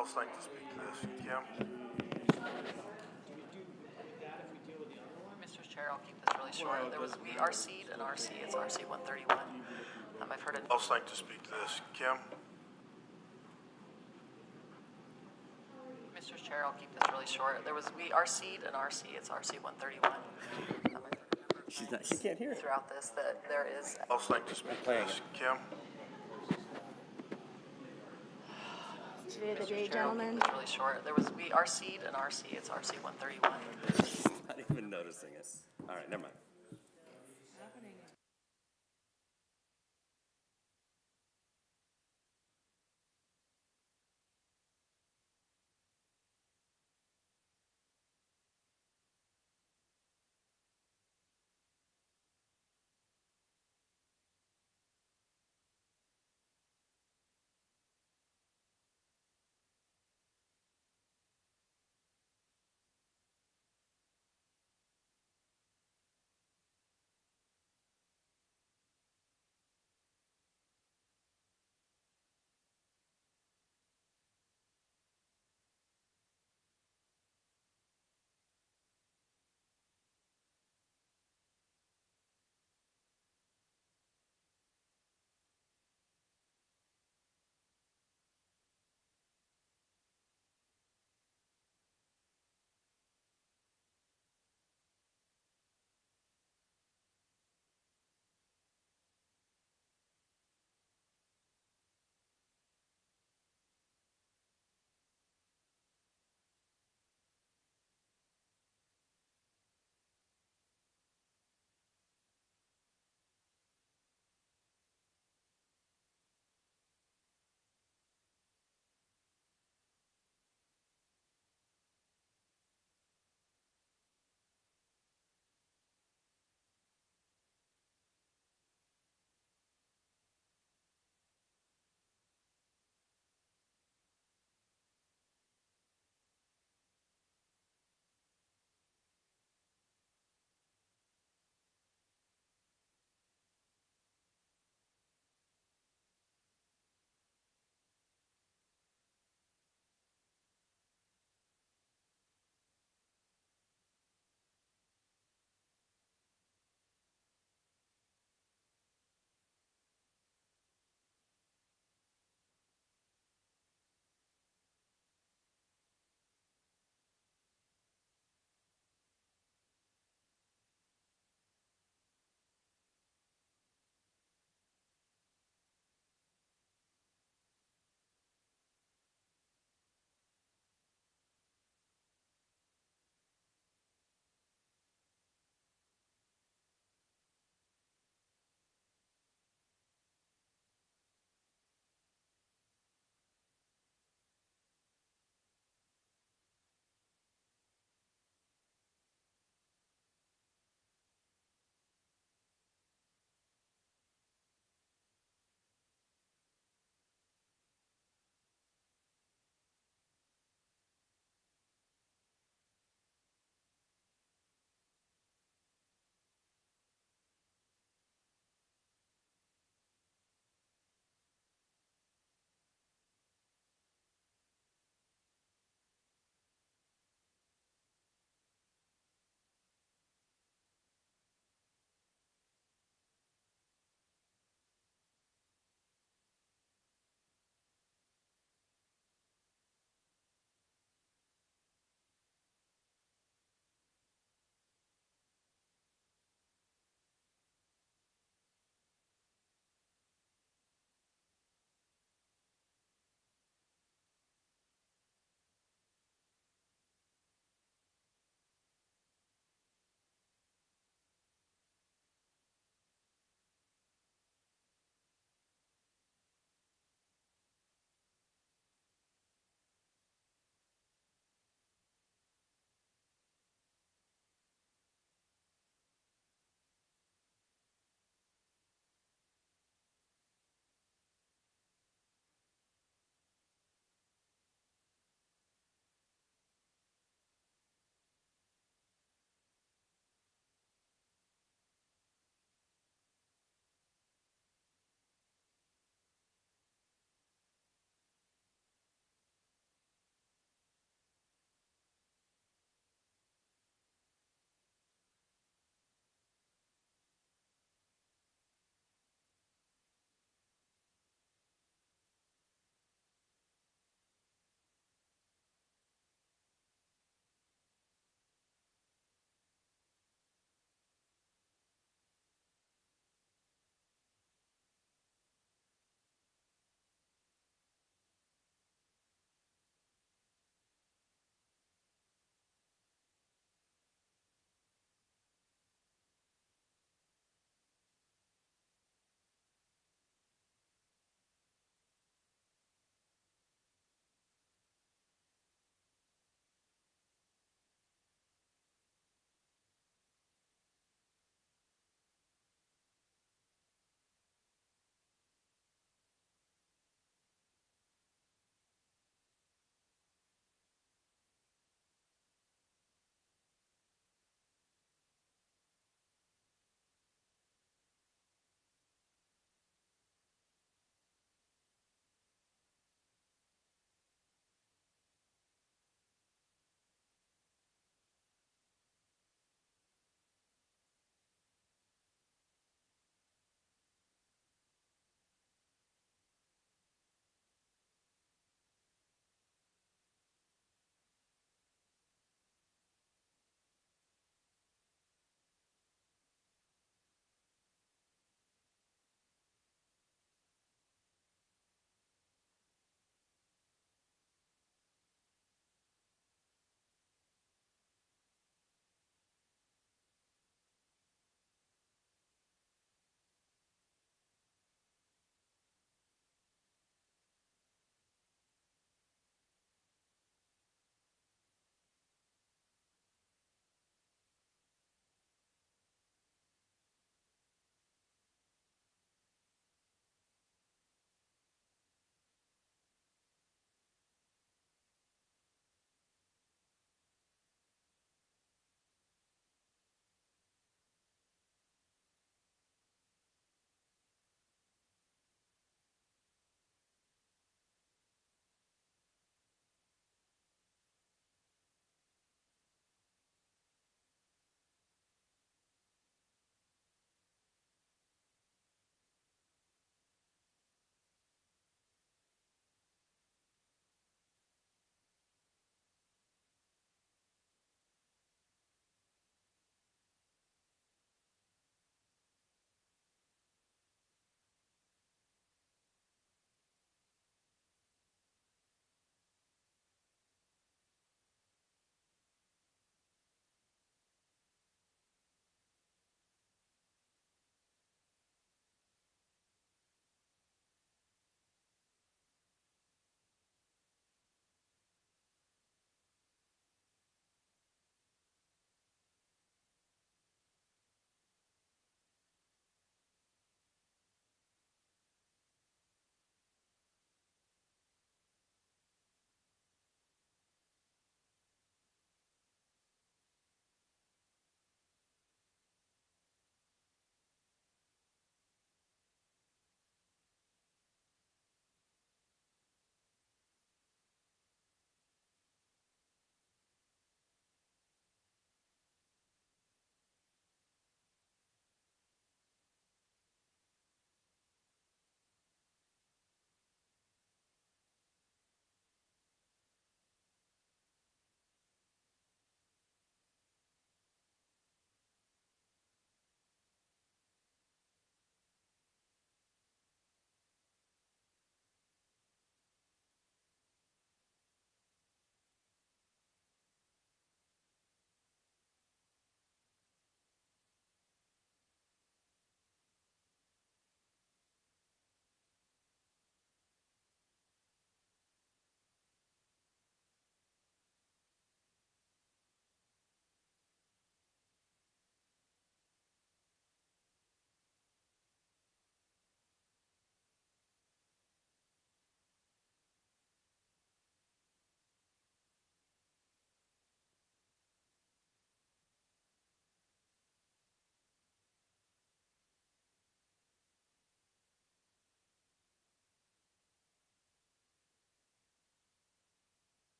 else like to speak to this? Kim? Mr. Chair, I'll keep this really short. There was RC and RC. It's RC 131. I've heard it. Else like to speak to this? Kim? Mr. Chair, I'll keep this really short. There was RC and RC. It's RC 131. She can't hear. Throughout this, that there is. Else like to speak to this? Kim? Today the Mr. day, Chair, I'll gentlemen. keep this really short. There was RC and RC. It's RC 131. Not even noticing it. All right, never mind.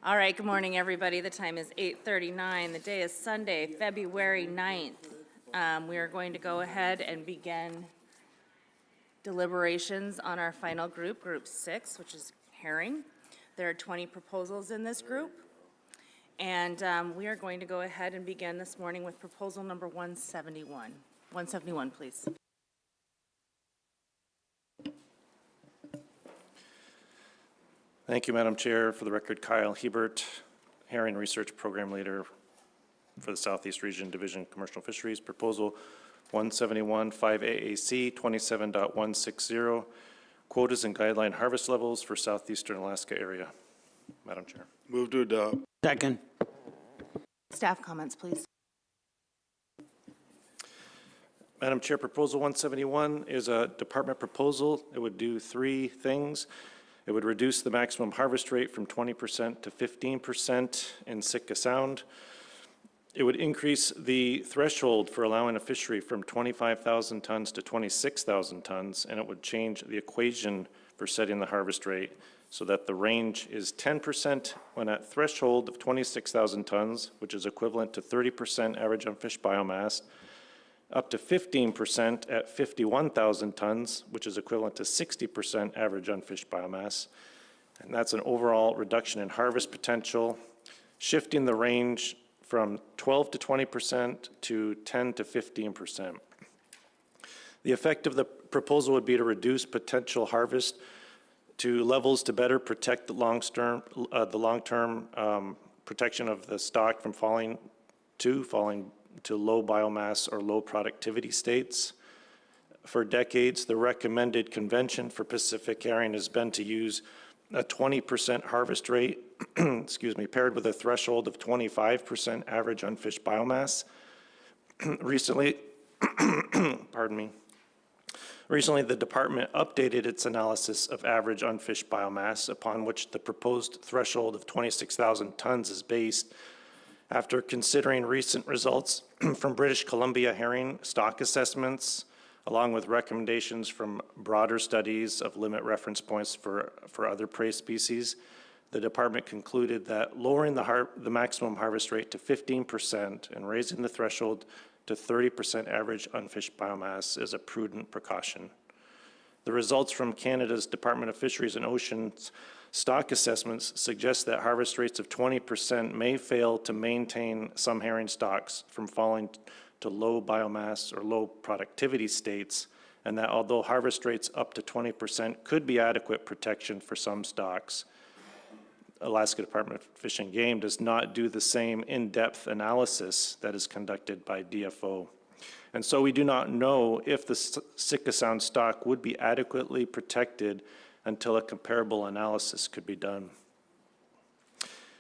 All right, good morning, everybody. The time is 8:39. The day is Sunday, February 9th. We are going to go ahead and begin deliberations on our final group, Group 6, which is herring. There are 20 proposals in this group. And we are going to go ahead and begin this morning with proposal number 171. 171, please. Thank you, Madam Chair. For the record, Kyle Hebert, Herring Research Program Leader for the Southeast Region Division Commercial Fisheries. Proposal 171, 5AAC 27.160, quotas and guideline harvest levels for Southeastern Alaska area. Madam Chair. Move to adopt. Second. Staff comments, please. Madam Chair, Proposal 171 is a department proposal. It would do three things. It would reduce the maximum harvest rate from 20% to 15% in Sitka Sound. It would increase the threshold for allowing a fishery from 25,000 tons to 26,000 tons, and it would change the equation for setting the harvest rate so that the range is 10% when at threshold of 26,000 tons, which is equivalent to 30% average unfished biomass, up to 15% at 51,000 tons, which is equivalent to 60% average unfished biomass. And that's an overall reduction in harvest potential, shifting the range from 12 to 20% to 10 to 15%. The effect of the proposal would be to reduce potential harvest to levels to better protect the long-term protection of the stock from falling to low biomass or low productivity states. For decades, the recommended convention for Pacific herring has been to use a 20% harvest rate, paired with a threshold of 25% average unfished biomass. Recently, Recently, the department updated its analysis of average unfished biomass, upon which the proposed threshold of 26,000 tons is based, after considering recent results from British Columbia herring stock assessments, along with recommendations from broader studies of limit reference points for other prey species. The department concluded that lowering the maximum harvest rate to 15% and raising the threshold to 30% average unfished biomass is a prudent precaution. The results from Canada's Department of Fisheries and Oceans stock assessments suggest that harvest rates of 20% may fail to maintain some herring stocks from falling to low biomass or low productivity states, and that although harvest rates up to 20% could be adequate protection for some stocks, Alaska Department of Fish and Game does not do the same in-depth analysis that is conducted by DFO. And so we do not know if the Sitka Sound stock would be adequately protected until a comparable analysis could be done.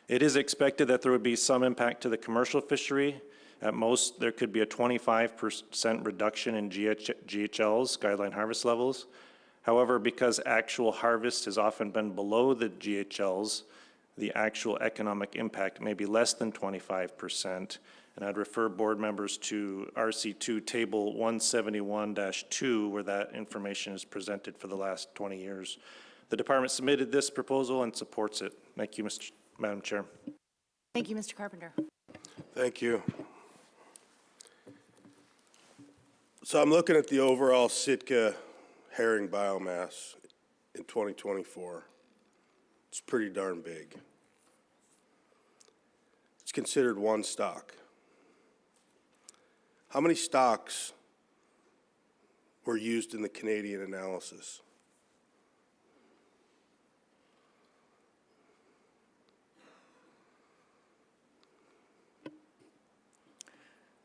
It is expected that there would be some impact to the commercial fishery. At most, there could be a 25% reduction in GHLs, guideline harvest levels. However, because actual harvest has often been below the GHLs, the actual economic impact may be less than 25%. And I'd refer board members to RC2 table 171-2, where that information is presented for the last 20 years. The department submitted this proposal and supports it. Thank you, Madam Chair. Thank you, Mr. Carpenter. Thank you. So I'm looking at the overall Sitka herring biomass in 2024. It's pretty darn big. It's considered one stock. How many stocks were used in the Canadian analysis?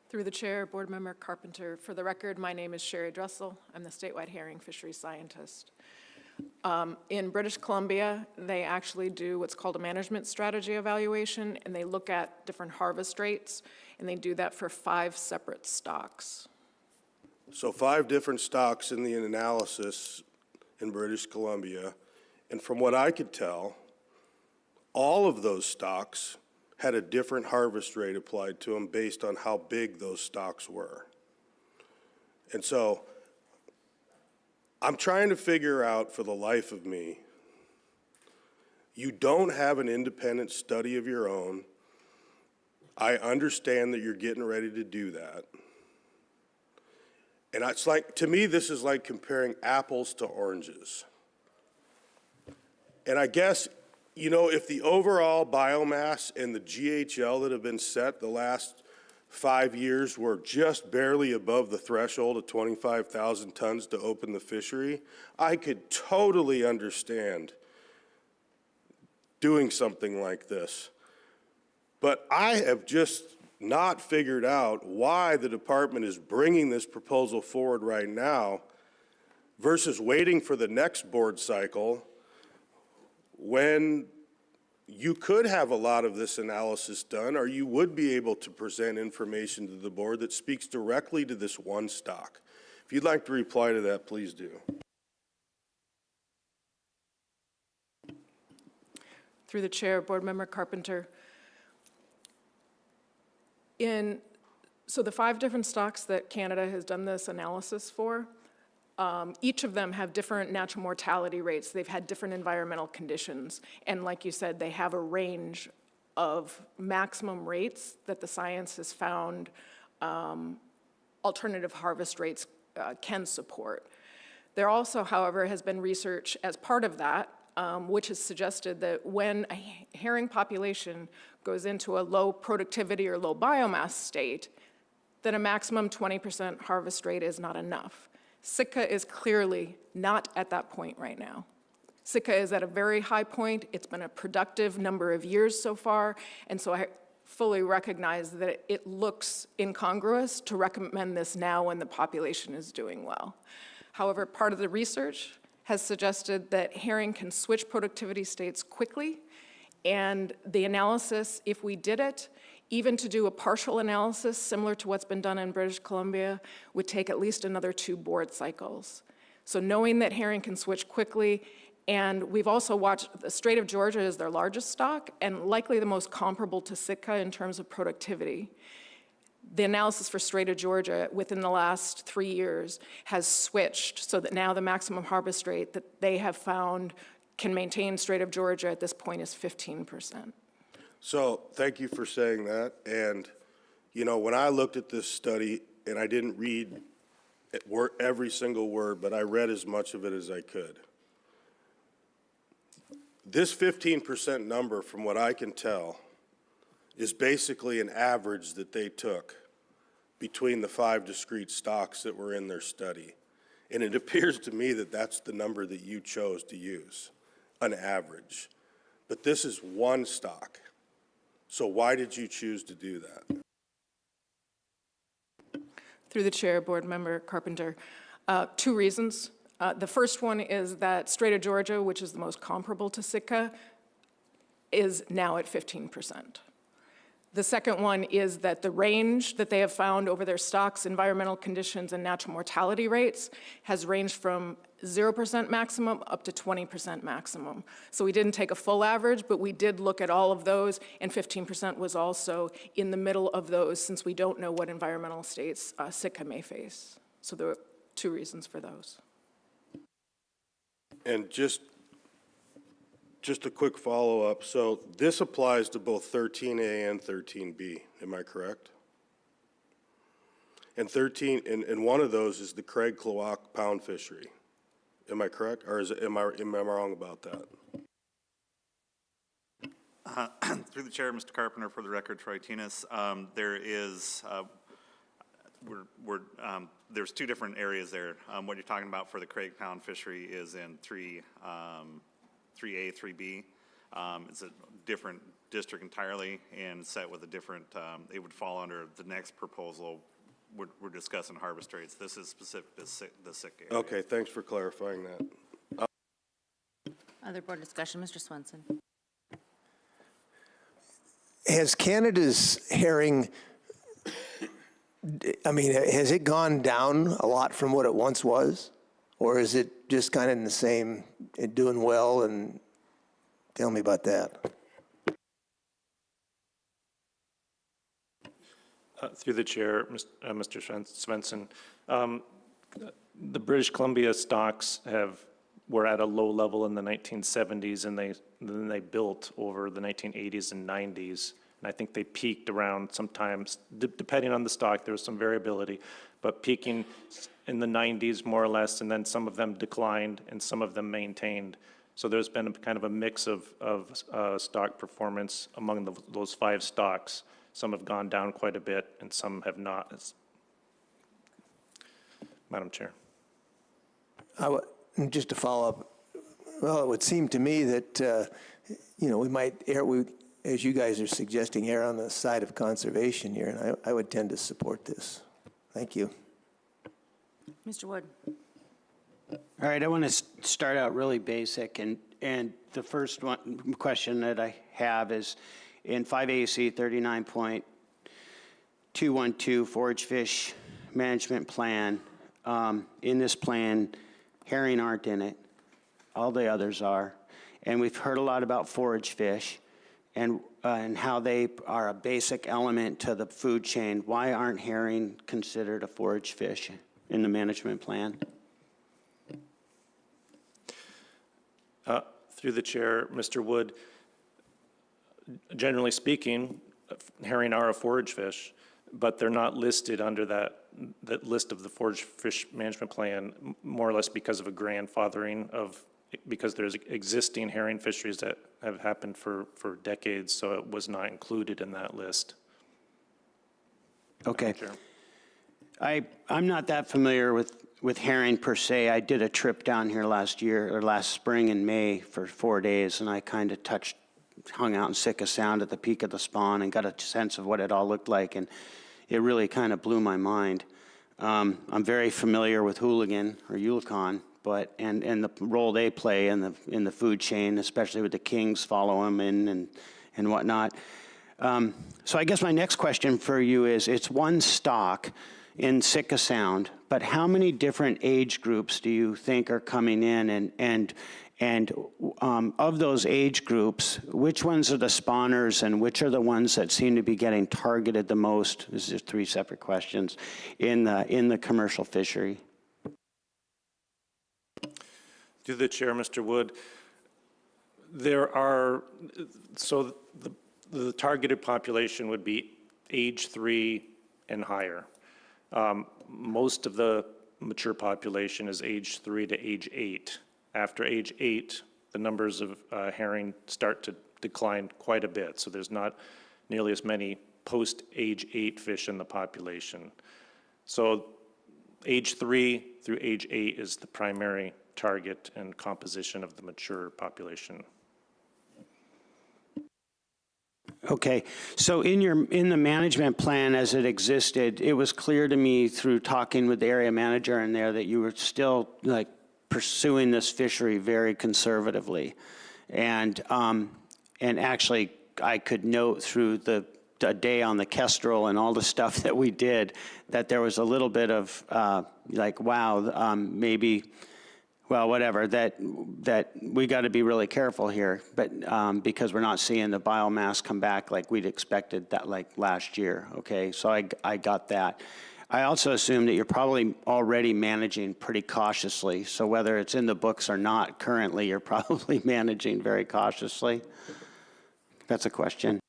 Through the chair, Board Member Carpenter. For the record, my name is Sherry Dressel. I'm the statewide herring fisheries scientist. In British Columbia, they actually do what's called a management strategy evaluation, and they look at different harvest rates, and they do that for 5 separate stocks. So 5 different stocks in the analysis in British Columbia, and from what I could tell, all of those stocks had a different harvest rate applied to them based on how big those stocks were. And so I'm trying to figure out for the life of me You don't have an independent study of your own. I understand that you're getting ready to do that. And it's like, to me, this is like comparing apples to oranges. And I guess, you know, if the overall biomass and the GHL that have been set the last 5 years were just barely above the threshold of 25,000 tons to open the fishery, I could totally understand doing something like this. But I have just not figured out why the department is bringing this proposal forward right now versus waiting for the next board cycle when you could have a lot of this analysis done, or you would be able to present information to the board that speaks directly to this one stock. If you'd like to reply to that, please do. Through the chair, Board Member Carpenter. So the 5 different stocks that Canada has done this analysis for, each of them have different natural mortality rates. They've had different environmental conditions. And like you said, they have a range of maximum rates that the science has found alternative harvest rates can support. There also, however, has been research as part of that, which has suggested that when a herring population goes into a low productivity or low biomass state, then a maximum 20% harvest rate is not enough. Sitka is clearly not at that point right now. Sitka is at a very high point. It's been a productive number of years so far, and so I fully recognize that it looks incongruous to recommend this now when the population is doing well. However, part of the research has suggested that herring can switch productivity states quickly, and the analysis, if we did it, even to do a partial analysis similar to what's been done in British Columbia, would take at least another 2 board cycles. So knowing that herring can switch quickly, and we've also watched, the Strait of Georgia is their largest stock and likely the most comparable to Sitka in terms of productivity. The analysis for Strait of Georgia within the last 3 years has switched so that now the maximum harvest rate that they have found can maintain Strait of Georgia at this point is 15%. So thank you for saying that. And, you know, when I looked at this study, and I didn't read every single word, but I read as much of it as I could. This 15% number, from what I can tell, is basically an average that they took between the 5 discrete stocks that were in their study. And it appears to me that that's the number that you chose to use, an average. But this is one stock. So why did you choose to do that? Through the chair, Board Member Carpenter, 2 reasons. The first one is that Strait of Georgia, which is the most comparable to Sitka, is now at 15%. The second one is that the range that they have found over their stocks, environmental conditions, and natural mortality rates has ranged from 0% maximum up to 20% maximum. So we didn't take a full average, but we did look at all of those, and 15% was also in the middle of those since we don't know what environmental states Sitka may face. So there were 2 reasons for those. And just a quick follow-up. So this applies to both 13A and 13B, am I correct? And one of those is the Craig Cloac pound fishery. Am I correct? Or am I wrong about that? Through the chair, Mr. Carpenter, for the record, Troy Tinas, there is, there's 2 different areas there. What you're talking about for the Craig pound fishery is in 3A, 3B. It's a different district entirely and set with a different, it would fall under the next proposal. We're discussing harvest rates. This is specific to the Sitka area. Okay, thanks for clarifying that. Other board discussion, Mr. Swenson. Has Canada's herring, I mean, has it gone down a lot from what it once was? Or is it just kind of in the same, doing well? And tell me about that. Through the chair, Mr. Svensson, the British Columbia stocks have were at a low level in the 1970s, and then they built over the 1980s and 90s. And I think they peaked around sometimes, depending on the stock, there was some variability, but peaking in the 90s more or less, and then some of them declined and some of them maintained. So there's been a kind of a mix of stock performance among those 5 stocks. Some have gone down quite a bit and some have not. Madam Chair. Just to follow up, well, it would seem to me that, we might as you guys are suggesting, err on the side of conservation here, and I would tend to support this. Thank you. Mr. Wood? All right, I want to start out really basic, and the first question that I have is in 5AC 39.212 forage fish management plan. In this plan, herring aren't in it. All the others are. And we've heard a lot about forage fish and how they are a basic element to the food chain. Why aren't herring considered a forage fish in the management plan? Through the chair, Mr. Wood, generally speaking, herring are a forage fish, but they're not listed under that list of the forage fish management plan, more or less because of a grandfathering because there's existing herring fisheries that have happened for decades, so it was not included in that list. Okay. I'm not that familiar with herring per se. I did a trip down here last spring in May for 4 days, and I kind of hung out in Sitka Sound at the peak of the spawn and got a sense of what it all looked like, and it really kind of blew my mind. I'm very familiar with hooligan or Ulicon, and the role they play in the food chain, especially with the kings follow them in and whatnot. So I guess my next question for you is, it's one stock in Sitka Sound, but how many different age groups do you think are coming in? And of those age groups, which ones are the spawners and which are the ones that seem to be getting targeted the most? This is 3 separate questions in the commercial fishery. Through the chair, Mr. Wood, the targeted population would be age 3 and higher. Most of the mature population is age 3 to age 8. After age 8, the numbers of herring start to decline quite a bit, so there's not nearly as many post-age 8 fish in the population. So age 3 through age 8 is the primary target and composition of the mature population. Okay, so in the management plan as it existed, it was clear to me through talking with the area manager in there that you were still pursuing this fishery very conservatively, and actually I could note through the day on the Kestrel and all the stuff that we did that there was a little bit of wow, maybe. Well, whatever, that we got to be really careful here, but because we're not seeing the biomass come back like we'd expected that last year, okay? So I got that. I also assume that you're probably already managing pretty cautiously, so whether it's in the books or not currently, you're probably managing very cautiously. That's a question.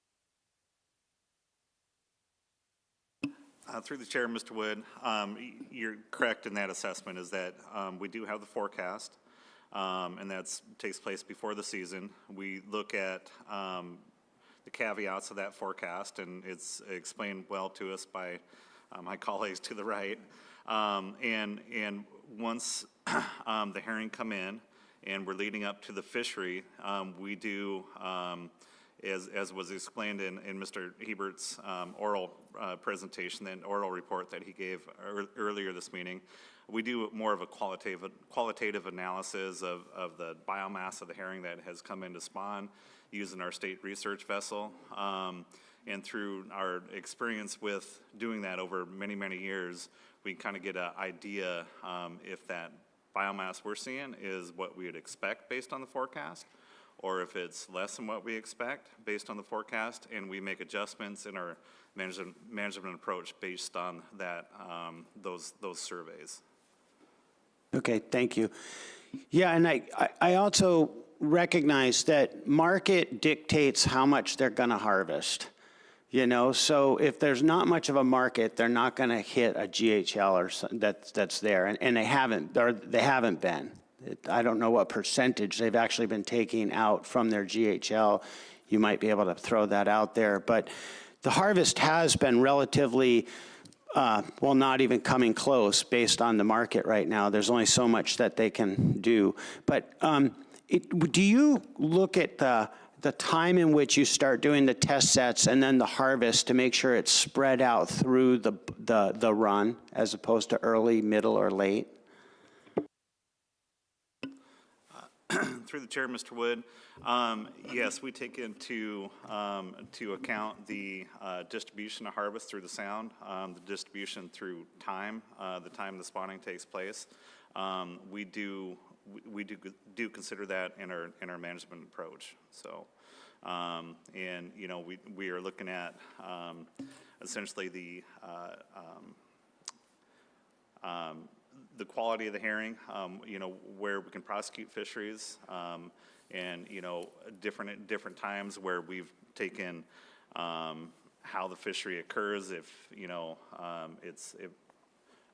Through the chair, Mr. Wood, you're correct in that assessment is that we do have the forecast, and that takes place before the season. We look at the caveats of that forecast, and it's explained well to us by my colleagues to the right. And once the herring come in and we're leading up to the fishery, we do as was explained in Mr. Hebert's oral presentation, and oral report that he gave earlier this meeting, we do more of a qualitative analysis of the biomass of the herring that has come into spawn using our state research vessel. And through our experience with doing that over many, many years, we kind of get an idea if that biomass we're seeing is what we would expect based on the forecast, or if it's less than what we expect based on the forecast, and we make adjustments in our management approach based on that those surveys. Okay, thank you. Yeah, and I also recognize that market dictates how much they're going to harvest. You know, so if there's not much of a market, they're not going to hit a GHL or that's there, and they haven't, or they haven't been. I don't know what percentage they've actually been taking out from their GHL. You might be able to throw that out there, but the harvest has been relatively, well, not even coming close based on the market right now. There's only so much that they can do. But do you look at the time in which you start doing the test sets and then the harvest to make sure it's spread out through the run as opposed to early, middle, or late? Through the chair, Mr. Wood, yes, we take into to account the distribution of harvest through the sound, the distribution through time, the time the spawning takes place. We do consider that in our management approach. So, and you know, we are looking at essentially the quality of the herring, you know, where we can prosecute fisheries, and you know, different times where we've taken how the fishery occurs. If you know, if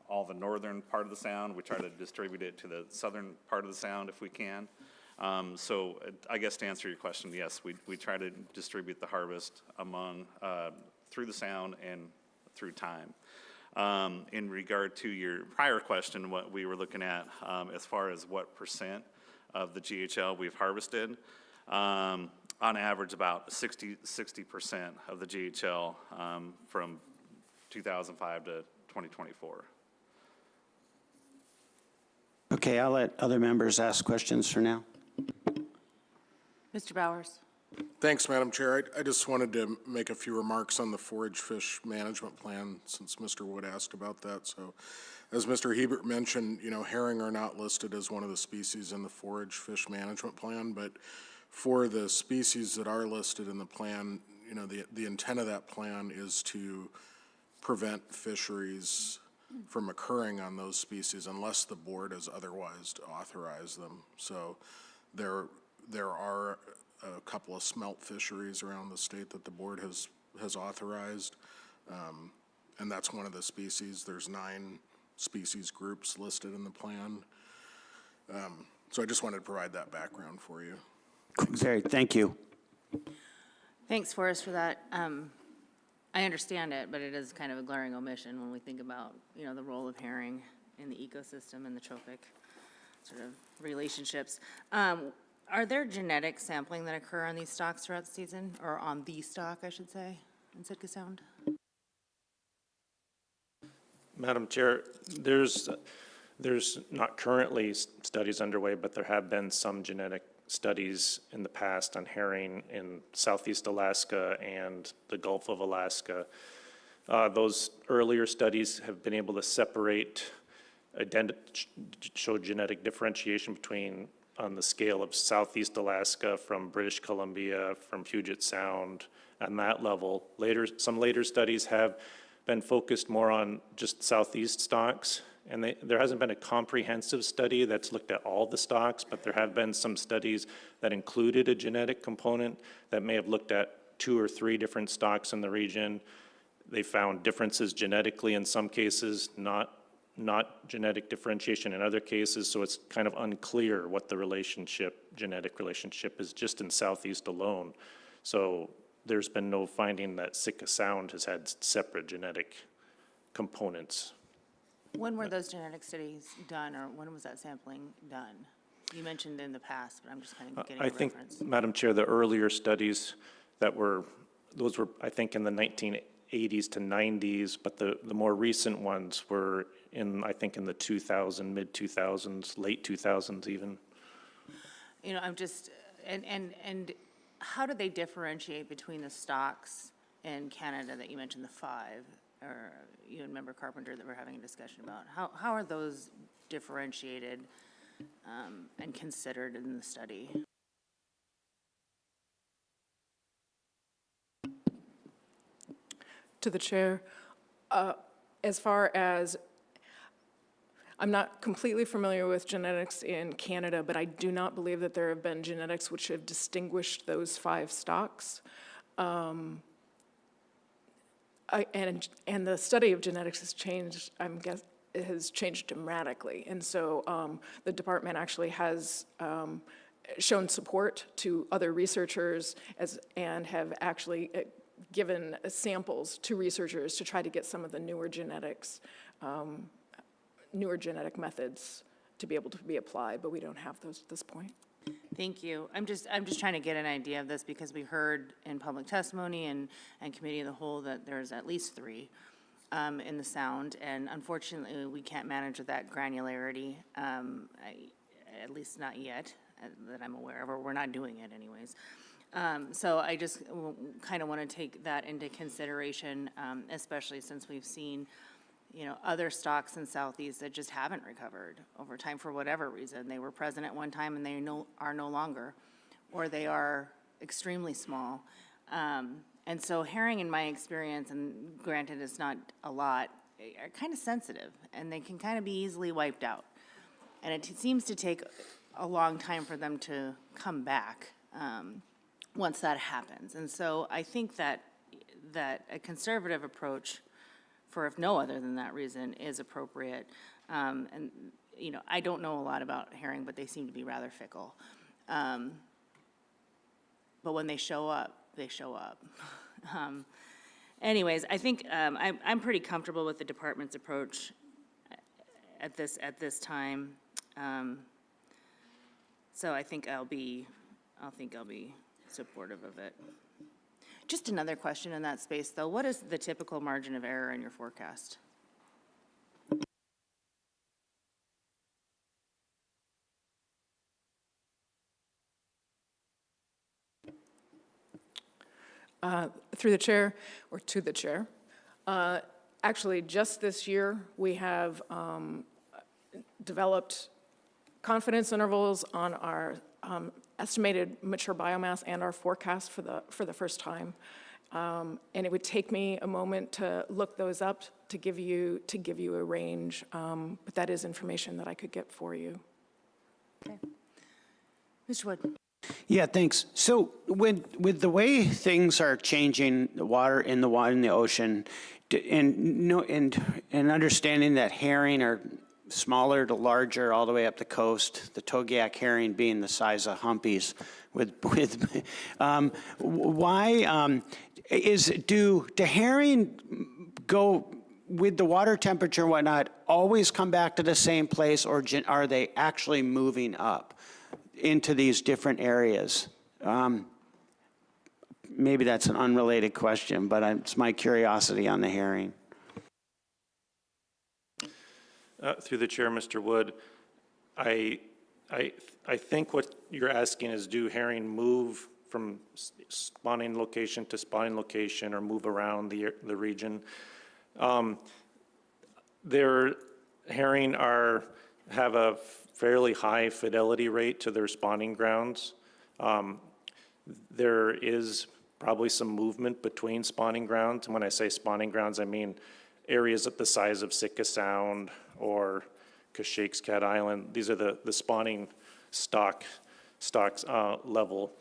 all the northern part of the sound, we try to distribute it to the southern part of the sound if we can. So I guess to answer your question, yes, we try to distribute the harvest among through the sound and through time. In regard to your prior question, what we were looking at as far as what percent of the GHL we've harvested, on average about 60% of the GHL from 2005 to 2024. Okay, I'll let other members ask questions for now. Mr. Bowers? Thanks, Madam Chair. I just wanted to make a few remarks on the forage fish management plan since Mr. Wood asked about that. So as Mr. Hebert mentioned, you know, herring are not listed as one of the species in the forage fish management plan, but for the species that are listed in the plan, you know, the intent of that plan is to prevent fisheries from occurring on those species unless the board has otherwise authorized them. So there are a couple of smelt fisheries around the state that the board has authorized, and that's one of the species. There's 9 species groups listed in the plan. So I just wanted to provide that background for you. Thank you. Thanks, Forrest, for that. I understand it, but it is kind of a glaring omission when we think about, you know, the role of herring in the ecosystem and the trophic sort of relationships. Are there genetic sampling that occur on these stocks throughout the season, or on the stock, I should say, in Sitka Sound? Madam Chair, there's not currently studies underway, but there have been some genetic studies in the past on herring in Southeast Alaska and the Gulf of Alaska. Those earlier studies have been able to separate, show genetic differentiation between on the scale of Southeast Alaska from British Columbia, from Puget Sound, on that level. Some later studies have been focused more on just Southeast stocks, and there hasn't been a comprehensive study that's looked at all the stocks, but there have been some studies that included a genetic component that may have looked at 2 or 3 different stocks in the region. They found differences genetically in some cases, not genetic differentiation in other cases, so it's kind of unclear what the genetic relationship is just in Southeast alone. So there's been no finding that Sitka Sound has had separate genetic components. When were those genetic studies done, or when was that sampling done? You mentioned in the past, but I'm just kind of getting a reference. I think, Madam Chair, the earlier studies those were, I think, in the 1980s to 90s, but the more recent ones were I think in the mid-2000s, late 2000s even. You know, I'm just, and how do they differentiate between the stocks in Canada that you mentioned, the 5, or you and Member Carpenter that we're having a discussion about? How are those differentiated and considered in the study? To the chair, as far as, I'm not completely familiar with genetics in Canada, but I do not believe that there have been genetics which have distinguished those 5 stocks. And the study of genetics has changed, it has changed dramatically. And so the department actually has shown support to other researchers and have actually given samples to researchers to try to get some of the newer genetic methods to be able to be applied, but we don't have those at this point. Thank you. I'm just trying to get an idea of this because we heard in public testimony and committee of the whole that there's at least 3 in the sound, and unfortunately, we can't manage with that granularity, at least not yet, that I'm aware of, or we're not doing it anyways. So I just kind of want to take that into consideration, especially since we've seen, other stocks in Southeast that just haven't recovered over time for whatever reason. They were present at one time and they are no longer, or they are extremely small. And so herring, in my experience, and granted it's not a lot, are kind of sensitive and they can kind of be easily wiped out. And it seems to take a long time for them to come back once that happens. And so I think that a conservative approach, for if no other than that reason, is appropriate. And, I don't know a lot about herring, but they seem to be rather fickle. But when they show up, they show up. Anyways, I think I'm pretty comfortable with the department's approach at this time. So I think I'll be supportive of it. Just another question in that space, though. What is the typical margin of error in your forecast? Through the chair, or to the chair. Actually, just this year, we have developed confidence intervals on our estimated mature biomass and our forecast for the first time. And it would take me a moment to look those up to give you a range, but that is information that I could get for you. Okay. Mr. Wood. Yeah, thanks. So with the way things are changing, the water in the ocean, and understanding that herring are smaller to larger all the way up the coast, the Togiak herring being the size of humpies, do herring go with the water temperature and whatnot always come back to the same place, or are they actually moving up into these different areas? Maybe that's an unrelated question, but it's my curiosity on the herring. Through the chair, Mr. Wood, I think what you're asking is, do herring move from spawning location to spawning location or move around the region? Their herring have a fairly high fidelity rate to their spawning grounds. There is probably some movement between spawning grounds. And when I say spawning grounds, I mean areas at the size of Sitka Sound or Cashake's Cat Island. These are the spawning stocks level.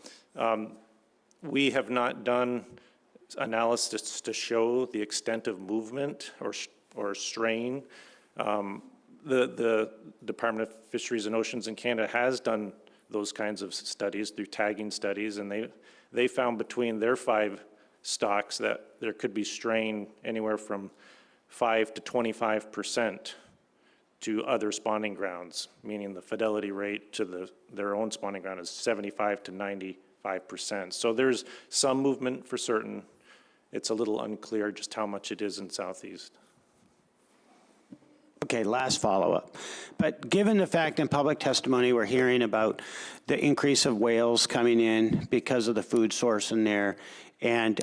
We have not done analysis to show the extent of movement or strain. The Department of Fisheries and Oceans in Canada has done those kinds of studies through tagging studies, and they found between their 5 stocks that there could be strain anywhere from 5 to 25% to other spawning grounds, meaning the fidelity rate to their own spawning ground is 75 to 95%. So there's some movement for certain. It's a little unclear just how much it is in Southeast. Okay, last follow-up. But given the fact in public testimony we're hearing about the increase of whales coming in because of the food source in there, and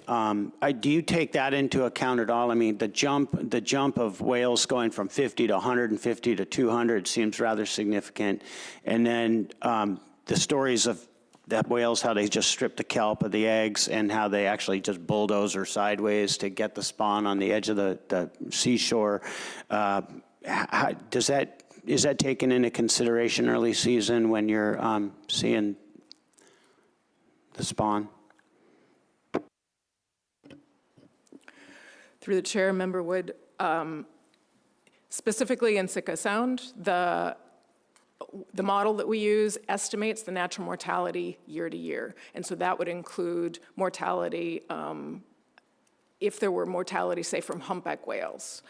do you take that into account at all? I mean, the jump of whales going from 50 to 150 to 200 seems rather significant. And then the stories of that whales, how they just strip the kelp of the eggs and how they actually just bulldoze her sideways to get the spawn on the edge of the seashore. Does that is that taken into consideration early season when you're seeing the spawn? Through the chair, Member Wood, specifically in Sitka Sound, the model that we use estimates the natural mortality year to year. And so that would include mortality, if there were mortality, say, from humpback whales.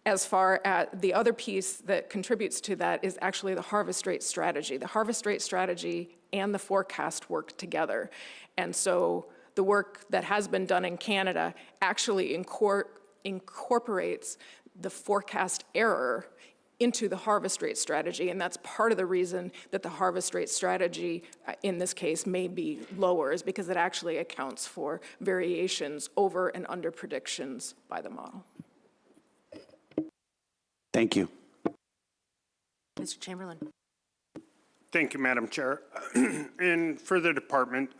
As far as the other piece that contributes to that is actually the harvest rate strategy. The harvest rate strategy and the forecast work together. And so the work that has been done in Canada actually incorporates the forecast error into the harvest rate strategy, and that's part of the reason that the harvest rate strategy, in this case, may be lower, is because it actually accounts for variations over and under predictions by the model. Thank you. Mr. Chamberlain. Thank you, Madam Chair. And for the department,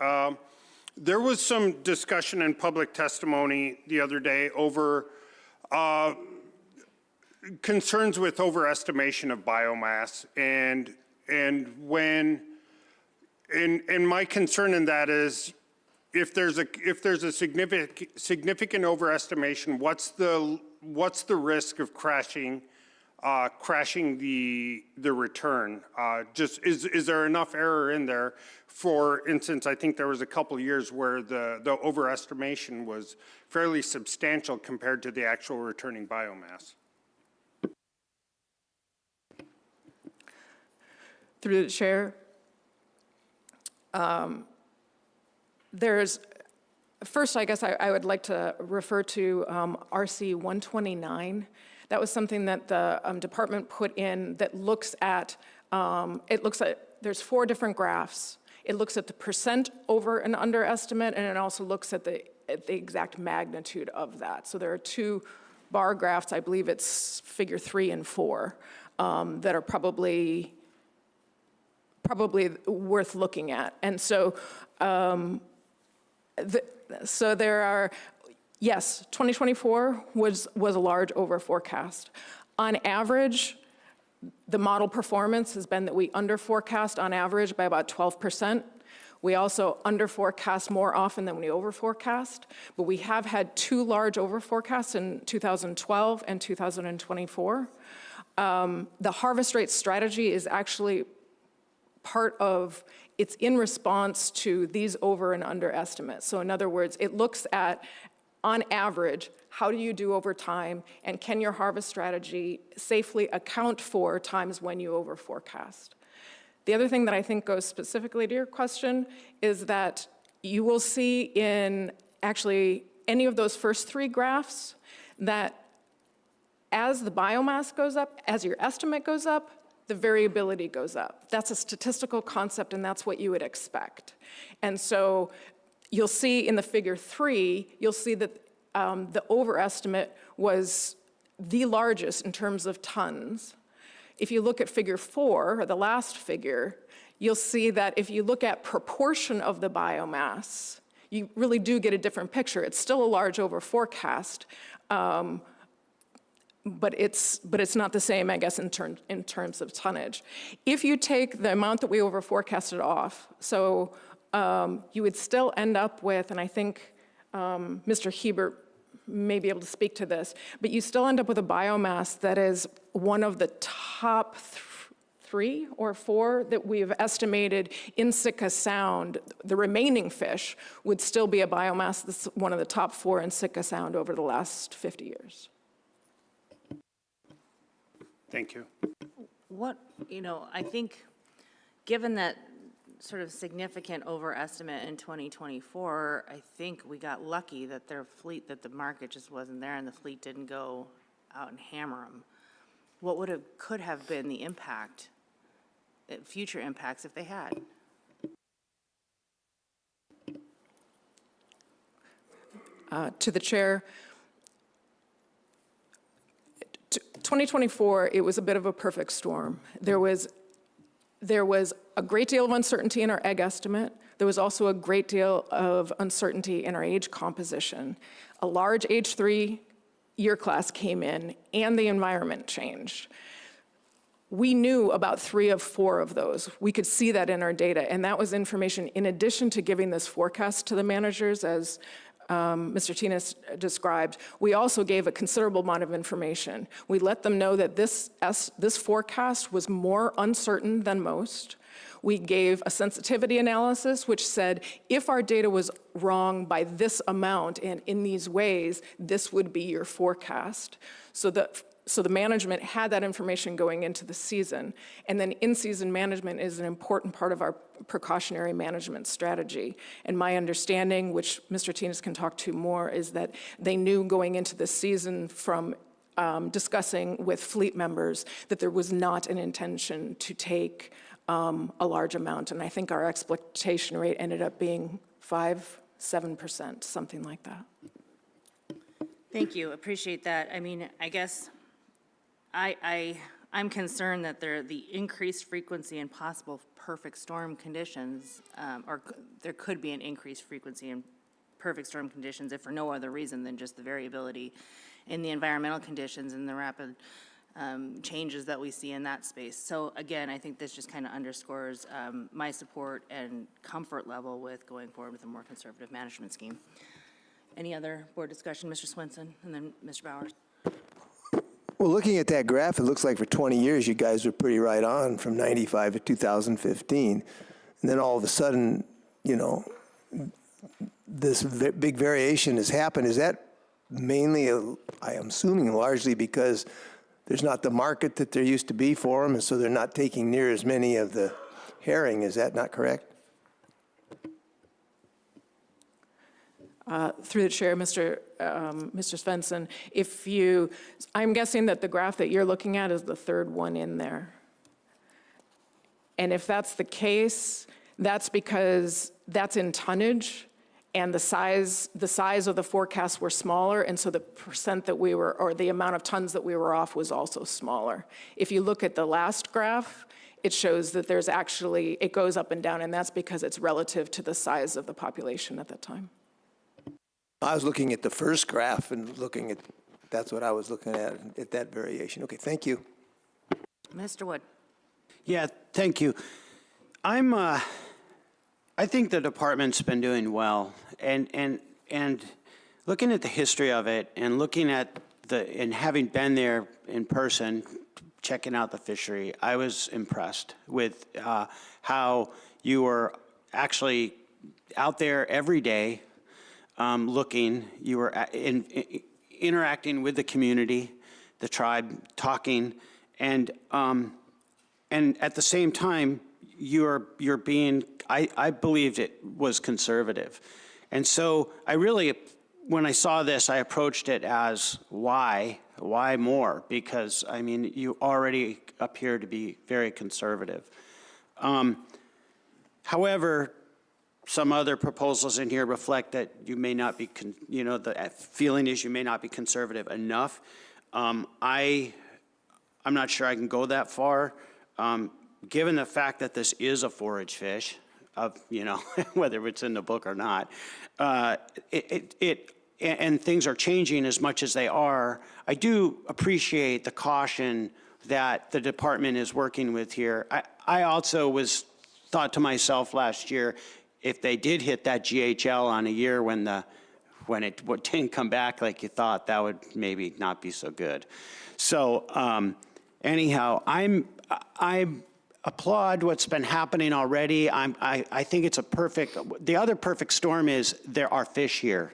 there was some discussion in public testimony the other day over concerns with overestimation of biomass, and my concern in that is if there's a significant overestimation, what's the risk of crashing the return? Is there enough error in there? For instance, I think there was a couple of years where the overestimation was fairly substantial compared to the actual returning biomass. Through the chair, first, I guess I would like to refer to RC 129. That was something that the department put in that looks at, there's 4 different graphs. It looks at the percent over and under estimate, and it also looks at the exact magnitude of that. So there are 2 bar graphs, I believe it's figure 3 and 4, that are probably worth looking at. And so, so there are, yes, 2024 was a large over forecast. On average, the model performance has been that we under forecast on average by about 12%. We also under forecast more often than we over forecast, but we have had 2 large over forecasts in 2012 and 2024. The harvest rate strategy is actually part of, it's in response to these over and under estimates. So in other words, it looks at, on average, how do you do over time, and can your harvest strategy safely account for times when you over forecast? The other thing that I think goes specifically to your question is that you will see in actually any of those first 3 graphs that as the biomass goes up, as your estimate goes up, the variability goes up. That's a statistical concept, and that's what you would expect. And so you'll see in the figure 3, you'll see that the overestimate was the largest in terms of tons. If you look at figure 4, or the last figure, you'll see that if you look at proportion of the biomass, you really do get a different picture. It's still a large over forecast, but it's not the same, I guess, in terms of tonnage. If you take the amount that we over forecasted off, so you would still end up with, and I think Mr. Hebert may be able to speak to this, but you still end up with a biomass that is one of the top 3 or 4 that we've estimated in Sitka Sound. The remaining fish would still be a biomass that's one of the top 4 in Sitka Sound over the last 50 years. Thank you. I think given that sort of significant overestimate in 2024, I think we got lucky that their fleet, that the market just wasn't there and the fleet didn't go out and hammer them. What could have been the impact, future impacts if they had? To the chair, 2024, it was a bit of a perfect storm. There was a great deal of uncertainty in our egg estimate. There was also a great deal of uncertainty in our age composition. A large age 3 year class came in and the environment changed. We knew about 3 of 4 of those. We could see that in our data, and that was information in addition to giving this forecast to the managers, as Mr. Tinas described. We also gave a considerable amount of information. We let them know that this forecast was more uncertain than most. We gave a sensitivity analysis which said if our data was wrong by this amount and in these ways, this would be your forecast. So the management had that information going into the season. And then in-season management is an important part of our precautionary management strategy. And my understanding, which Mr. Tinas can talk to more, is that they knew going into the season from discussing with fleet members that there was not an intention to take a large amount. And I think our exploitation rate ended up being 5-7%, something like that. Thank you, appreciate that. I mean, I guess I'm concerned that the increased frequency and possible perfect storm conditions, or there could be an increased frequency in perfect storm conditions if for no other reason than just the variability in the environmental conditions and the rapid changes that we see in that space. So again, I think this just kind of underscores my support and comfort level with going forward with a more conservative management scheme. Any other board discussion? Mr. Swenson, and then Mr. Bowers. Well, looking at that graph, it looks like for 20 years you guys were pretty right on from 95 to 2015. And then all of a sudden, you know, this big variation has happened. Is that mainly, I am assuming largely because there's not the market that there used to be for them, and so they're not taking near as many of the herring? Is that not correct? Through the chair, Mr. Svensson, I'm guessing that the graph that you're looking at is the third one in there. And if that's the case, that's because that's in tonnage, and the size of the forecasts were smaller, and so the percent that we were, or the amount of tons that we were off was also smaller. If you look at the last graph, it shows that there's actually, it goes up and down, and that's because it's relative to the size of the population at that time. I was looking at the first graph and that's what I was looking at that variation. Okay, thank you. Mr. Wood. Yeah, thank you. I think the department's been doing well, and looking at the history of it, and looking at and having been there in person, checking out the fishery, I was impressed with how you were actually out there every day, looking. You were interacting with the community, the tribe, talking, and at the same time, you're being, I believed it was conservative. And so I really, when I saw this, I approached it as why more? Because, I mean, you already appear to be very conservative. However, some other proposals in here reflect that you may not be, the feeling is you may not be conservative enough. I'm not sure I can go that far. Given the fact that this is a forage fish, whether it's in the book or not, and things are changing as much as they are, I do appreciate the caution that the department is working with here. I also thought to myself last year, if they did hit that GHL on a year when it didn't come back like you thought, that would maybe not be so good. So anyhow, I applaud what's been happening already. I think it's the other perfect storm is there are fish here.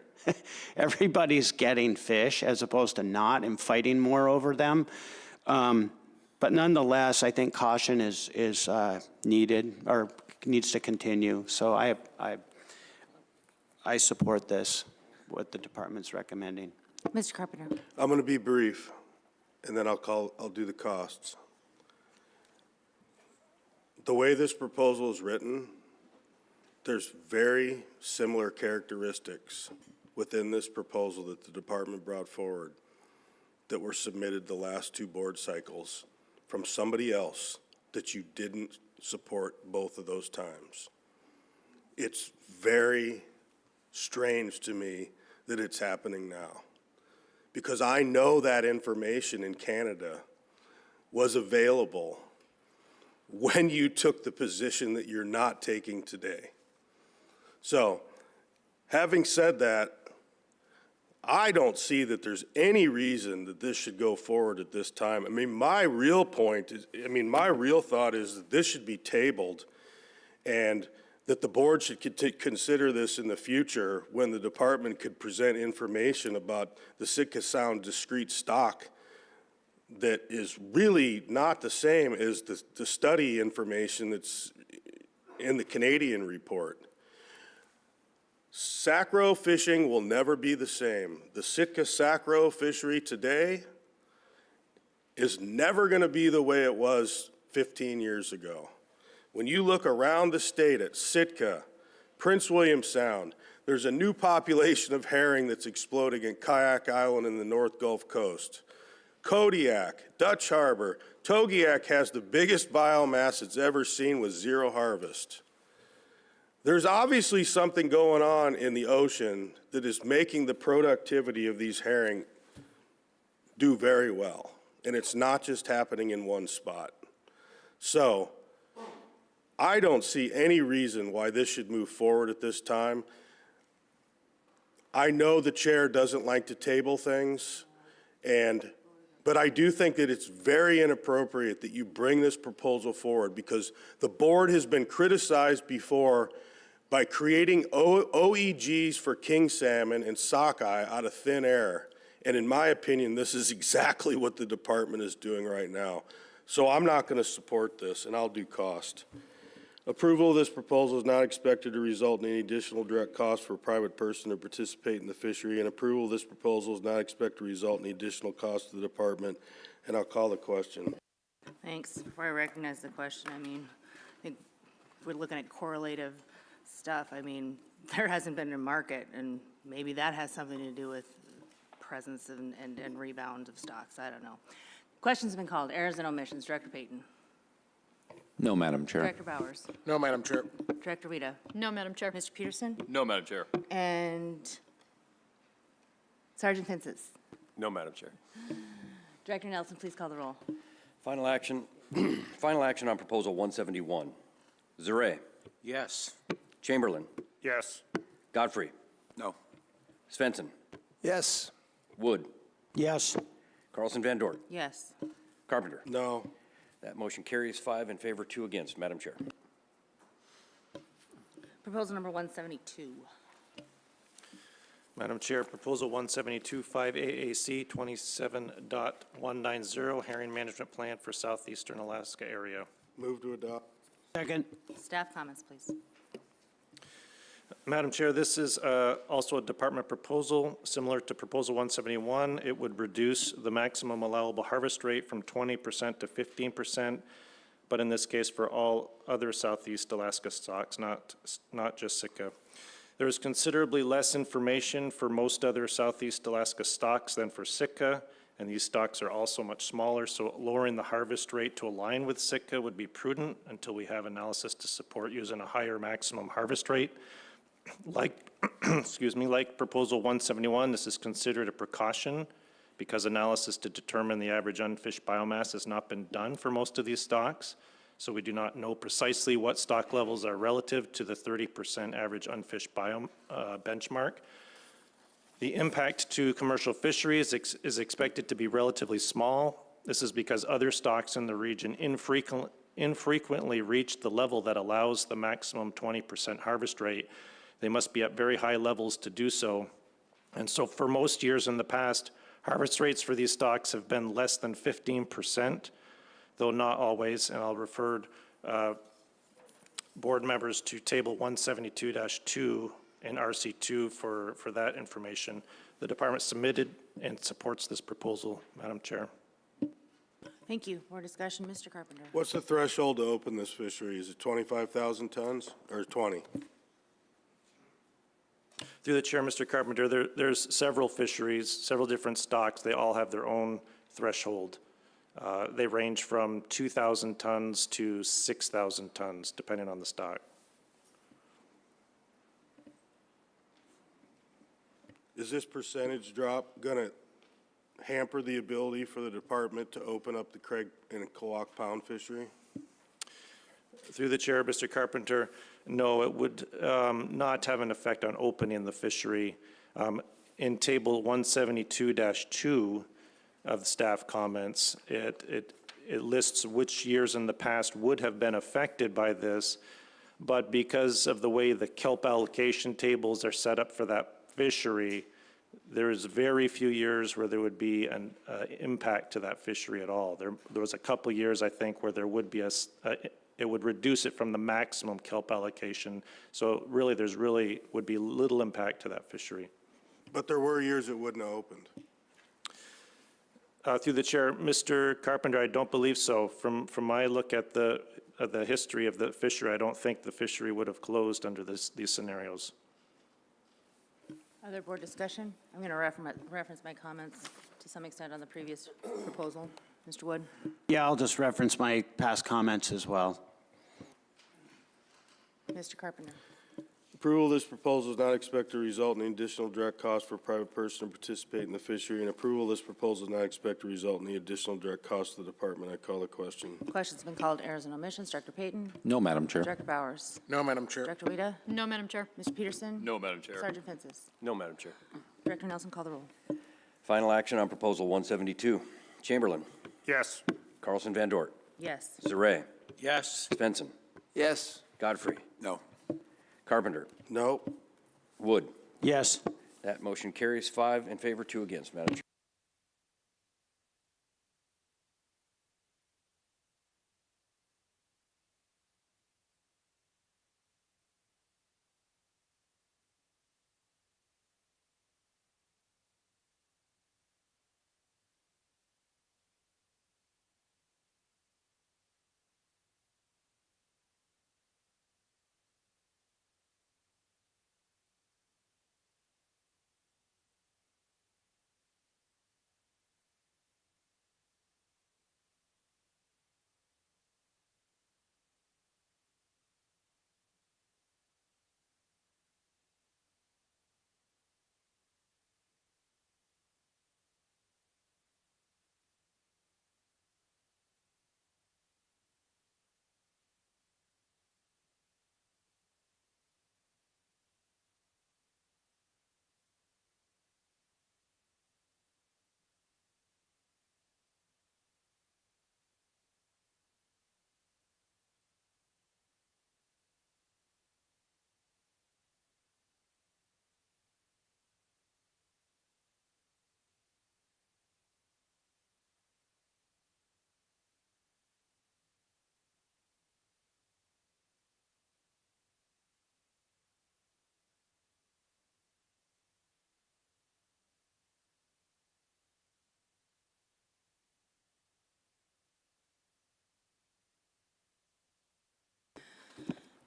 Everybody's getting fish as opposed to not and fighting more over them. But nonetheless, I think caution is needed or needs to continue. So I support this, what the department's recommending. Mr. Carpenter. I'm going to be brief, and then I'll do the costs. The way this proposal is written, there's very similar characteristics within this proposal that the department brought forward that were submitted the last 2 board cycles from somebody else that you didn't support both of those times. It's very strange to me that it's happening now, because I know that information in Canada was available when you took the position that you're not taking today. So, having said that, I don't see that there's any reason that this should go forward at this time. I mean, my real thought is that this should be tabled and that the board should consider this in the future when the department could present information about the Sitka Sound discrete stock that is really not the same as the study information that's in the Canadian report. Sacro fishing will never be the same. The Sitka sacro fishery today is never going to be the way it was 15 years ago. When you look around the state at Sitka, Prince William Sound, there's a new population of herring that's exploding in Kayak Island in the North Gulf Coast. Kodiak, Dutch Harbor, Togiak has the biggest biomass it's ever seen with zero harvest. There's obviously something going on in the ocean that is making the productivity of these herring do very well. And it's not just happening in one spot. So, I don't see any reason why this should move forward at this time. I know the chair doesn't like to table things, but I do think that it's very inappropriate that you bring this proposal forward because the board has been criticized before by creating OEGs for king salmon and sockeye out of thin air. And in my opinion, this is exactly what the department is doing right now. So I'm not going to support this, and I'll do cost. Approval of this proposal is not expected to result in any additional direct cost for a private person to participate in the fishery, and approval of this proposal is not expected to result in any additional cost to the department. And I'll call the question. Thanks. Before I recognize the question, I mean, I think if we're looking at correlative stuff, I mean, there hasn't been a market, and maybe that has something to do with presence and rebound of stocks. I don't know. Questions have been called. Errors and omissions. Director Payton. No, Madam Chair. Director Bowers. No, Madam Chair. Director Rita. No, Madam Chair. Mr. Peterson. No, Madam Chair. And Sergeant Fences. No, Madam Chair. Director Nelson, please call the roll. Final action, final action on Proposal 171. Zare. Yes. Chamberlain. Yes. Godfrey. No. Svensson. Yes. Wood. Yes. Carlson Van Dort. Yes. Carpenter. No. That motion carries 5 in favor, 2 against. Madam Chair. Proposal number 172. Madam Chair, Proposal 172, 5AAC 27.190, Herring Management Plan for Southeastern Alaska Area. Move to adopt. Second. Staff comments, please. Madam Chair, this is also a department proposal. Similar to Proposal 171, it would reduce the maximum allowable harvest rate from 20% to 15%, but in this case for all other Southeast Alaska stocks, not just Sitka. There is considerably less information for most other Southeast Alaska stocks than for Sitka, and these stocks are also much smaller, so lowering the harvest rate to align with Sitka would be prudent until we have analysis to support using a higher maximum harvest rate. Like, like Proposal 171, this is considered a precaution because analysis to determine the average unfished biomass has not been done for most of these stocks. So we do not know precisely what stock levels are relative to the 30% average unfished benchmark. The impact to commercial fisheries is expected to be relatively small. This is because other stocks in the region infrequently reach the level that allows the maximum 20% harvest rate. They must be at very high levels to do so. And so for most years in the past, harvest rates for these stocks have been less than 15%, though not always, and I'll refer board members to Table 172-2 in RC2 for that information. The department submitted and supports this proposal, Madam Chair. Thank you. More discussion. Mr. Carpenter. What's the threshold to open this fishery? Is it 25,000 tons or 20? Through the chair, Mr. Carpenter, there's several fisheries, several different stocks. They all have their own threshold. They range from 2,000 tons to 6,000 tons, depending on the stock. Is this percentage drop gonna hamper the ability for the department to open up the Craig and Kawak Pound fishery? Through the chair, Mr. Carpenter, no, it would not have an effect on opening the fishery. In Table 172-2 of the staff comments, it lists which years in the past would have been affected by this, but because of the way the kelp allocation tables are set up for that fishery, there's very few years where there would be an impact to that fishery at all. There was a couple years, I think, where there would be it would reduce it from the maximum kelp allocation. So really, would be little impact to that fishery. But there were years it wouldn't have opened. Through the chair, Mr. Carpenter, I don't believe so. From my look at the history of the fishery, I don't think the fishery would have closed under these scenarios. Other board discussion? I'm going to reference my comments to some extent on the previous proposal. Mr. Wood? Yeah, I'll just reference my past comments as well. Mr. Carpenter? Approval of this proposal is not expected to result in additional direct cost for a private person to participate in the fishery, and approval of this proposal is not expected to result in the additional direct cost to the department. I call the question. Question's been called. Errors and omissions. Director Payton? No, Madam Chair. Director Bowers? No, Madam Chair. Director Wida? No, Madam Chair. Mr. Peterson? No, Madam Chair. Sergeant Fences? No, Madam Chair. Director Nelson, call the roll. Final action on Proposal 172. Chamberlain. Yes. Carlson Van Dort. Yes. Zaret. Yes. Svensson. Yes. Godfrey. No. Carpenter. No. Wood. Yes. That motion carries 5 in favor, 2 against, Madam Chair.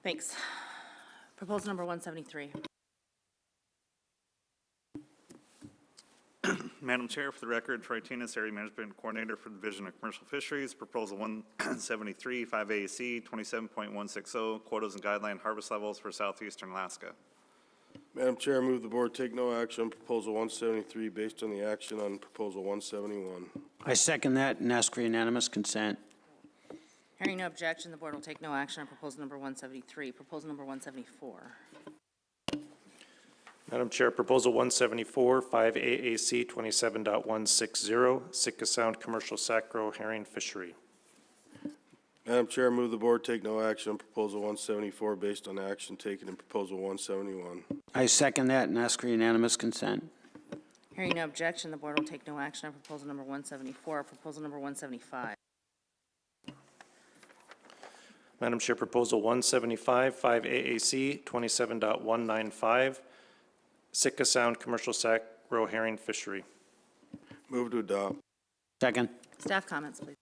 Thanks. Proposal number 173. Madam Chair, for the record, Troy Tinas, Area Management Coordinator for the Division of Commercial Fisheries, Proposal 173, 5AAC, 27.160, quotas and guideline harvest levels for southeastern Alaska. Madam Chair, I move the board take no action on Proposal 173 based on the action on Proposal 171. I second that and ask for unanimous consent. Hearing no objection, the board will take no action on proposal number 173. Proposal number 174. Madam Chair, Proposal 174, 5AAC 27.160, Sitka Sound Commercial Sacro Herring Fishery. Madam Chair, I move the board take no action on Proposal 174 based on action taken in Proposal 171. I second that and ask for unanimous consent. Hearing no objection, the board will take no action on proposal number 174. Proposal number 175. Madam Chair, Proposal 175, 5AAC 27.195, Sitka Sound Commercial Sacro Herring Fishery. Move to adopt. Second. Staff comments, please.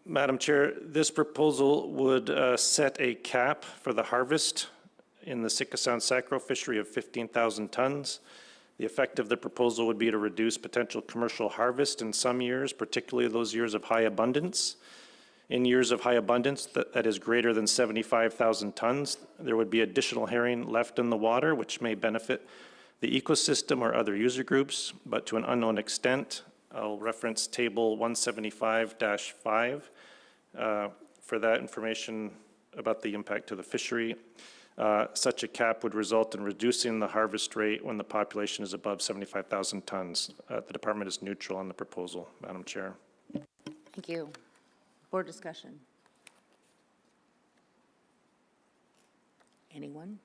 Madam Chair, this proposal would set a cap for the harvest in the Sitka Sound Sacro fishery of 15,000 tons. The effect of the proposal would be to reduce potential commercial harvest in some years, particularly those years of high abundance. In years of high abundance, that is greater than 75,000 tons, there would be additional herring left in the water, which may benefit the ecosystem or other user groups, but to an unknown extent. I'll reference table 175-5 for that information about the impact to the fishery. Such a cap would result in reducing the harvest rate when the population is above 75,000 tons. The department is neutral on the proposal, Madam Chair. Thank you. Board discussion. Anyone?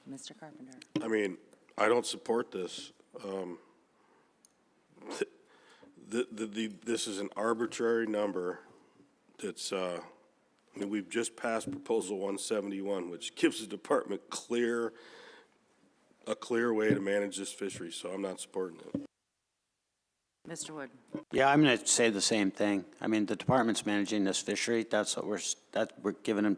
Mr. Carpenter. I mean, I don't support this. This is an arbitrary number that's, I mean, we've just passed Proposal 171, which gives the department a clear way to manage this fishery, so I'm not supporting it. Mr. Wood. Yeah, I'm going to say the same thing. I mean, the department's managing this fishery. That's what we're giving them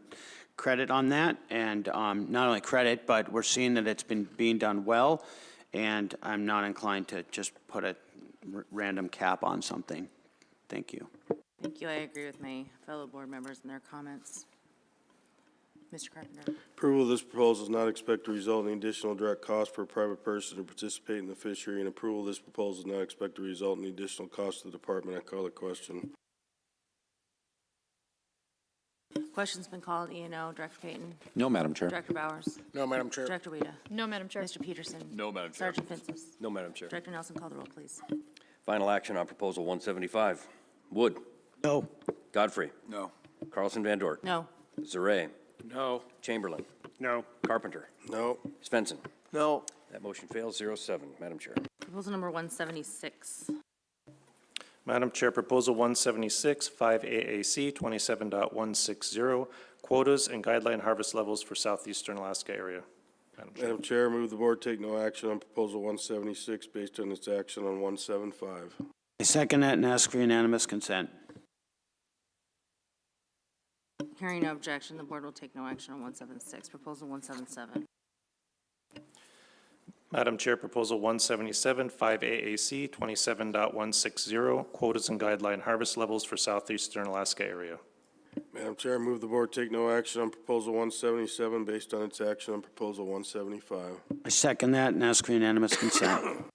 credit on that. And not only credit, but we're seeing that it's been being done well. And I'm not inclined to just put a random cap on something. Thank you. Thank you. I agree with my fellow board members and their comments. Mr. Carpenter. Approval of this proposal is not expected to result in additional direct cost for a private person to participate in the fishery, and approval of this proposal is not expected to result in additional cost to the department. I call the question. Question's been called. E&O. Director Payton. No, Madam Chair. Director Bowers. No, Madam Chair. Director Weta. No, Madam Chair. Mr. Peterson. No, Madam Chair. Sergeant Finsis. No, Madam Chair. Director Nelson, call the roll, please. Final action on Proposal 175. Wood. No. Godfrey. No. Carlson Van Dort. No. Zarray. No. Chamberlain. No. Carpenter. No. Svensson. No. That motion fails, 0-7. Madam Chair. Proposal number 176. Madam Chair, Proposal 176, 5AAC 27.160, quotas and guideline harvest levels for southeastern Alaska area. Madam Chair, move the board take no action on Proposal 176 based on its action on 175. I second that and ask for unanimous consent. Hearing no objection, the board will take no action on 176. Proposal 177. Madam Chair, Proposal 177, 5AAC 27.160, quotas and guideline harvest levels for southeastern Alaska area. Madam Chair, move the board take no action on Proposal 177 based on its action on Proposal 175. I second that and ask for unanimous consent.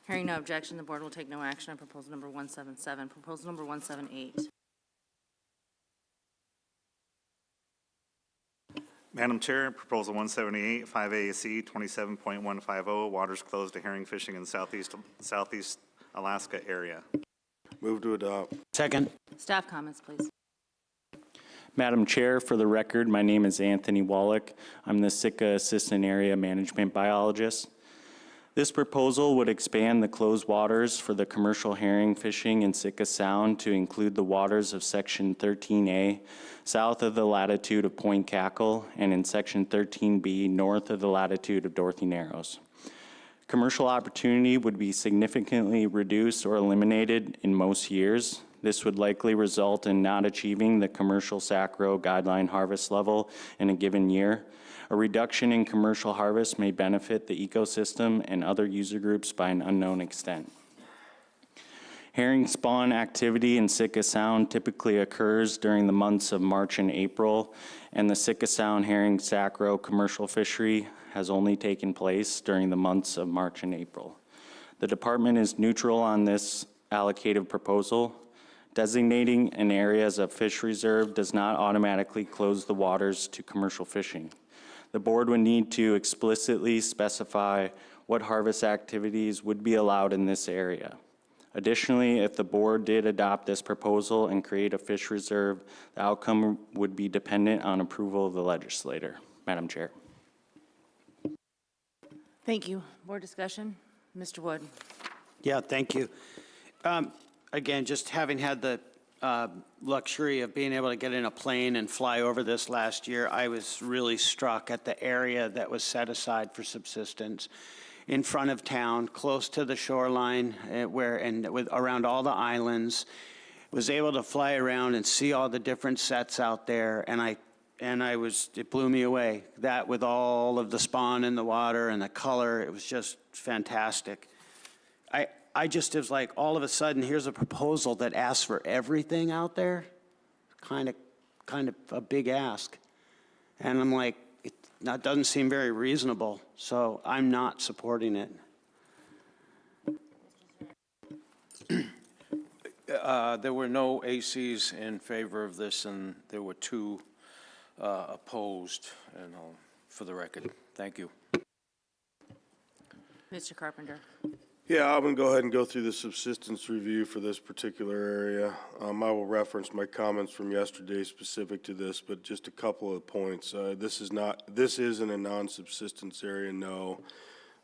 Hearing no objection, the board will take no action on proposal number 177. Proposal number 178. Madam Chair, Proposal 178, 5AAC 27.150, waters closed to herring fishing in southeast Alaska area. Move to adopt. Second. Staff comments, please. Madam Chair, for the record, my name is Anthony Wallach. I'm the Sitka Assistant Area Management Biologist. This proposal would expand the closed waters for the commercial herring fishing in Sitka Sound to include the waters of Section 13A, south of the latitude of Point Cackle, and in Section 13B, north of the latitude of Dorothy Narrows. Commercial opportunity would be significantly reduced or eliminated in most years. This would likely result in not achieving the commercial SACRO guideline harvest level in a given year. A reduction in commercial harvest may benefit the ecosystem and other user groups by an unknown extent. Herring spawn activity in Sitka Sound typically occurs during the months of March and April, and the Sitka Sound herring SACRO commercial fishery has only taken place during the months of March and April. The department is neutral on this allocative proposal. Designating an area as a fish reserve does not automatically close the waters to commercial fishing. The board would need to explicitly specify what harvest activities would be allowed in this area. Additionally, if the board did adopt this proposal and create a fish reserve, the outcome would be dependent on approval of the legislator. Madam Chair. Thank you. Board discussion. Mr. Wood. Yeah, thank you. Again, just having had the luxury of being able to get in a plane and fly over this last year, I was really struck at the area that was set aside for subsistence in front of town, close to the shoreline, around all the islands. Was able to fly around and see all the different sets out there, and it blew me away. That with all of the spawn in the water and the color, it was just fantastic. I just was like, all of a sudden, here's a proposal that asks for everything out there. kind of a big ask. And I'm like, that doesn't seem very reasonable, so I'm not supporting it. There were no ACs in favor of this, and there were 2 opposed, and for the record, thank you. Mr. Carpenter. Yeah, I'm going to go ahead and go through the subsistence review for this particular area. I will reference my comments from yesterday specific to this, but just a couple of points. This isn't a non-subsistence area, no.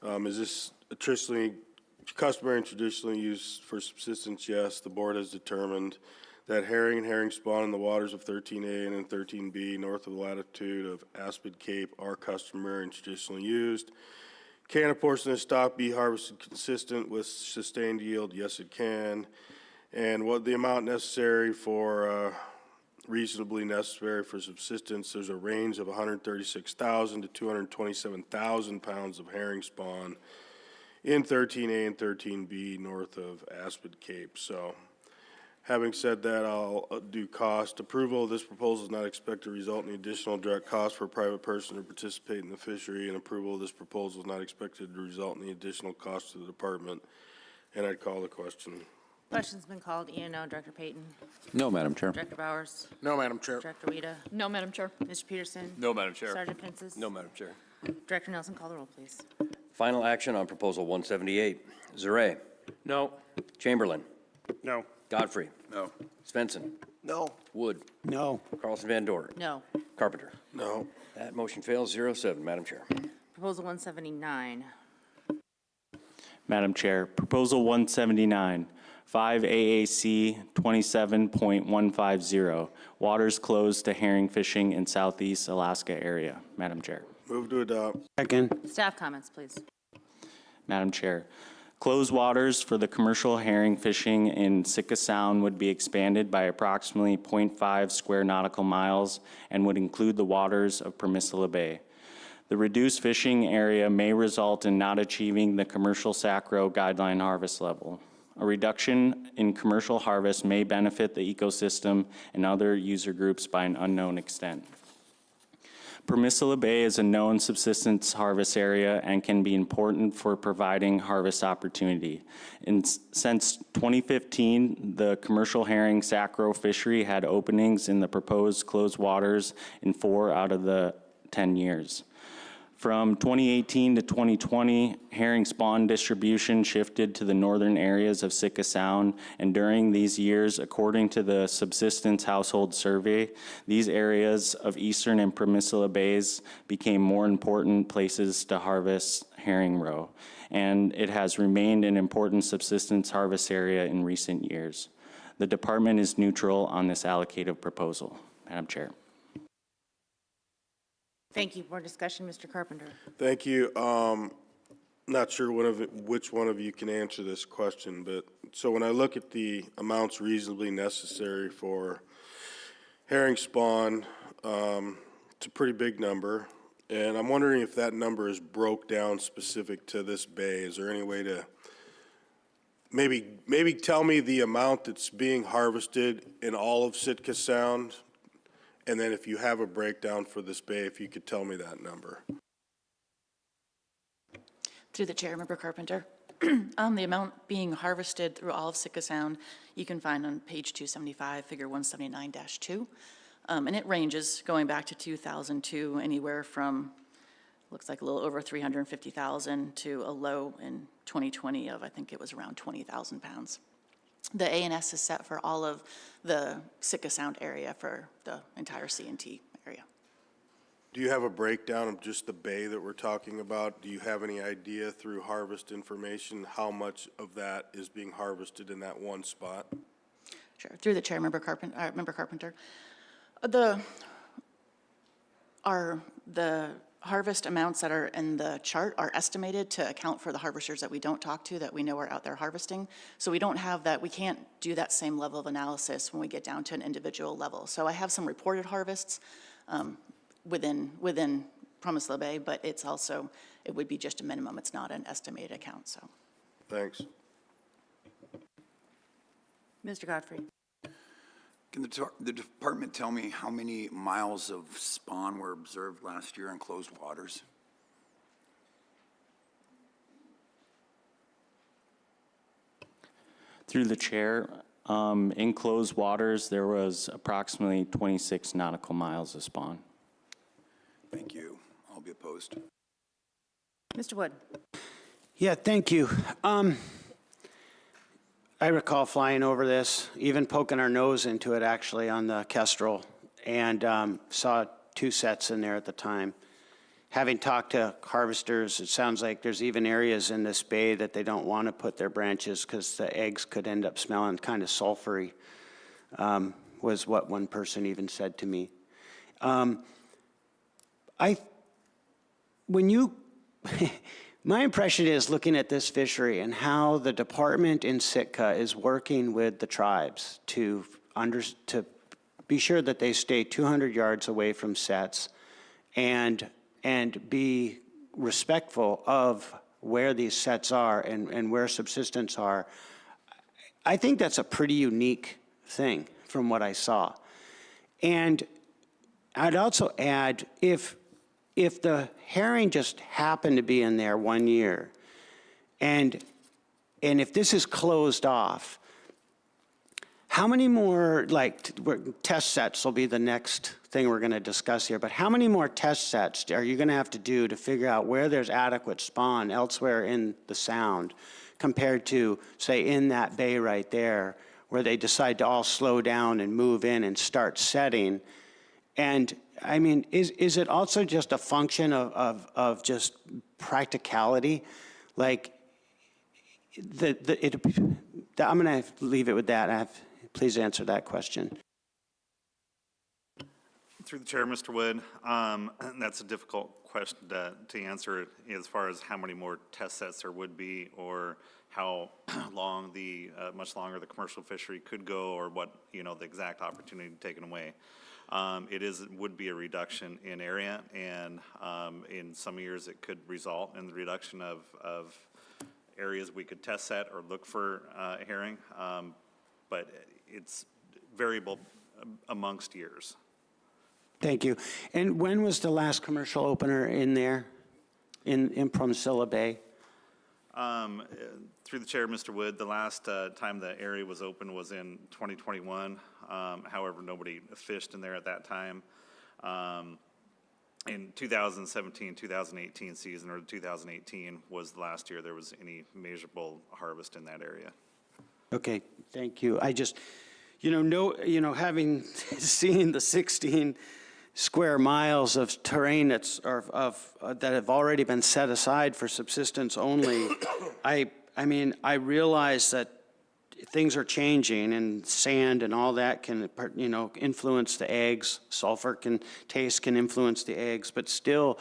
Is this customary and traditionally used for subsistence? Yes. The board has determined that herring and herring spawn in the waters of 13A and 13B north of the latitude of Aspid Cape are customary and traditionally used. Can a portion of stock be harvested consistent with sustained yield? Yes, it can. And what the amount necessary for, reasonably necessary for subsistence, there's a range of 136,000 to 227,000 pounds of herring spawn in 13A and 13B north of Aspid Cape. So having said that, I'll do cost. Approval of this proposal is not expected to result in additional direct cost for a private person to participate in the fishery, and approval of this proposal is not expected to result in the additional cost to the department. And I'd call the question. Question's been called. E&O. Director Payton. No, Madam Chair. Director Bowers. No, Madam Chair. Director Weta. No, Madam Chair. Mr. Peterson. No, Madam Chair. Sergeant Pensis. No, Madam Chair. Director Nelson, call the roll, please. Final action on Proposal 178. Zaret. No. Chamberlain. No. Godfrey. No. Svensson. No. Wood. No. Carlson Van Dorn. No. Carpenter. No. That motion fails 0-7, Madam Chair. Proposal 179. Madam Chair, Proposal 179, 5 AAC 27.150, waters closed to herring fishing in southeast Alaska area. Madam Chair. Move to adopt. Second. Staff comments, please. Madam Chair, closed waters for the commercial herring fishing in Sitka Sound would be expanded by approximately 0.5 square nautical miles and would include the waters of Permisila Bay. The reduced fishing area may result in not achieving the commercial SACRO guideline harvest level. A reduction in commercial harvest may benefit the ecosystem and other user groups by an unknown extent. Permisila Bay is a known subsistence harvest area and can be important for providing harvest opportunity. Since 2015, the commercial herring SACRO fishery had openings in the proposed closed waters in 4 out of the 10 years. From 2018 to 2020, herring spawn distribution shifted to the northern areas of Sitka Sound, and during these years, according to the Subsistence Household Survey, these areas of eastern and Permisila Bays became more important places to harvest herring roe, and it has remained an important subsistence harvest area in recent years. The department is neutral on this allocative proposal. Madam Chair. Thank you. More discussion, Mr. Carpenter. Thank you. Not sure which one of you can answer this question, but so when I look at the amounts reasonably necessary for herring spawn, it's a pretty big number, and I'm wondering if that number is broke down specific to this bay. Is there any way to maybe tell me the amount that's being harvested in all of Sitka Sound? And then if you have a breakdown for this bay, if you could tell me that number. Through the chair, Member Carpenter. The amount being harvested through all of Sitka Sound, you can find on page 275, figure 179-2. And it ranges, going back to 2002, anywhere from, looks like a little over 350,000 to a low in 2020 of, I think it was around 20,000 pounds. The ANS is set for all of the Sitka Sound area for the entire C&T area. Do you have a breakdown of just the bay that we're talking about? Do you have any idea through harvest information how much of that is being harvested in that one spot? Sure. Through the chair, Member Carpenter. The harvest amounts that are in the chart are estimated to account for the harvesters that we don't talk to, that we know are out there harvesting. So we don't have that, we can't do that same level of analysis when we get down to an individual level. So I have some reported harvests within Permisila Bay, but it's also, it would be just a minimum. It's not an estimated account, so. Thanks. Mr. Godfrey. Can the department tell me how many miles of spawn were observed last year in closed waters? Through the chair, in closed waters, there was approximately 26 nautical miles of spawn. Thank you. I'll be opposed. Mr. Wood? Yeah, thank you. I recall flying over this, even poking our nose into it actually on the Kestrel, and saw 2 sets in there at the time. Having talked to harvesters, it sounds like there's even areas in this bay that they don't want to put their branches because the eggs could end up smelling kind of sulfury, was what one person even said to me. My impression is, looking at this fishery and how the department in Sitka is working with the tribes to be sure that they stay 200 yards away from sets and be respectful of where these sets are and where subsistence are. I think that's a pretty unique thing from what I saw. And I'd also add, if the herring just happened to be in there one year, and if this is closed off, how many more, test sets will be the next thing we're going to discuss here, but how many more test sets are you going to have to do to figure out where there's adequate spawn elsewhere in the sound compared to, say, in that bay right there, where they decide to all slow down and move in and start setting? And I mean, is it also just a function of just practicality? Like, I'm going to leave it with that. Please answer that question. Through the chair, Mr. Wood, that's a difficult question to answer as far as how many more test sets there would be, or how long much longer the commercial fishery could go, or what, the exact opportunity taken away. Would be a reduction in area, and in some years it could result in the reduction of areas we could test set or look for herring, but it's variable amongst years. Thank you. And when was the last commercial opener in there, in Promsilla Bay? Through the chair, Mr. Wood, the last time the area was open was in 2021. However, nobody fished in there at that time. In 2017, 2018 season, or 2018 was the last year there was any measurable harvest in that area. Okay, thank you. I just, having seen the 16 square miles of terrain that have already been set aside for subsistence only, I mean, I realize that things are changing, and sand and all that can, influence the eggs. Sulfur taste can influence the eggs, but still,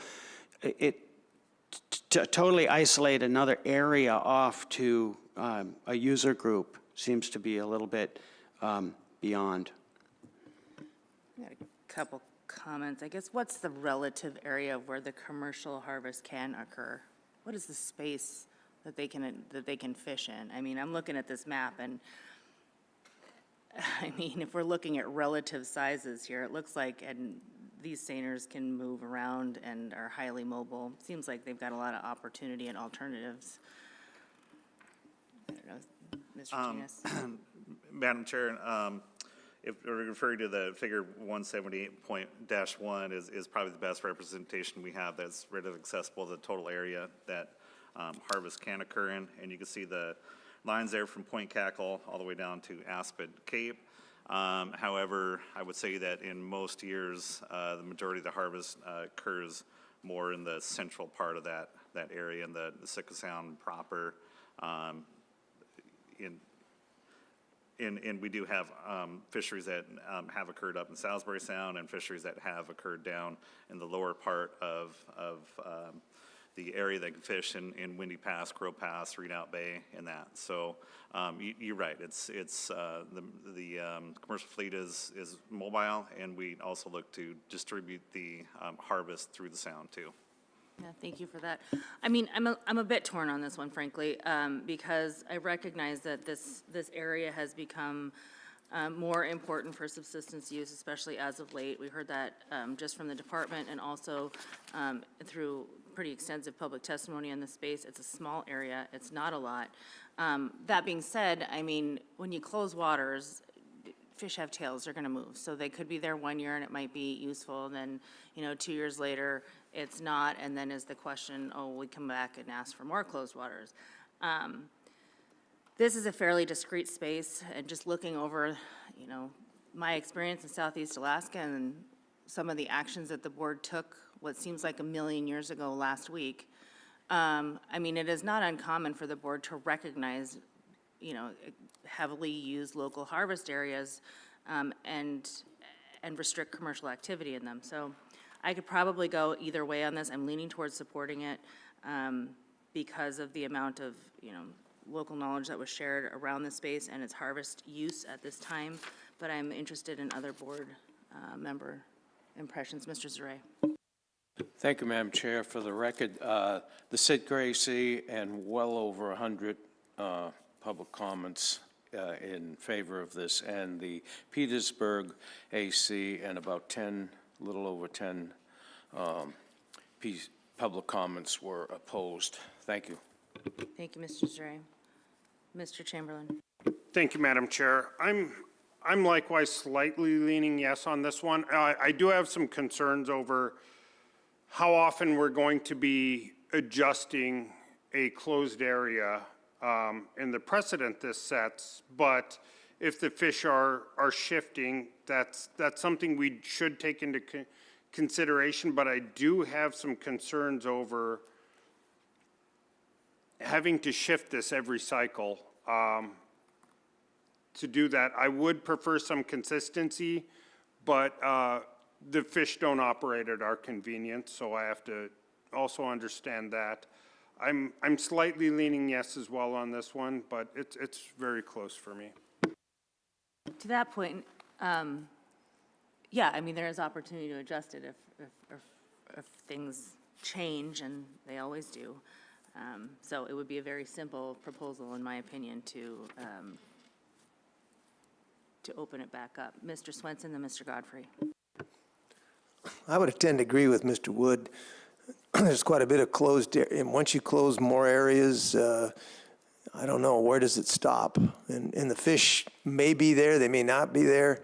to totally isolate another area off to a user group seems to be a little bit beyond. I got a couple comments. I guess, what's the relative area of where the commercial harvest can occur? What is the space that they can fish in? I mean, I'm looking at this map, and I mean, if we're looking at relative sizes here, it looks like, and these seiners can move around and are highly mobile. Seems like they've got a lot of opportunity and alternatives. I don't know, Mr. Tunis? Madam Chair, if we're referring to the figure 178.-1 is probably the best representation we have that's readily accessible to the total area that harvest can occur in. And you can see the lines there from Point Cackle all the way down to Aspid Cape. However, I would say that in most years, the majority of the harvest occurs more in the central part of that area, in the Sitka Sound proper. And we do have fisheries that have occurred up in Salisbury Sound, and fisheries that have occurred down in the lower part of the area that can fish in Windy Pass, Crow Pass, Redoubt Bay, and that. So you're right. It's the commercial fleet is mobile, and we also look to distribute the harvest through the sound too. Yeah, thank you for that. I mean, I'm a bit torn on this one, frankly, because I recognize that this area has become more important for subsistence use, especially as of late. We heard that just from the department and also through pretty extensive public testimony in the space. It's a small area, it's not a lot. That being said, I mean, when you close waters, fish have tails, they're gonna move. So they could be there 1 year and it might be useful, and then, 2 years later, it's not, and then is the question, oh, we come back and ask for more closed waters. This is a fairly discrete space, and just looking over, my experience in Southeast Alaska and some of the actions that the board took, what seems like 1,000,000 years ago last week, I mean, it is not uncommon for the board to recognize, heavily used local harvest areas, and restrict commercial activity in them. So I could probably go either way on this. I'm leaning towards supporting it, because of the amount of, local knowledge that was shared around the space and its harvest use at this time, but I'm interested in other board member impressions. Mr. Zaray. Thank you, Madam Chair. For the record, the Sitka AC and well over 100 public comments in favor of this, and the Petersburg AC and about 10, little over 10 public comments were opposed. Thank you. Thank you, Mr. Zaray. Mr. Chamberlain. Thank you, Madam Chair. I'm likewise slightly leaning yes on this one. I do have some concerns over how often we're going to be adjusting a closed area in the precedent this sets, but if the fish are shifting, that's something we should take into consideration, but I do have some concerns over having to shift this every cycle. To do that, I would prefer some consistency, but the fish don't operate at our convenience, so I have to also understand that. I'm slightly leaning yes as well on this one, but it's very close for me. To that point, yeah, I mean, there is opportunity to adjust it if things change, and they always do. So it would be a very simple proposal, in my opinion, to open it back up. Mr. Swenson, then Mr. Godfrey. I would tend to agree with Mr. Wood. There's quite a bit of closed, and once you close more areas, I don't know, where does it stop? And the fish may be there, they may not be there.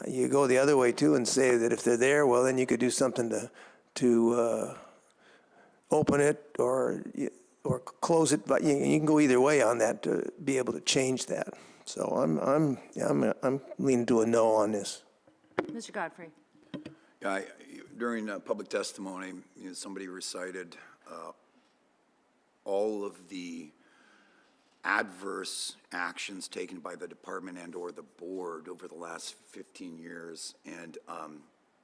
You go the other way too and say that if they're there, well, then you could do something to open it or close it, but you can go either way on that to be able to change that. So I'm leaning to a no on this. Mr. Godfrey. Yeah, during public testimony, somebody recited all of the adverse actions taken by the department and or the board over the last 15 years, and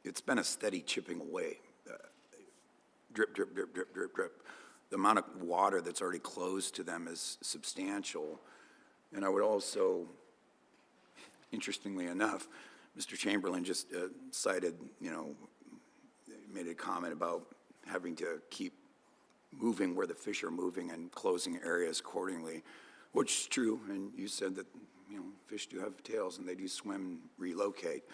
it's been a steady chipping away. Drip, drip, drip, drip, drip, drip. The amount of water that's already closed to them is substantial. And I would also, interestingly enough, Mr. Chamberlain just cited, made a comment about having to keep moving where the fish are moving and closing areas accordingly, which is true. And you said that, fish do have tails and they do swim and relocate.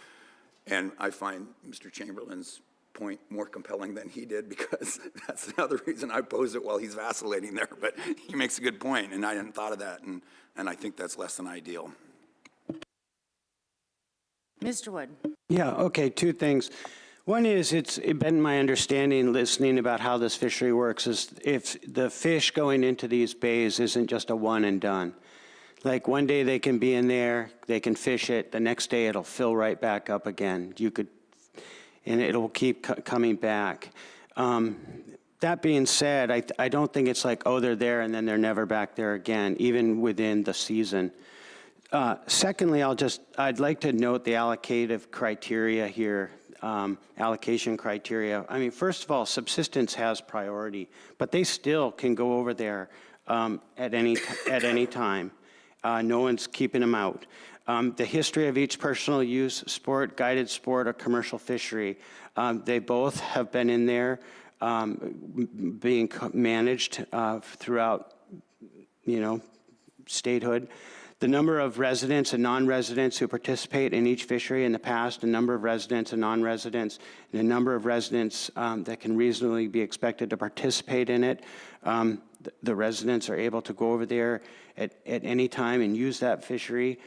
And I find Mr. Chamberlain's point more compelling than he did, because that's another reason I oppose it while he's vacillating there. But he makes a good point, and I hadn't thought of that, and I think that's less than ideal. Mr. Wood. Yeah, okay, two things. One is, it's been my understanding, listening about how this fishery works, is if the fish going into these bays isn't just a one and done. Like one day they can be in there, they can fish it, the next day it'll fill right back up again. And it'll keep coming back. That being said, I don't think it's like, oh, they're there and then they're never back there again, even within the season. Secondly, I'd like to note the allocative criteria here, allocation criteria. I mean, first of all, subsistence has priority, but they still can go over there at any time. No one's keeping them out. The history of each personal use, sport, guided sport, or commercial fishery, they both have been in there being managed throughout, statehood. The number of residents and non-residents who participate in each fishery in the past, the number of residents and non-residents, and the number of residents that can reasonably be expected to participate in it. The residents are able to go over there at any time and use that fishery.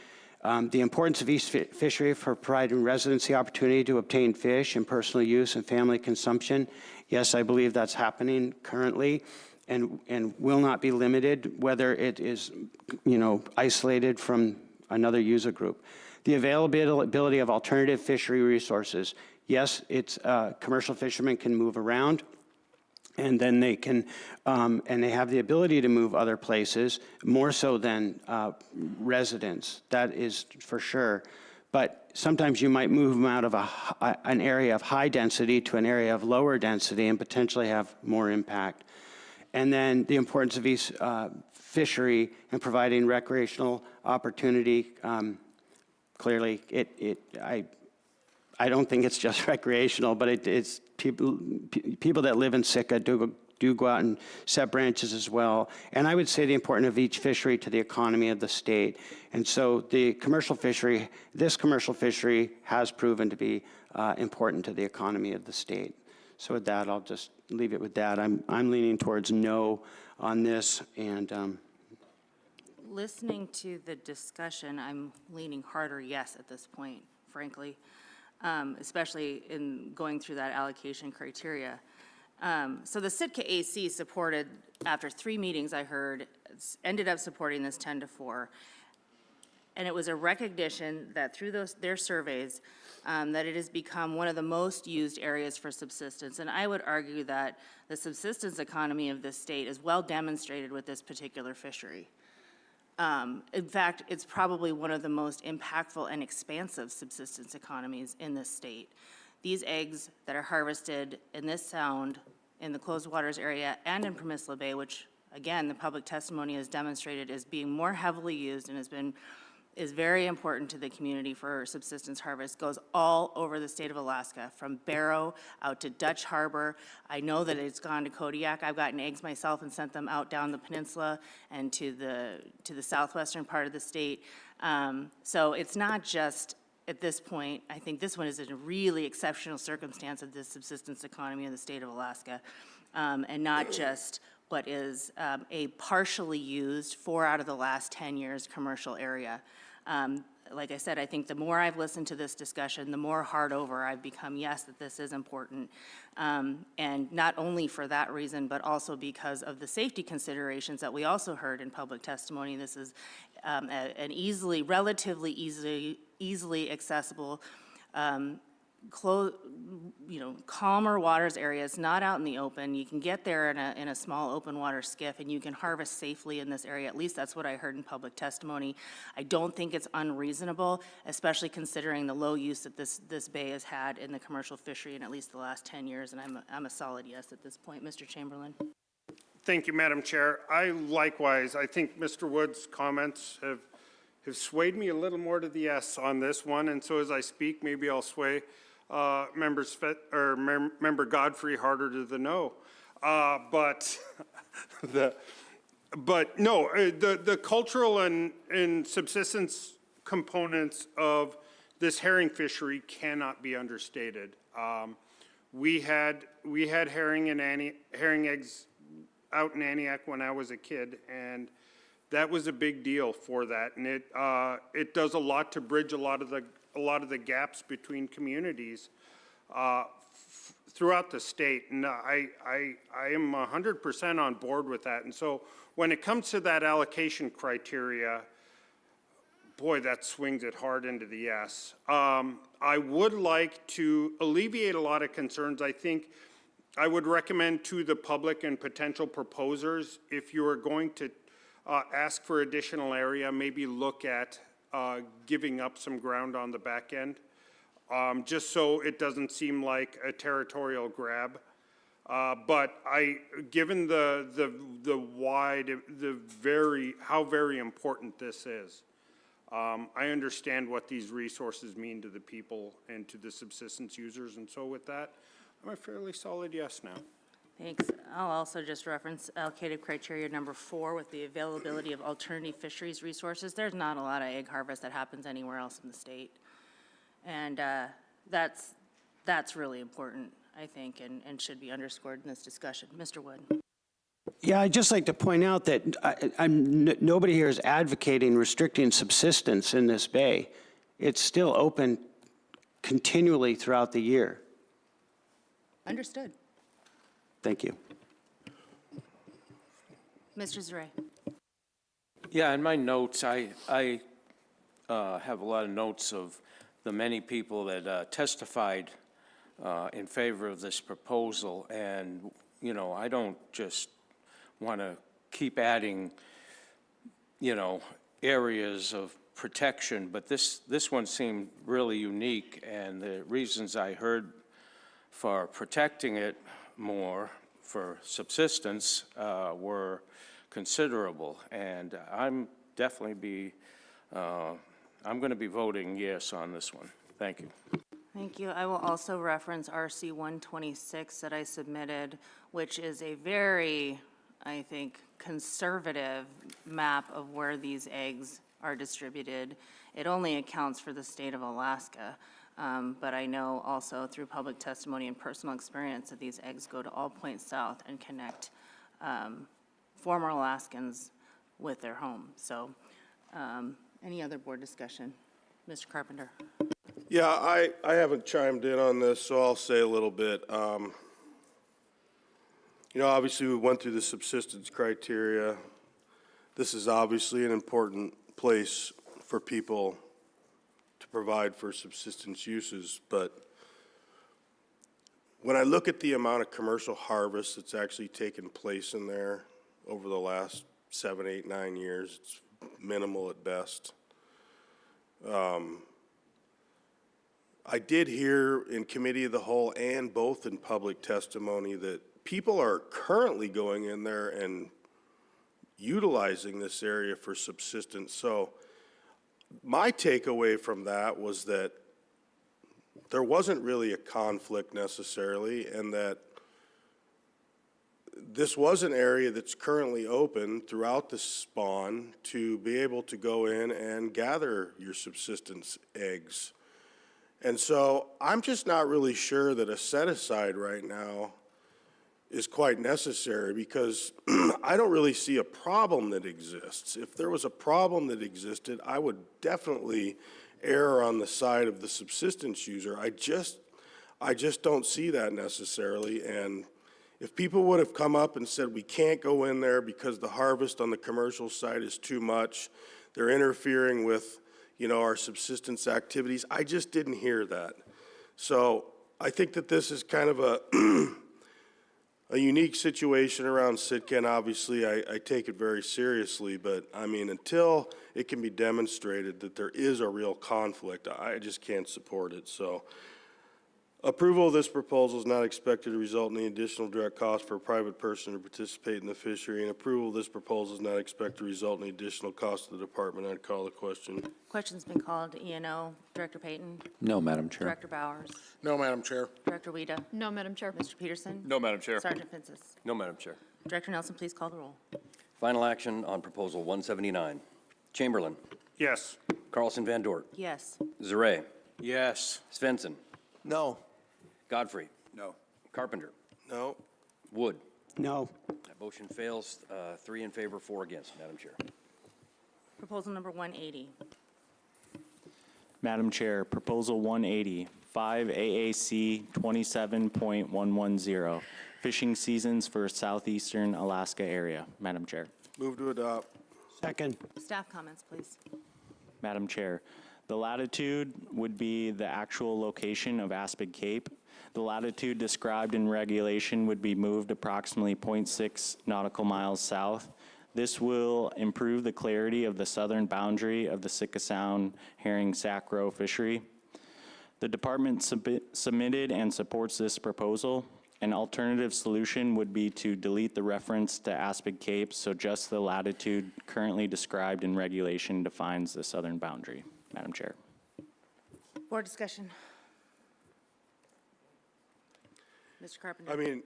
The importance of each fishery for providing residents the opportunity to obtain fish in personal use and family consumption. Yes, I believe that's happening currently and will not be limited, whether it is, isolated from another user group. The availability of alternative fishery resources. Yes, it's commercial fishermen can move around, and then they can, and they have the ability to move other places, more so than residents. That is for sure. But sometimes you might move them out of an area of high density to an area of lower density and potentially have more impact. And then the importance of each fishery and providing recreational opportunity. Clearly, I don't think it's just recreational, but it's people that live in Sitka do go out and set branches as well. And I would say the importance of each fishery to the economy of the state. And so the commercial fishery, this commercial fishery has proven to be important to the economy of the state. So with that, I'll just leave it with that. I'm leaning towards no on this, and Listening to the discussion, I'm leaning harder yes at this point, frankly, especially in going through that allocation criteria. So the Sitka AC supported, after 3 meetings I heard, ended up supporting this 10-4. And it was a recognition that through their surveys, that it has become one of the most used areas for subsistence. And I would argue that the subsistence economy of this state is well demonstrated with this particular fishery. In fact, it's probably one of the most impactful and expansive subsistence economies in this state. These eggs that are harvested in this sound, in the closed waters area, and in Peninsula Bay, which, again, the public testimony has demonstrated is being more heavily used and is very important to the community for subsistence harvest, goes all over the state of Alaska, from Barrow out to Dutch Harbor. I know that it's gone to Kodiak. I've gotten eggs myself and sent them out down the peninsula and to the southwestern part of the state. So it's not just, at this point, I think this one is a really exceptional circumstance of this subsistence economy of the state of Alaska, and not just what is a partially used 4 out of the last 10 years commercial area. Like I said, I think the more I've listened to this discussion, the more hard over I've become, yes, that this is important. And not only for that reason, but also because of the safety considerations that we also heard in public testimony. This is an relatively easily accessible, calmer waters areas, not out in the open. You can get there in a small open water skiff, and you can harvest safely in this area. At least that's what I heard in public testimony. I don't think it's unreasonable, especially considering the low use that this bay has had in the commercial fishery in at least the last 10 years, and I'm a solid yes at this point. Mr. Chamberlain. Thank you, Madam Chair. I think Mr. Wood's comments have swayed me a little more to the yes on this one, and so as I speak, maybe I'll sway Member Godfrey harder to the no. But the cultural and subsistence components of this herring fishery cannot be understated. We had herring eggs out in Antioch when I was a kid, and that was a big deal for that, and it does a lot to bridge a lot of the gaps between communities throughout the state, and I am 100% on board with that. And so when it comes to that allocation criteria, boy, that swings it hard into the yes. I would like to alleviate a lot of concerns. I think I would recommend to the public and potential proposers, if you are going to ask for additional area, maybe look at giving up some ground on the back end, just so it doesn't seem like a territorial grab. But given how very important this is, I understand what these resources mean to the people and to the subsistence users, and so with that, I'm a fairly solid yes now. Thanks. I'll also just reference allocated criteria number 4 with the availability of alternative fisheries resources. There's not a lot of egg harvest that happens anywhere else in the state. And that's really important, I think, and should be underscored in this discussion. Mr. Wood. Yeah, I'd just like to point out that nobody here is advocating restricting subsistence in this bay. It's still open continually throughout the year. Understood. Thank you. Mr. Zare. Yeah, in my notes, I have a lot of notes of the many people that testified in favor of this proposal. And, you know, I don't just want to keep adding, you know, areas of protection, but this one seemed really unique, and the reasons I heard for protecting it more for subsistence were considerable, and I'm definitely I'm going to be voting yes on this one. Thank you. Thank you. I will also reference RC 126 that I submitted, which is a very, I think, conservative map of where these eggs are distributed. It only accounts for the state of Alaska, but I know also through public testimony and personal experience that these eggs go to all points south and connect former Alaskans with their home. So any other board discussion? Mr. Carpenter. Yeah, I haven't chimed in on this, so I'll say a little bit. You know, obviously, we went through the subsistence criteria. This is obviously an important place for people to provide for subsistence uses, but when I look at the amount of commercial harvest that's actually taken place in there over the last 7, 8, 9 years, it's minimal at best. I did hear in committee of the whole and both in public testimony that people are currently going in there and utilizing this area for subsistence. So my takeaway from that was that there wasn't really a conflict necessarily, and that this was an area that's currently open throughout the spawn to be able to go in and gather your subsistence eggs. And so I'm just not really sure that a set-aside right now is quite necessary, because I don't really see a problem that exists. If there was a problem that existed, I would definitely err on the side of the subsistence user. I just don't see that necessarily. And if people would have come up and said, we can't go in there because the harvest on the commercial side is too much, they're interfering with, you know, our subsistence activities, I just didn't hear that. So I think that this is kind of a unique situation around Sitka, and obviously I take it very seriously, but I mean, until it can be demonstrated that there is a real conflict, I just can't support it. So approval of this proposal is not expected to result in any additional direct cost for a private person to participate in the fishery, and approval of this proposal is not expected to result in any additional cost to the department. I'd call the question. Question's been called. E&O. Director Payton. No, Madam Chair. Director Bowers. No, Madam Chair. Director Wida. No, Madam Chair. Mr. Peterson. No, Madam Chair. Sergeant Finsis. No, Madam Chair. Director Nelson, please call the roll. Final action on Proposal 179. Chamberlain. Yes. Carlson Van Dort. Yes. Zaret. Yes. Svensson. No. Godfrey. No. Carpenter. No. Wood. No. That motion fails, 3 in favor, 4 against, Madam Chair. Proposal number 180. Madam Chair, Proposal 180, 5 AAC 27.110, fishing seasons for southeastern Alaska area. Madam Chair. Move to adopt. Second. Staff comments, please. Madam Chair, the latitude would be the actual location of Aspig Cape. The latitude described in regulation would be moved approximately 0.6 nautical miles south. This will improve the clarity of the southern boundary of the Sitka Sound herring sac-roe fishery. The department submitted and supports this proposal. An alternative solution would be to delete the reference to Aspig Cape, so just the latitude currently described in regulation defines the southern boundary. Madam Chair. Board discussion. Mr. Carpenter. I mean,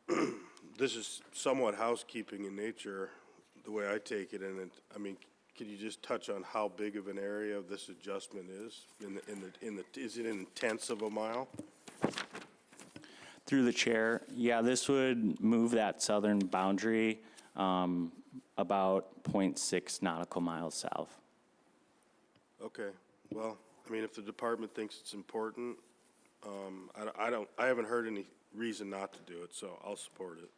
This is somewhat housekeeping in nature, the way I take it, and I mean, could you just touch on how big of an area this adjustment is? Is it in tenths of a mile? Through the chair, yeah, this would move that southern boundary about 0.6 nautical miles south. Okay, well, I mean, if the department thinks it's important, I haven't heard any reason not to do it, so I'll support it.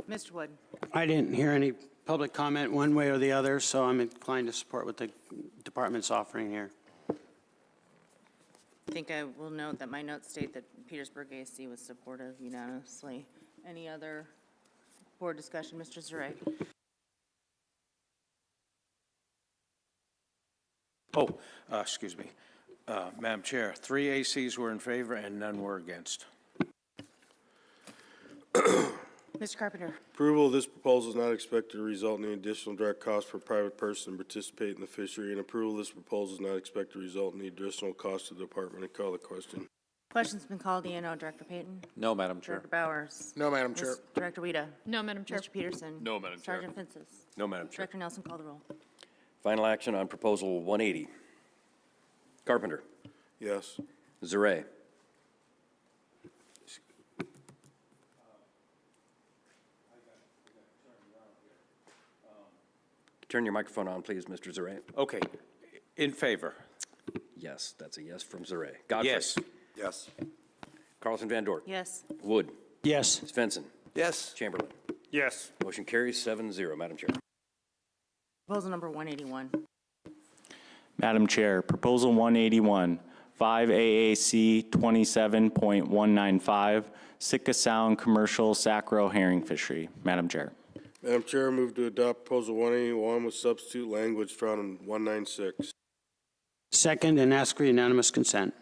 Mr. Wood? I didn't hear any public comment one way or the other, so I'm inclined to support what the department's offering here. I think I will note that my notes state that Petersburg AC was supportive unanimously. Any other board discussion? Mr. Zurek? Excuse me. Madam Chair, 3 ACs were in favor and none were against. Mr. Carpenter? Approval of this proposal is not expected to result in any additional direct cost for a private person to participate in the fishery, and approval of this proposal is not expected to result in any additional cost to the department. I call the question. Question's been called. DNO. Director Payton? No, Madam Chair. Director Bowers? No, Madam Chair. Director Weta? No, Madam Chair. Mr. Peterson? No, Madam Chair. Sergeant Fences? No, Madam Chair. Director Nelson, call the roll. Final action on Proposal 180. Carpenter. Yes. Zare. Turn your microphone on, please, Mr. Zare. Okay, in favor? Yes, that's a yes from Zare. Godfrey. Yes. Yes. Carlson Van Dort. Yes. Wood. Yes. Svensson. Yes. Chamberlain. Yes. Motion carries 7-0, Madam Chair. Proposal number 181. Madam Chair, Proposal 181, 5 AAC 27.195, Sitka Sound Commercial Sacro Herring Fishery. Madam Chair. Madam Chair, I move to adopt Proposal 181 with substitute language found in 196. Second, and ask for unanimous consent.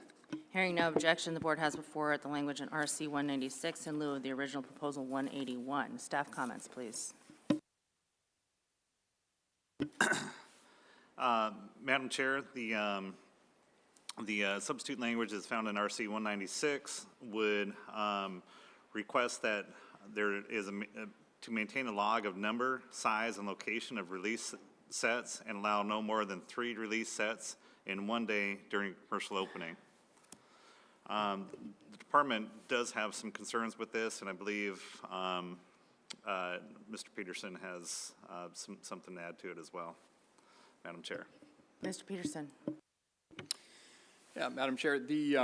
Hearing no objection, the board has before it the language in RC 196 in lieu of the original proposal 181. Staff comments, please. Madam Chair, the substitute language is found in RC 196 would request that there is to maintain a log of number, size, and location of release sets and allow no more than 3 release sets in one day during commercial opening. The department does have some concerns with this, and I believe Mr. Peterson has something to add to it as well. Madam Chair. Mr. Peterson. Yeah, Madam Chair, the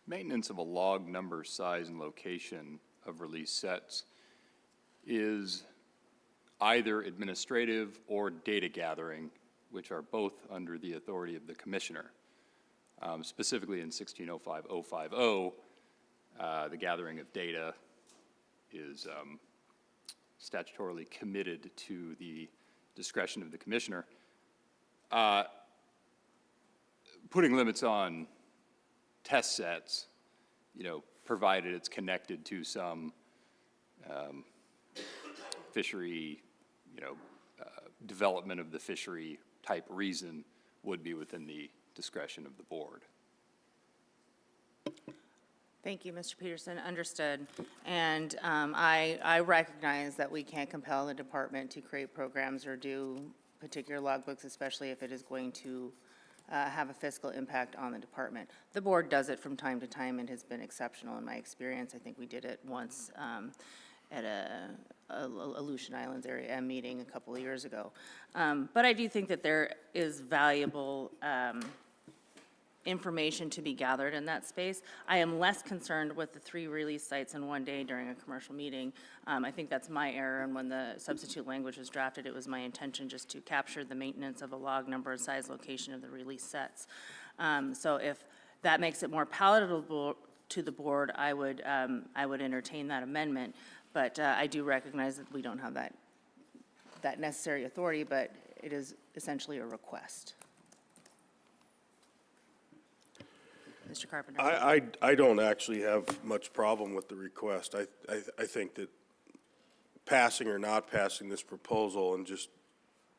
maintenance of a log number, size, and location of release sets is either administrative or data gathering, which are both under the authority of the Commissioner. Specifically in 1605-050, the gathering of data is statutorily committed to the discretion of the Commissioner. Putting limits on test sets, provided it's connected to some fishery, development of the fishery type reason, would be within the discretion of the board. Thank you, Mr. Peterson. Understood. And I recognize that we can't compel the department to create programs or do particular logbooks, especially if it is going to have a fiscal impact on the department. The board does it from time to time and has been exceptional in my experience. I think we did it once at a Aleutian Islands area meeting a couple of years ago. But I do think that there is valuable information to be gathered in that space. I am less concerned with the 3 release sites in one day during a commercial meeting. I think that's my error, and when the substitute language was drafted, it was my intention just to capture the maintenance of a log number, size, location of the release sets. So if that makes it more palatable to the board, I would entertain that amendment. But I do recognize that we don't have that necessary authority, but it is essentially a request. Mr. Carpenter. I don't actually have much problem with the request. I think that passing or not passing this proposal and just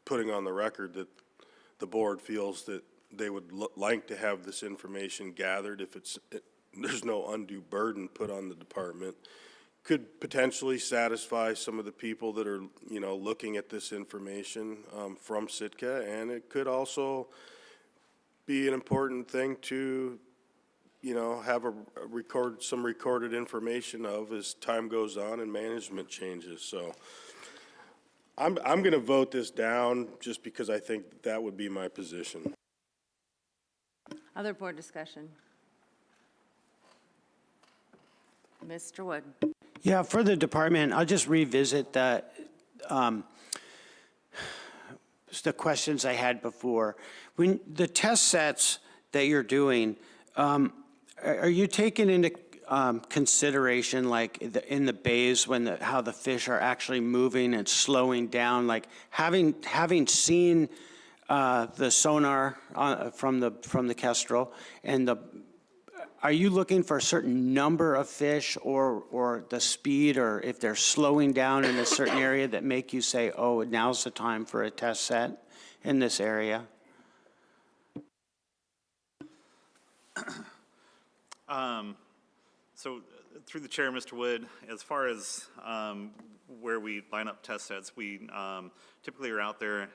putting on the record that the board feels that they would like to have this information gathered if it's there's no undue burden put on the department, could potentially satisfy some of the people that are, you know, looking at this information from Sitka, and it could also be an important thing to, you know, have some recorded information of as time goes on and management changes. So I'm going to vote this down just because I think that would be my position. Other board discussion? Mr. Wood? Yeah, for the department, I'll just revisit the questions I had before. When the test sets that you're doing, are you taking into consideration, like in the bays, when how the fish are actually moving and slowing down? Like having seen the sonar from the Kestrel, and are you looking for a certain number of fish or the speed, or if they're slowing down in a certain area that make you say, oh, now's the time for a test set in this area? So through the chair, Mr. Wood, as far as where we line up test sets, we typically are out there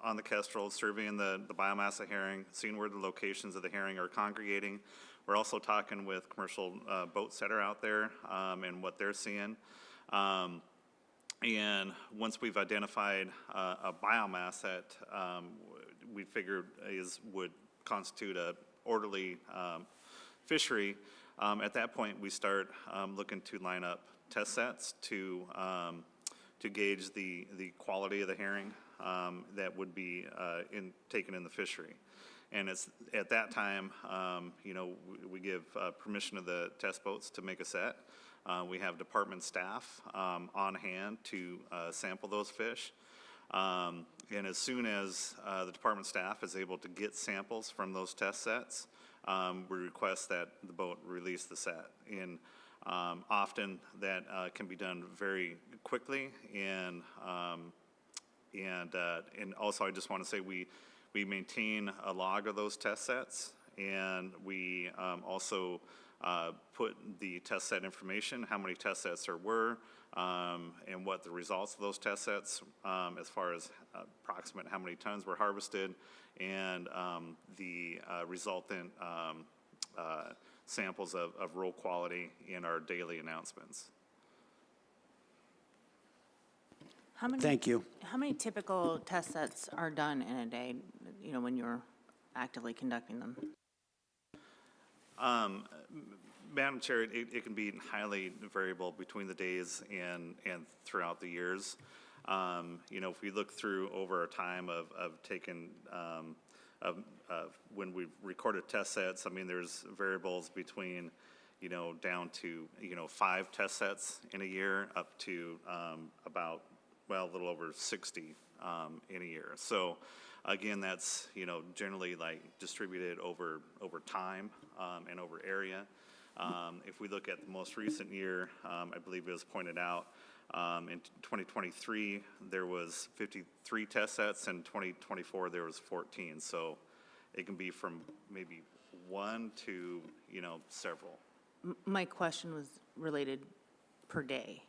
on the Kestrel, surveying the biomass of herring, seeing where the locations of the herring are congregating. We're also talking with commercial boats that are out there and what they're seeing. And once we've identified a biomass that we figured would constitute a orderly fishery, at that point we start looking to line up test sets to gauge the quality of the herring that would be taken in the fishery. And it's at that time, you know, we give permission to the test boats to make a set. We have department staff on hand to sample those fish. And as soon as the department staff is able to get samples from those test sets, we request that the boat release the set. And often that can be done very quickly. And also I just want to say we maintain a log of those test sets, and we also put the test set information, how many test sets there were, and what the results of those test sets, as far as approximate how many tons were harvested, and the resultant samples of roll quality in our daily announcements. Thank you. How many typical test sets are done in a day, you know, when you're actively conducting them? Madam Chair, it can be highly variable between the days and throughout the years. You know, if we look through over a time of taking, when we've recorded test sets, I mean, there's variables between, you know, down to, you know, 5 test sets in a year up to about, well, a little over 60 in a year. So again, that's, you know, generally like distributed over time and over area. If we look at the most recent year, I believe it was pointed out, in 2023, there was 53 test sets, and 2024, there was 14. So it can be from maybe 1 to, you know, several. My question was related per day.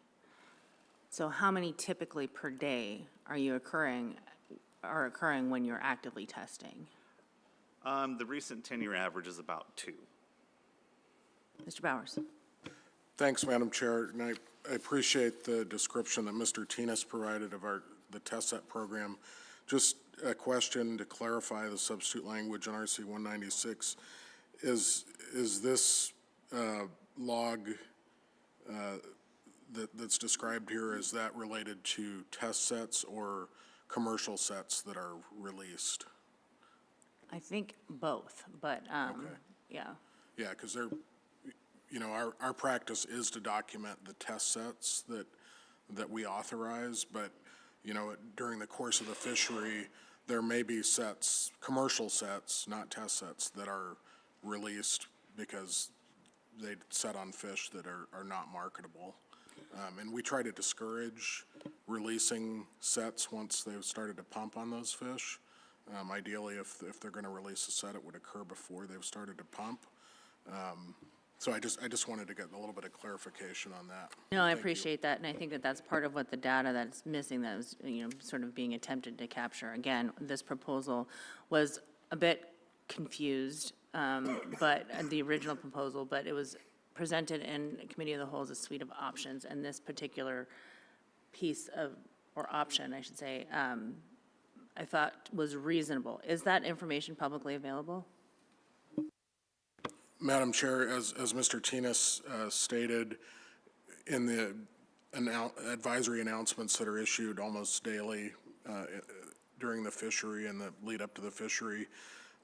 So how many typically per day are occurring when you're actively testing? The recent 10-year average is about 2. Mr. Bowers? Thanks, Madam Chair, and I appreciate the description that Mr. Tinas provided of the test set program. Just a question to clarify the substitute language in RC 196. Is this log that's described here, is that related to test sets or commercial sets that are released? I think both, but, yeah. Yeah, because they're, you know, our practice is to document the test sets that we authorize, but, you know, during the course of the fishery, there may be sets, commercial sets, not test sets, that are released because they set on fish that are not marketable. And we try to discourage releasing sets once they've started to pump on those fish. Ideally, if they're going to release a set, it would occur before they've started to pump. So I just wanted to get a little bit of clarification on that. No, I Thank you. appreciate that, and I think that that's part of what the data that's missing that was, sort of being attempted to capture. Again, this proposal was a bit confused, but the original proposal, but it was presented in Committee of the Whole as a suite of options, and this particular piece of, or option, I should say, I thought was reasonable. Is that information publicly available? Madam Chair, as Mr. Tinas stated, in the advisory announcements that are issued almost daily during the fishery and the lead up to the fishery,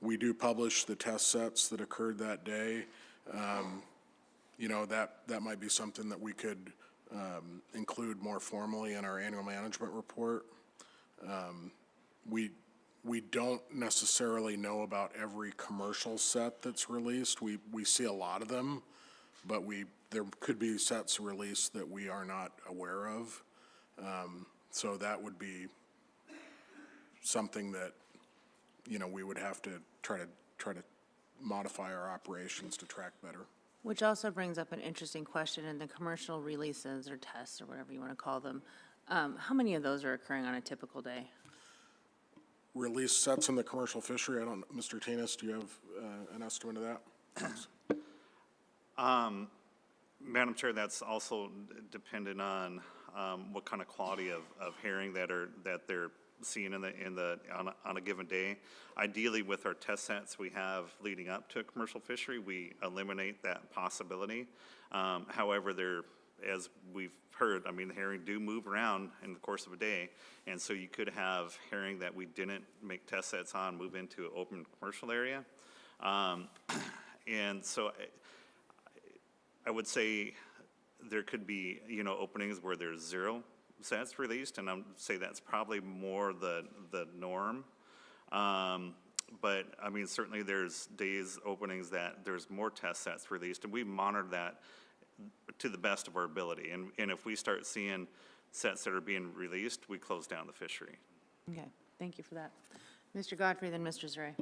we do publish the test sets that occurred that day. That might be something that we could include more formally in our annual management report. We don't necessarily know about every commercial set that's released. We see a lot of them, but there could be sets released that we are not aware of. So that would be something that, we would have to try to modify our operations to track better. Which also brings up an interesting question in the commercial releases or tests or whatever you want to call them. How many of those are occurring on a typical day? Release sets in the commercial fishery, Mr. Tinas, do you have an estimate of that? Madam Chair, that's also dependent on what kind of quality of herring that they're seeing on a given day. Ideally, with our test sets we have leading up to a commercial fishery, we eliminate that possibility. However, as we've heard, the herring do move around in the course of a day, and so you could have herring that we didn't make test sets on move into an open commercial area. And so I would say there could be, openings where there's 0 sets released, and I'd say that's probably more the norm. But, certainly there's days openings that there's more test sets released, and we monitor that to the best of our ability. And if we start seeing sets that are being released, we close down the fishery. Okay, thank you for that. Mr. Godfrey, then Mr. Zare.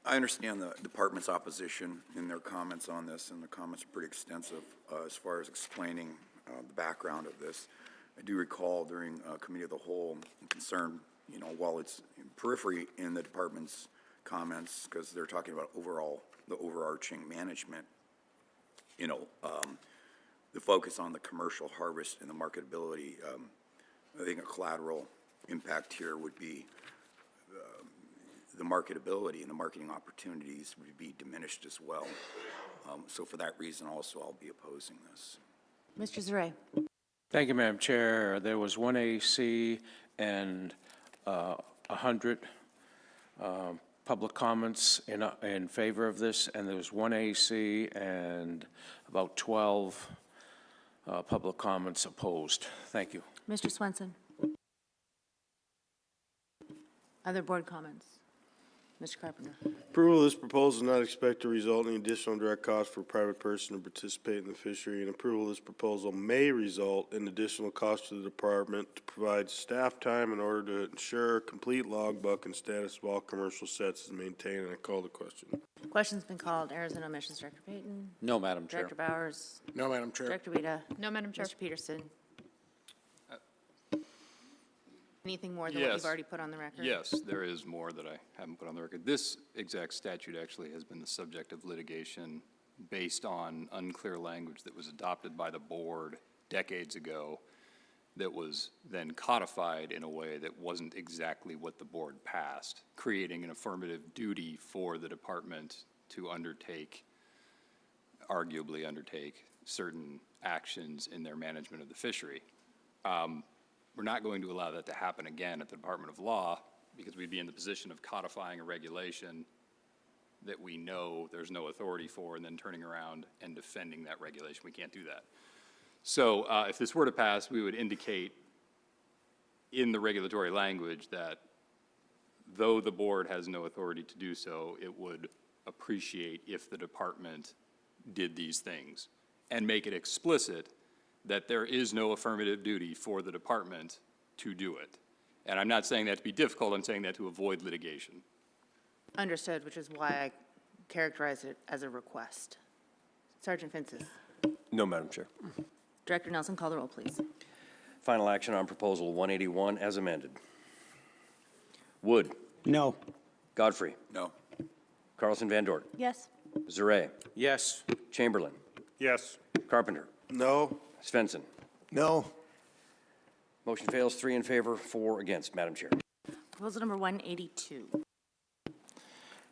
I understand the department's opposition in their comments on this, and the comments are pretty extensive as far as explaining the background of this. I do recall during Committee of the Whole concern, while it's in periphery in the department's comments, because they're talking about the overarching management, the focus on the commercial harvest and the marketability. I think a collateral impact here would be the marketability and the marketing opportunities would be diminished as well. So for that reason also, I'll be opposing this. Mr. Zare. Thank you, Madam Chair. There was 1 AC and 100 public comments in favor of this, and there was 1 AC and about 12 public comments opposed. Thank you. Mr. Swenson. Other board comments? Mr. Carpenter. Approval of this proposal not expect to result in additional direct cost for a private person to participate in the fishery, and approval of this proposal may result in additional cost to the department to provide staff time in order to ensure complete logbook and status of all commercial sets is maintained, and I call the question. Question's been called. Arizona Emissions Director Payton. No, Madam Chair. Director Bowers. No, Madam Chair. Director Rita. No, Madam Chair. Mr. Peterson. Anything more than what you've already put on the record? Yes, there is more that I haven't put on the record. This exact statute actually has been the subject of litigation based on unclear language that was adopted by the board decades ago that was then codified in a way that wasn't exactly what the board passed, creating an affirmative duty for the department to arguably undertake certain actions in their management of the fishery. We're not going to allow that to happen again at the Department of Law because we'd be in the position of codifying a regulation that we know there's no authority for and then turning around and defending that regulation. We can't do that. So if this were to pass, we would indicate in the regulatory language that though the board has no authority to do so, it would appreciate if the department did these things and make it explicit that there is no affirmative duty for the department to do it. And I'm not saying that to be difficult, I'm saying that to avoid litigation. Understood, which is why I characterized it as a request. Sergeant Fences. No, Madam Chair. Director Nelson, call the roll, please. Final action on Proposal 181 as amended. Wood. No. Godfrey. No. Carlson Van Dort. Yes. Zare. Yes. Chamberlain. Yes. Carpenter. No. Svensson. No. Motion fails, 3 in favor, 4 against, Madam Chair. Proposal number 182.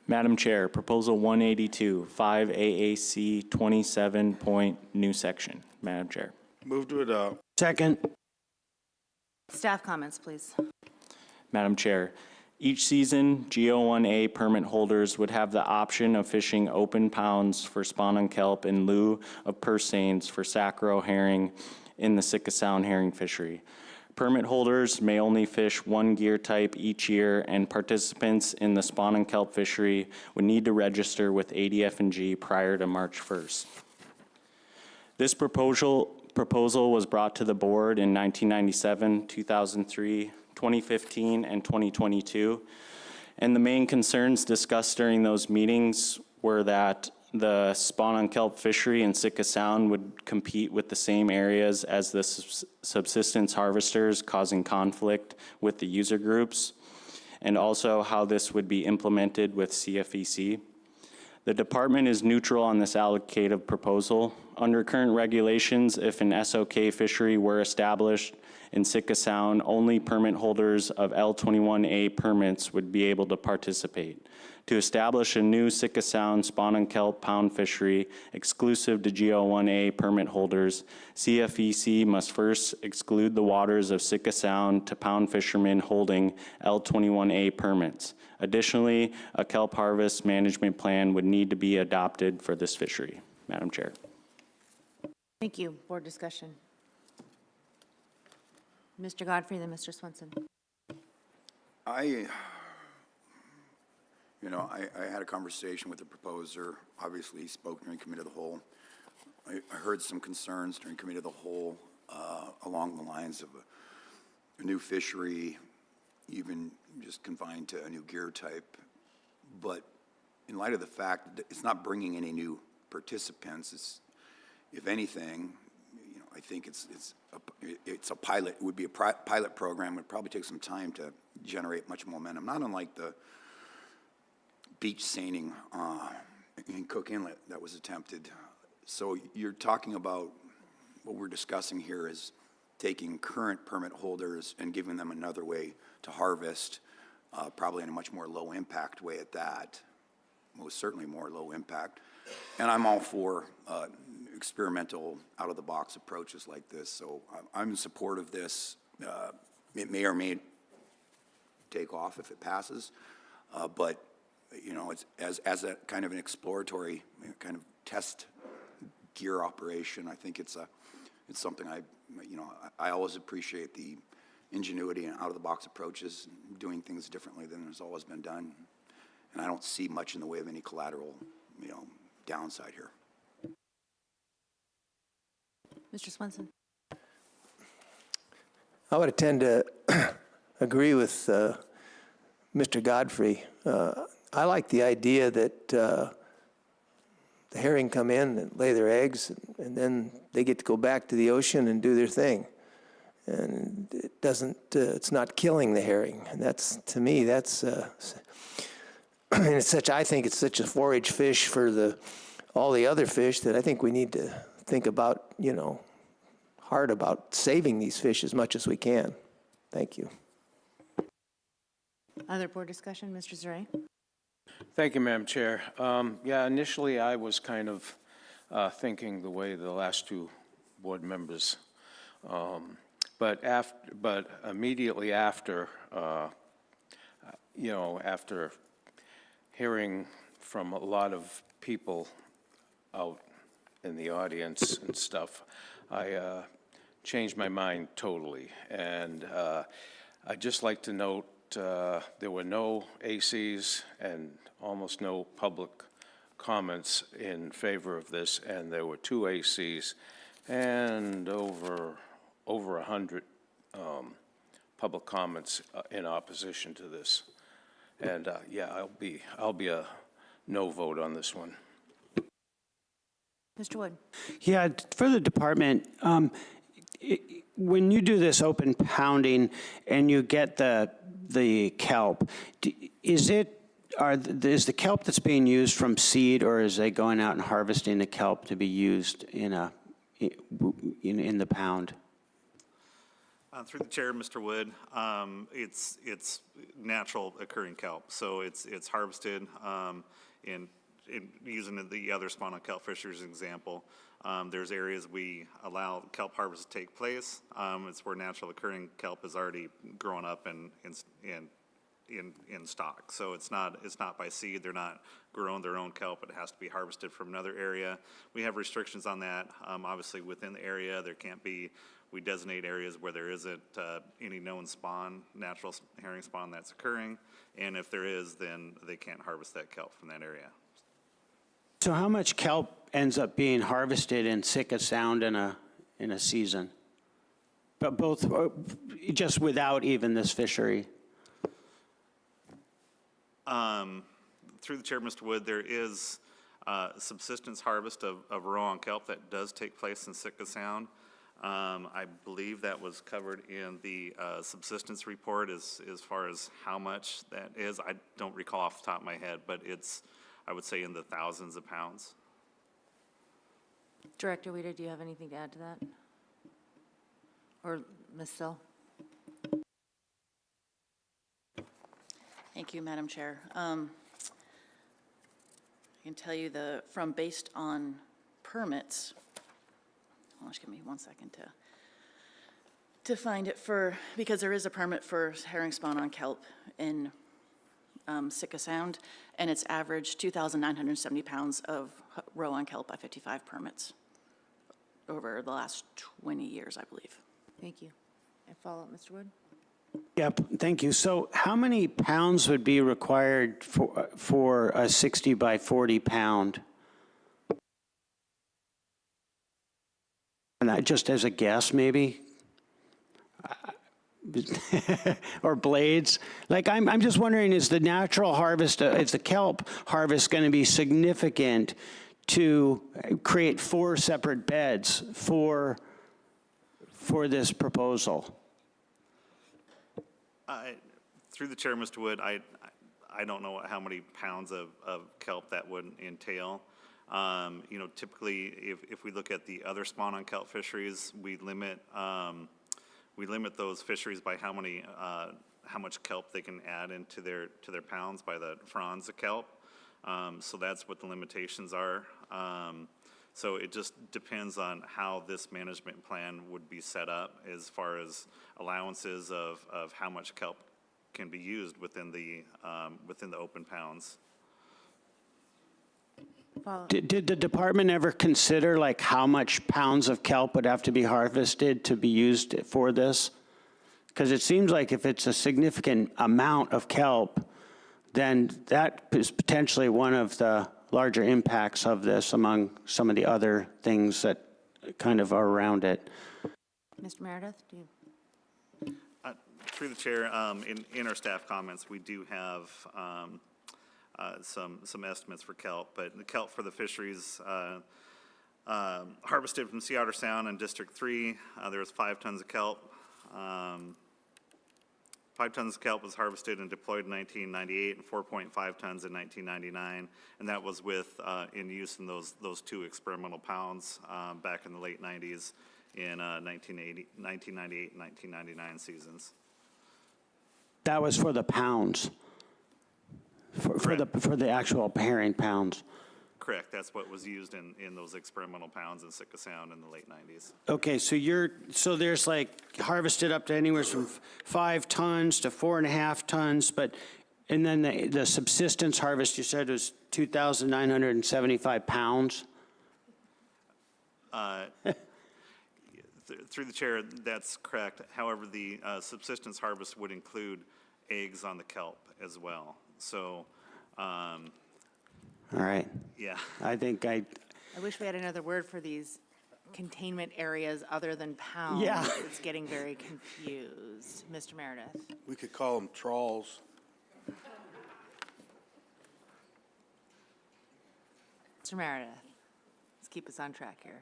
Madam Chair, Proposal 182, 5 AAC 27 point new section. Madam Chair. Move to adopt. Second. Staff comments, please. Madam Chair, each season, GO1A permit holders would have the option of fishing open pounds for spawn on kelp in lieu of purse seines for sacro herring in the Sitka Sound herring fishery. Permit holders may only fish one gear type each year, and participants in the spawn and kelp fishery would need to register with ADF&G prior to March 1st. This proposal was brought to the board in 1997, 2003, 2015, and 2022. And the main concerns discussed during those meetings were that the spawn on kelp fishery in Sitka Sound would compete with the same areas as the subsistence harvesters, causing conflict with the user groups, and also how this would be implemented with CFEC. The department is neutral on this allocative proposal. Under current regulations, if an SOK fishery were established in Sitka Sound, only permit holders of L21A permits would be able to participate. To establish a new Sitka Sound spawn and kelp pound fishery exclusive to GO1A permit holders, CFEC must first exclude the waters of Sitka Sound to pound fishermen holding L21A permits. Additionally, a kelp harvest management plan would need to be adopted for this fishery. Madam Chair. Thank you. Board discussion. Mr. Godfrey, then Mr. Swenson. I had a conversation with the proposer. Obviously, he spoke during committee of the whole. I heard some concerns during committee of the whole along the lines of a new fishery, even just confined to a new gear type. But in light of the fact that it's not bringing any new participants, it's, if anything, I think it's a pilot. It would be a pilot program. It would probably take some time to generate much momentum. Not unlike the beach seining in Cook Inlet that was attempted. So you're talking about, what we're discussing here is taking current permit holders and giving them another way to harvest, probably in a much more low impact way at that, most certainly more low impact. And I'm all for experimental out of the box approaches like this. So I'm in support of this. It may or may take off if it passes, but it's as a kind of an exploratory kind of test gear operation. I think it's something I always appreciate the ingenuity and out of the box approaches, doing things differently than has always been done. And I don't see much in the way of any collateral, downside here. Mr. Swenson. I would tend to agree with Mr. Godfrey. I like the idea that the herring come in and lay their eggs, and then they get to go back to the ocean and do their thing. And it doesn't, it's not killing the herring. And that's, to me, that's, and I think it's such a forage fish for all the other fish that I think we need to think about, hard about saving these fish as much as we can. Thank you. Other board discussion, Mr. Zare. Thank you, Madam Chair. Initially I was kind of thinking the way the last two board members, but immediately after, after hearing from a lot of people out in the audience and stuff, I changed my mind totally. And I'd just like to note there were no ACs and almost no public comments in favor of this, and there were 2 ACs and over 100 public comments in opposition to this. And, yeah, I'll be a no vote on this one. Mr. Wood? Yeah, for the department, when you do this open pounding and you get the kelp, is the kelp that's being used from seed, or is they going out and harvesting the kelp to be used in the pound? Through the chair, Mr. Wood, it's natural occurring kelp, so it's harvested in using the other spawn on kelp fisheries as an example. There's areas we allow kelp harvest to take place. It's where natural occurring kelp is already grown up and in stock. So it's not by seed. They're not growing their own kelp. It has to be harvested from another area. We have restrictions on that. Obviously, within the area, there can't be. We designate areas where there isn't any known spawn, natural herring spawn that's occurring, and if there is, then they can't harvest that kelp from that area. So how much kelp ends up being harvested in Sitka Sound in a season? But both, just without even this fishery? Through the chair, Mr. Wood, there is subsistence harvest of raw and kelp that does take place in Sitka Sound. I believe that was covered in the subsistence report as far as how much that is. I don't recall off the top of my head, but it's, I would say, in the thousands of pounds. Director Weeder, do you have anything to add to that? Or Ms. Sill? Thank you, Madam Chair. I can tell you based on permits, just give me 1 second to find it because there is a permit for herring spawn on kelp in Sitka Sound, and it's averaged 2,970 pounds of roe on kelp by 55 permits over the last 20 years, I believe. Thank you. And follow up, Mr. Wood? Yep, thank you. So how many pounds would be required for a 60 by 40 pound? And just as a guess, maybe? Or blades? Like, I'm just wondering, is the natural harvest, is the kelp harvest going to be significant to create 4 separate beds for this proposal? Through the chair, Mr. Wood, I don't know how many pounds of kelp that would entail. Typically, if we look at the other spawn on kelp fisheries, we limit those fisheries by how much kelp they can add into their pounds by the fronds of kelp. So that's what the limitations are. So it just depends on how this management plan would be set up as far as allowances of how much kelp can be used within the open pounds. Did the department ever consider like how much pounds of kelp would have to be harvested to be used for this? Because it seems like if it's a significant amount of kelp, then that is potentially one of the larger impacts of this among some of the other things that kind of are around it. Mr. Meredith, do you? Through the chair, in our staff comments, we do have some estimates for kelp, but the kelp for the fisheries harvested from Sea Otter Sound in District 3, there was 5 tons of kelp. 5 tons of kelp was harvested and deployed in 1998 and 4.5 tons in 1999, and that was with in use in those 2 experimental pounds back in the late 90s in 1998 and 1999 seasons. That was for the pounds, for the actual herring pounds. Correct. That's what was used in those experimental pounds in Sitka Sound in the late 90s. Okay, so there's like harvested up to anywhere from 5 tons to 4.5 tons, and then the subsistence harvest you said was 2,975 pounds? Through the chair, that's correct. However, the subsistence harvest would include eggs on the kelp as well. So, all right. Yeah. I think I wish we had another word for these containment areas other than pounds. Yeah. It's getting very confused. Mr. Meredith? We could call them trawls. Mr. Meredith, let's keep us on track here.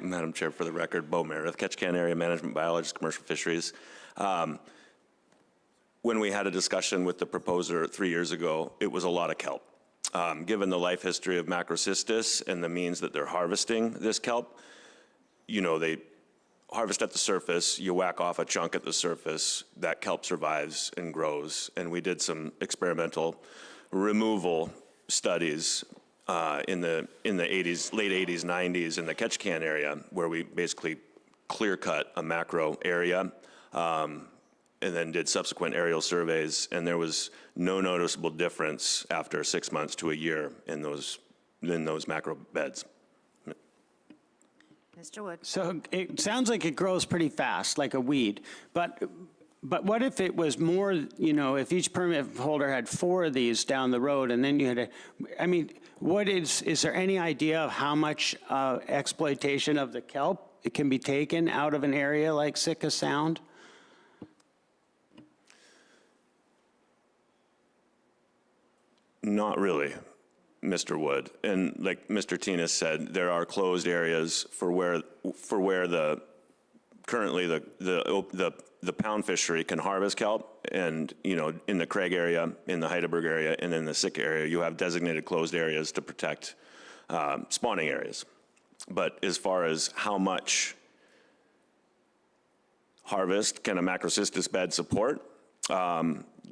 Madam Chair, for the record, Bo Meredith, Ketchikan Area Management Biologist, Commercial Fisheries. When we had a discussion with the proposer 3 years ago, it was a lot of kelp. Given the life history of Macrocystis and the means that they're harvesting this kelp, you know, they harvest at the surface, you whack off a chunk at the surface, that kelp survives and grows. And we did some experimental removal studies in the 80s, late 80s, 90s in the Ketchikan area, where we basically clear cut a macro area and then did subsequent aerial surveys, and there was no noticeable difference after 6 months to a year in those macro beds. Mr. Wood. So it sounds like it grows pretty fast, like a weed. But what if it was more, you know, if each permit holder had 4 of these down the road, and then you had I mean, is there any idea of how much exploitation of the kelp it can be taken out of an area like Sitka Sound? Not really, Mr. Wood. And like Mr. Tinas said, there are closed areas for where currently the pound fishery can harvest kelp, and you know, in the Craig area, in the Heidelberg area, and in the Sitka area, you have designated closed areas to protect spawning areas. But as far as how much harvest can a Macrocystis bed support,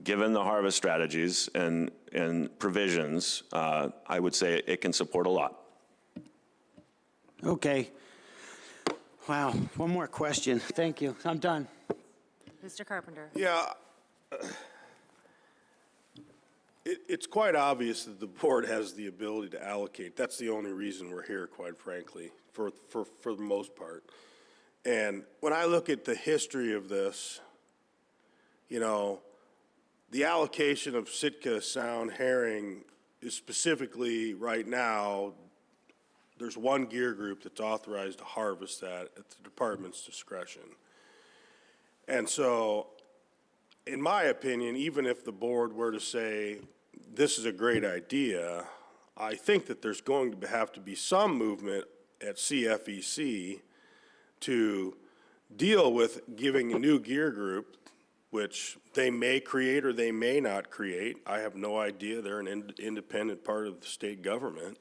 given the harvest strategies and provisions, I would say it can support a lot. Okay. Wow, one more question. Thank you. I'm done. Mr. Carpenter. Yeah. It's quite obvious that the board has the ability to allocate. That's the only reason we're here, quite frankly, for the most part. And when I look at the history of this, you know, the allocation of Sitka Sound herring is specifically right now, there's one gear group that's authorized to harvest that at the department's discretion. And so, in my opinion, even if the board were to say, this is a great idea, I think that there's going to have to be some movement at CFEC to deal with giving a new gear group, which they may create or they may not create. I have no idea. They're an independent part of the state government.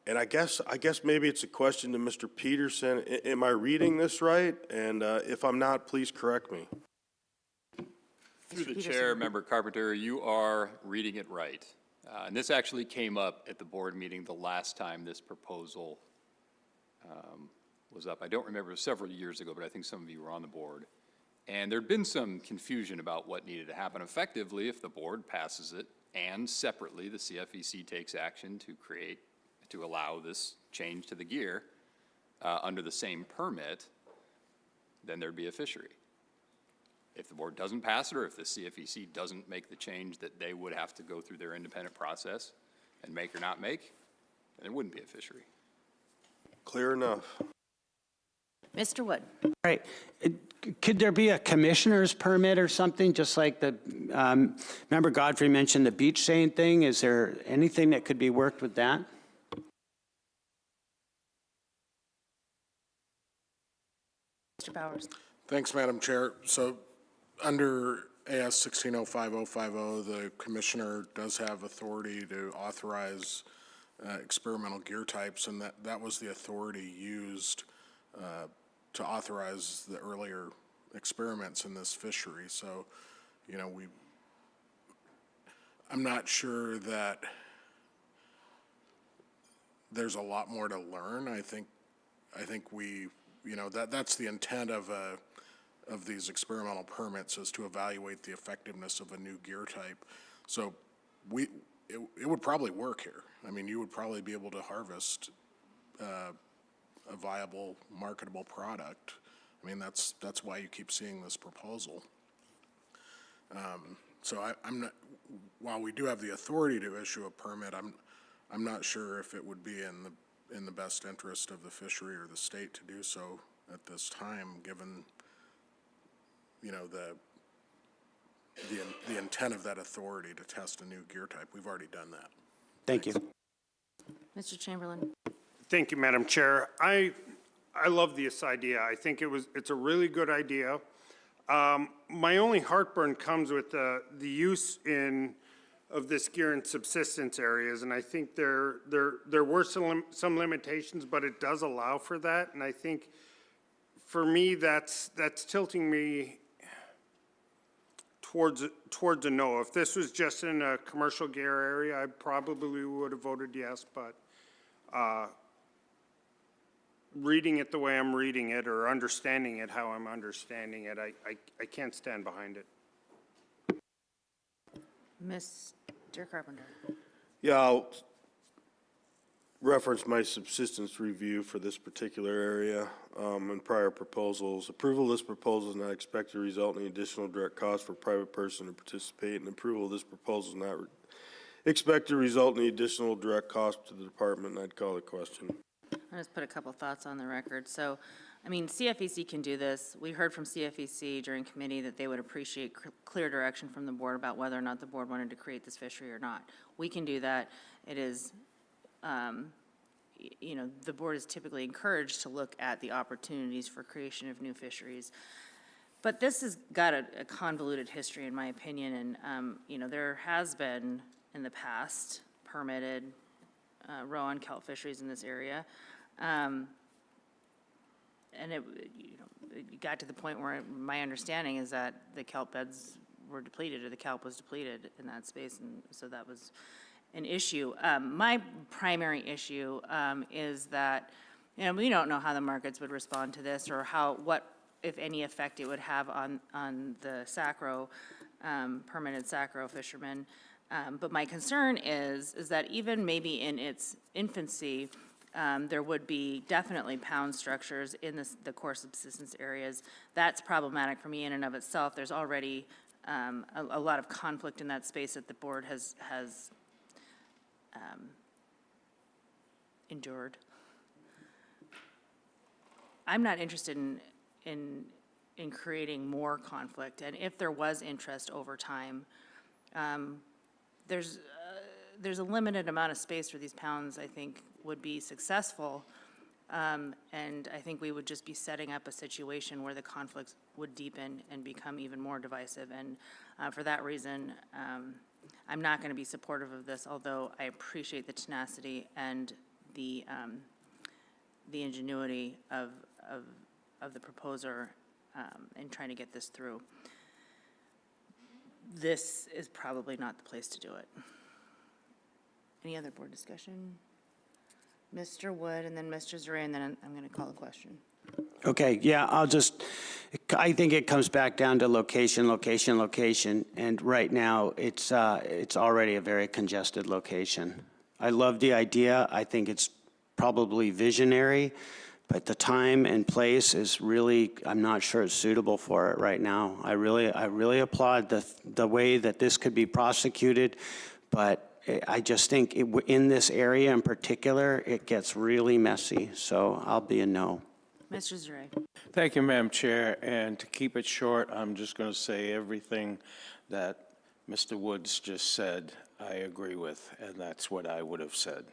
And I guess maybe it's a question to Mr. Peterson. Am I reading this right? And if I'm not, please correct me. Through the chair, Member Carpenter, you are reading it right. And this actually came up at the board meeting the last time this proposal was up. I don't remember, it was several years ago, but I think some of you were on the board. And there'd been some confusion about what needed to happen. Effectively, if the board passes it and separately the CFEC takes action to allow this change to the gear under the same permit, then there'd be a fishery. If the board doesn't pass it, or if the CFEC doesn't make the change that they would have to go through their independent process and make or not make, then there wouldn't be a fishery. Clear enough. Mr. Wood. Right. Could there be a commissioner's permit or something, just like the, Member Godfrey mentioned the beach seine thing? Is there anything that could be worked with that? Mr. Bowers. Thanks, Madam Chair. So under AS 1605050, the commissioner does have authority to authorize experimental gear types, and that was the authority used to authorize the earlier experiments in this fishery. So, you know, I'm not sure that there's a lot more to learn. I think we, you know, that's the intent of these experimental permits, is to evaluate the effectiveness of a new gear type. So it would probably work here. I mean, you would probably be able to harvest a viable, marketable product. I mean, that's why you keep seeing this proposal. So I'm not, while we do have the authority to issue a permit, I'm not sure if it would be in the best interest of the fishery or the state to do so at this time, given, you know, the intent of that authority to test a new gear type. We've already done that. Thank you. Mr. Chamberlain? Thank you, Madam Chair. I love this idea. I think it's a really good idea. My only heartburn comes with the use of this gear in subsistence areas, and I think there were some limitations, but it does allow for that, and I think for me that's tilting me towards a no. If this was just in a commercial gear area, I probably would have voted yes, but reading it the way I'm reading it or understanding it how I'm understanding it, I can't stand behind it. Mr. Carpenter? Yeah, I'll reference my subsistence review for this particular area and prior proposals. Approval of this proposal is not expected to result in additional direct costs for a private person to participate, and approval of this proposal is not expected to result in additional direct cost to the department, and I'd call the question. I'll just put a couple thoughts on the record. So, I mean, CFEC can do this. We heard from CFEC during committee that they would appreciate clear direction from the board about whether or not the board wanted to create this fishery or not. We can do that. It is, you know, the board is typically encouraged to look at the opportunities for creation of new fisheries. But this has got a convoluted history, in my opinion, and, you know, there has been, in the past, permitted roe and kelp fisheries in this area. And it, you know, it got to the point where my understanding is that the kelp beds were depleted, or the kelp was depleted in that space, and so that was an issue. My primary issue is that, you know, we don't know how the markets would respond to this, or what, if any, effect it would have on the sacro, permitted sacro fishermen. But my concern is that even maybe in its infancy, there would be definitely pound structures in the core subsistence areas. That's problematic for me in and of itself. There's already a lot of conflict in that space that the board has endured. I'm not interested in creating more conflict, and if there was interest over time, there's a limited amount of space where these pounds, I think, would be successful, and I think we would just be setting up a situation where the conflicts would deepen and become even more divisive, and for that reason, I'm not going to be supportive of this, although I appreciate the tenacity and the ingenuity of the proposer in trying to get this through. This is probably not the place to do it. Any other board discussion? Mr. Wood, and then Mr. Zare, and then I'm going to call a question. Okay, yeah, I think it comes back down to location, location, location, and right now, it's already a very congested location. I love the idea. I think it's probably visionary, but the time and place is really, I'm not sure it's suitable for it right now. I really applaud the way that this could be prosecuted, but I just think in this area in particular, it gets really messy, so I'll be a no. Mr. Zare. Thank you, Madam Chair, and to keep it short, I'm just going to say everything that Mr. Woods just said, I agree with, and that's what I would have said.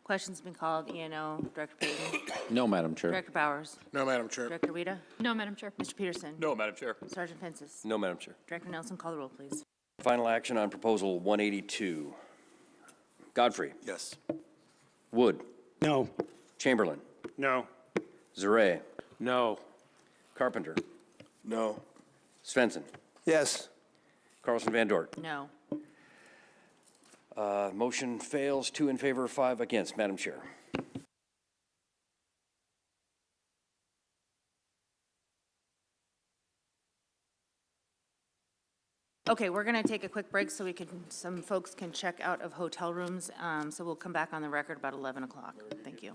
Question's been called. E&O, Director Payton. No, Madam Chair. Director Bowers. No, Madam Chair. Director Rita. No, Madam Chair. Mr. Peterson. No, Madam Chair. Sergeant Fences. No, Madam Chair. Director Nelson, call the roll, please. Final action on proposal 182. Godfrey. Yes. Wood. No. Chamberlain. No. Zare. No. Carpenter. No. Svensson. Yes. Carlson Van Dort. No. Motion fails, 2 in favor, 5 against. Madam Chair. Okay, we're going to take a quick break so some folks can check out of hotel rooms. So we'll come back on the record about 11 o'clock. Thank you.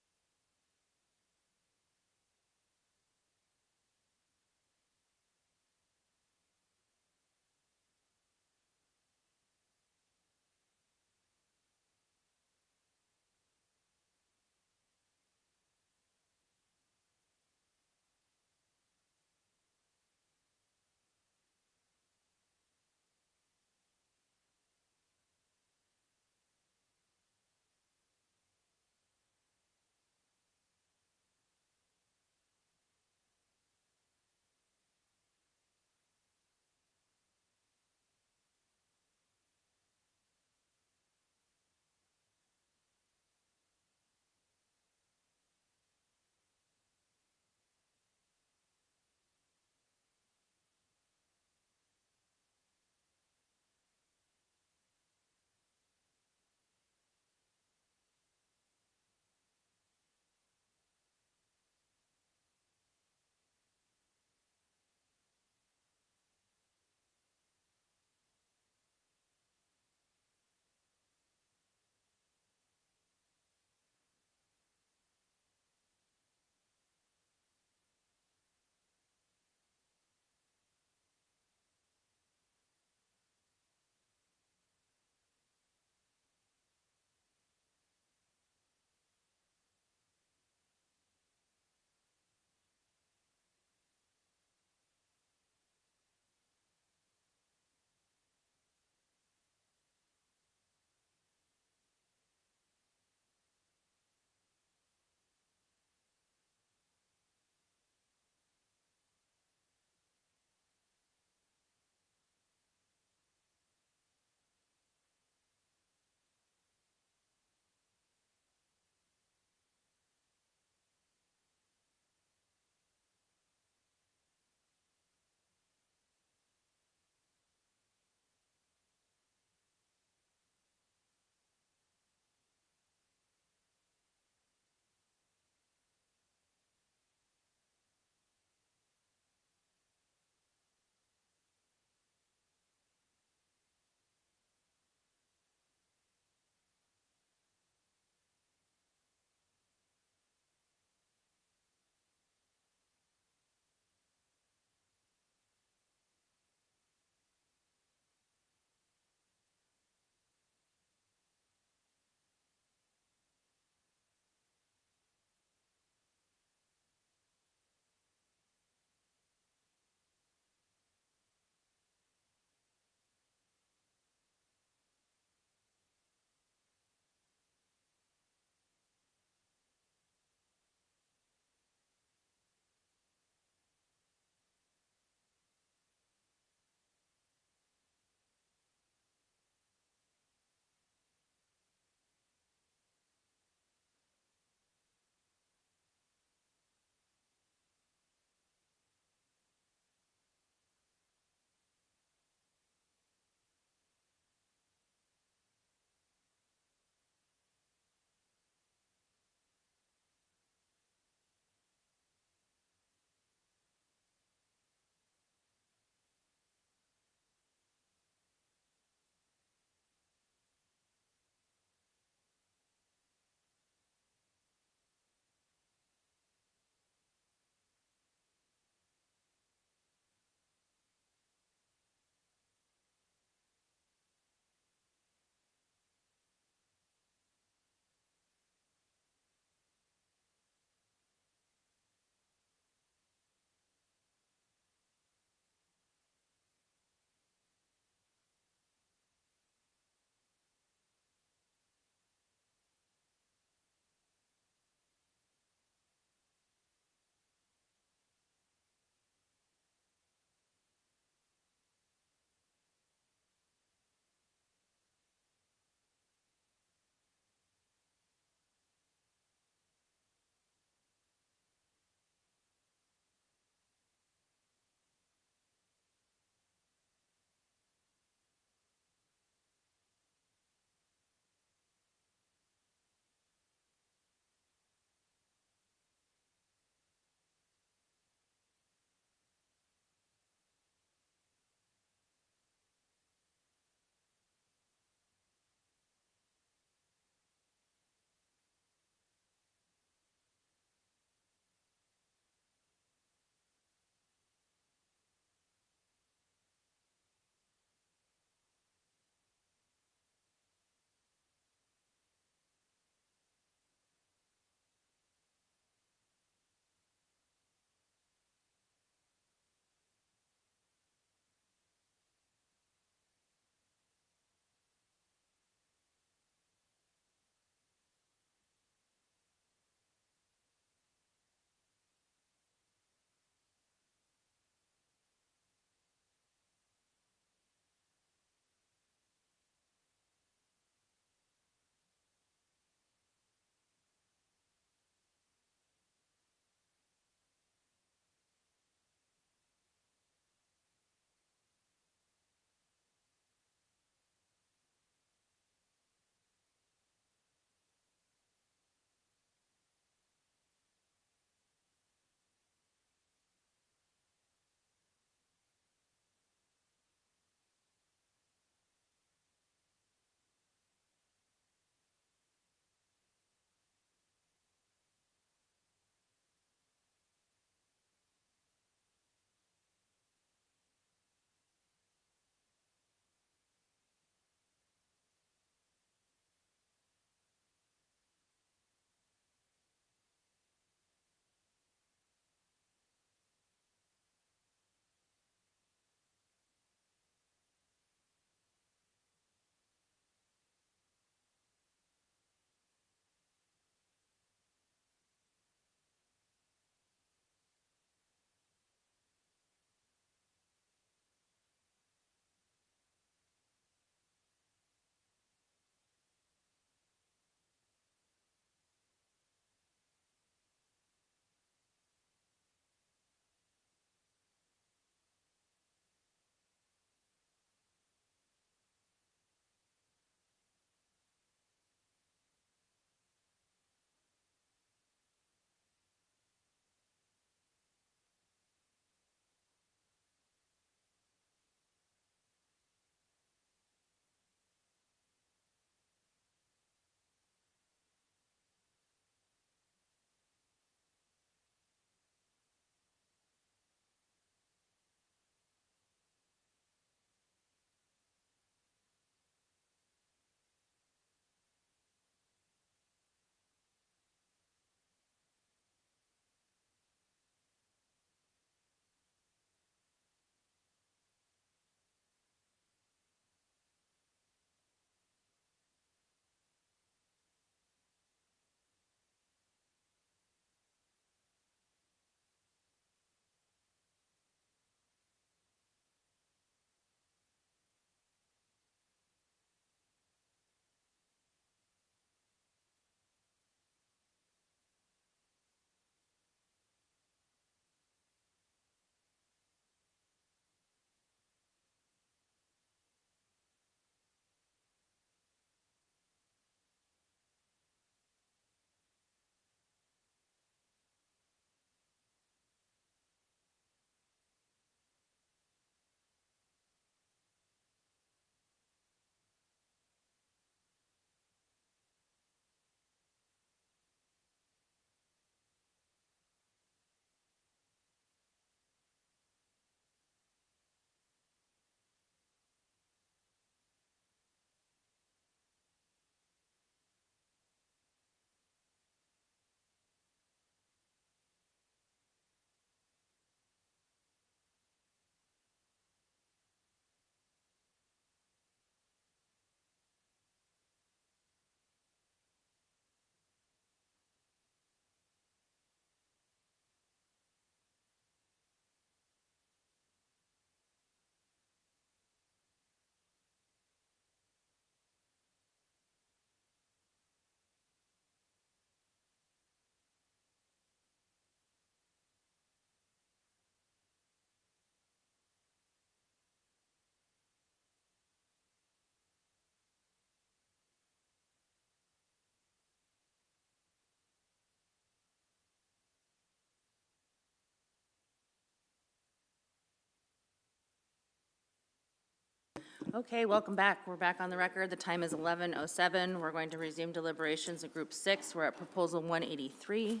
Okay, welcome back. We're back on the record. The time is 11:07. We're going to resume deliberations of Group 6. We're at Proposal 183.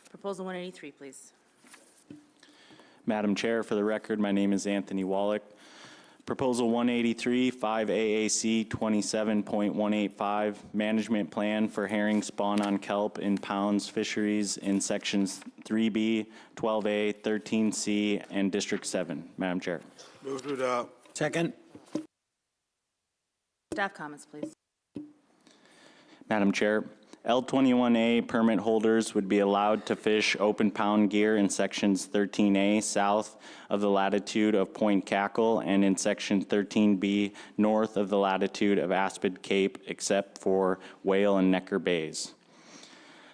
Proposal 183, please. Madam Chair, for the record, my name is Anthony Wallach. Proposal 183, 5 AAC 27.185, Management Plan for Herring Spawn on Kelp in Pounds Fisheries in Sections 3B, 12A, 13C, and District 7. Madam Chair. Move to adopt. Second. Staff comments, please. Madam Chair, L21A permit holders would be allowed to fish open pound gear in sections 13A south of the latitude of Point Cackle and in section 13B north of the latitude of Aspid Cape, except for Whale and Necker Bays.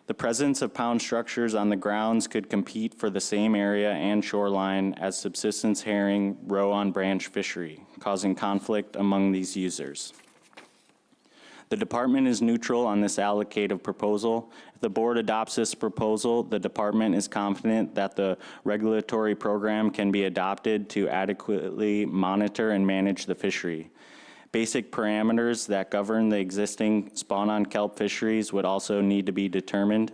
The presence of pound structures on the grounds could compete for the same area and shoreline as subsistence herring row-on-branch fishery, causing conflict among these users. The department is neutral on this allocative proposal. If the board adopts this proposal, the department is confident that the regulatory program can be adopted to adequately monitor and manage the fishery. Basic parameters that govern the existing spawn-on kelp fisheries would also need to be determined.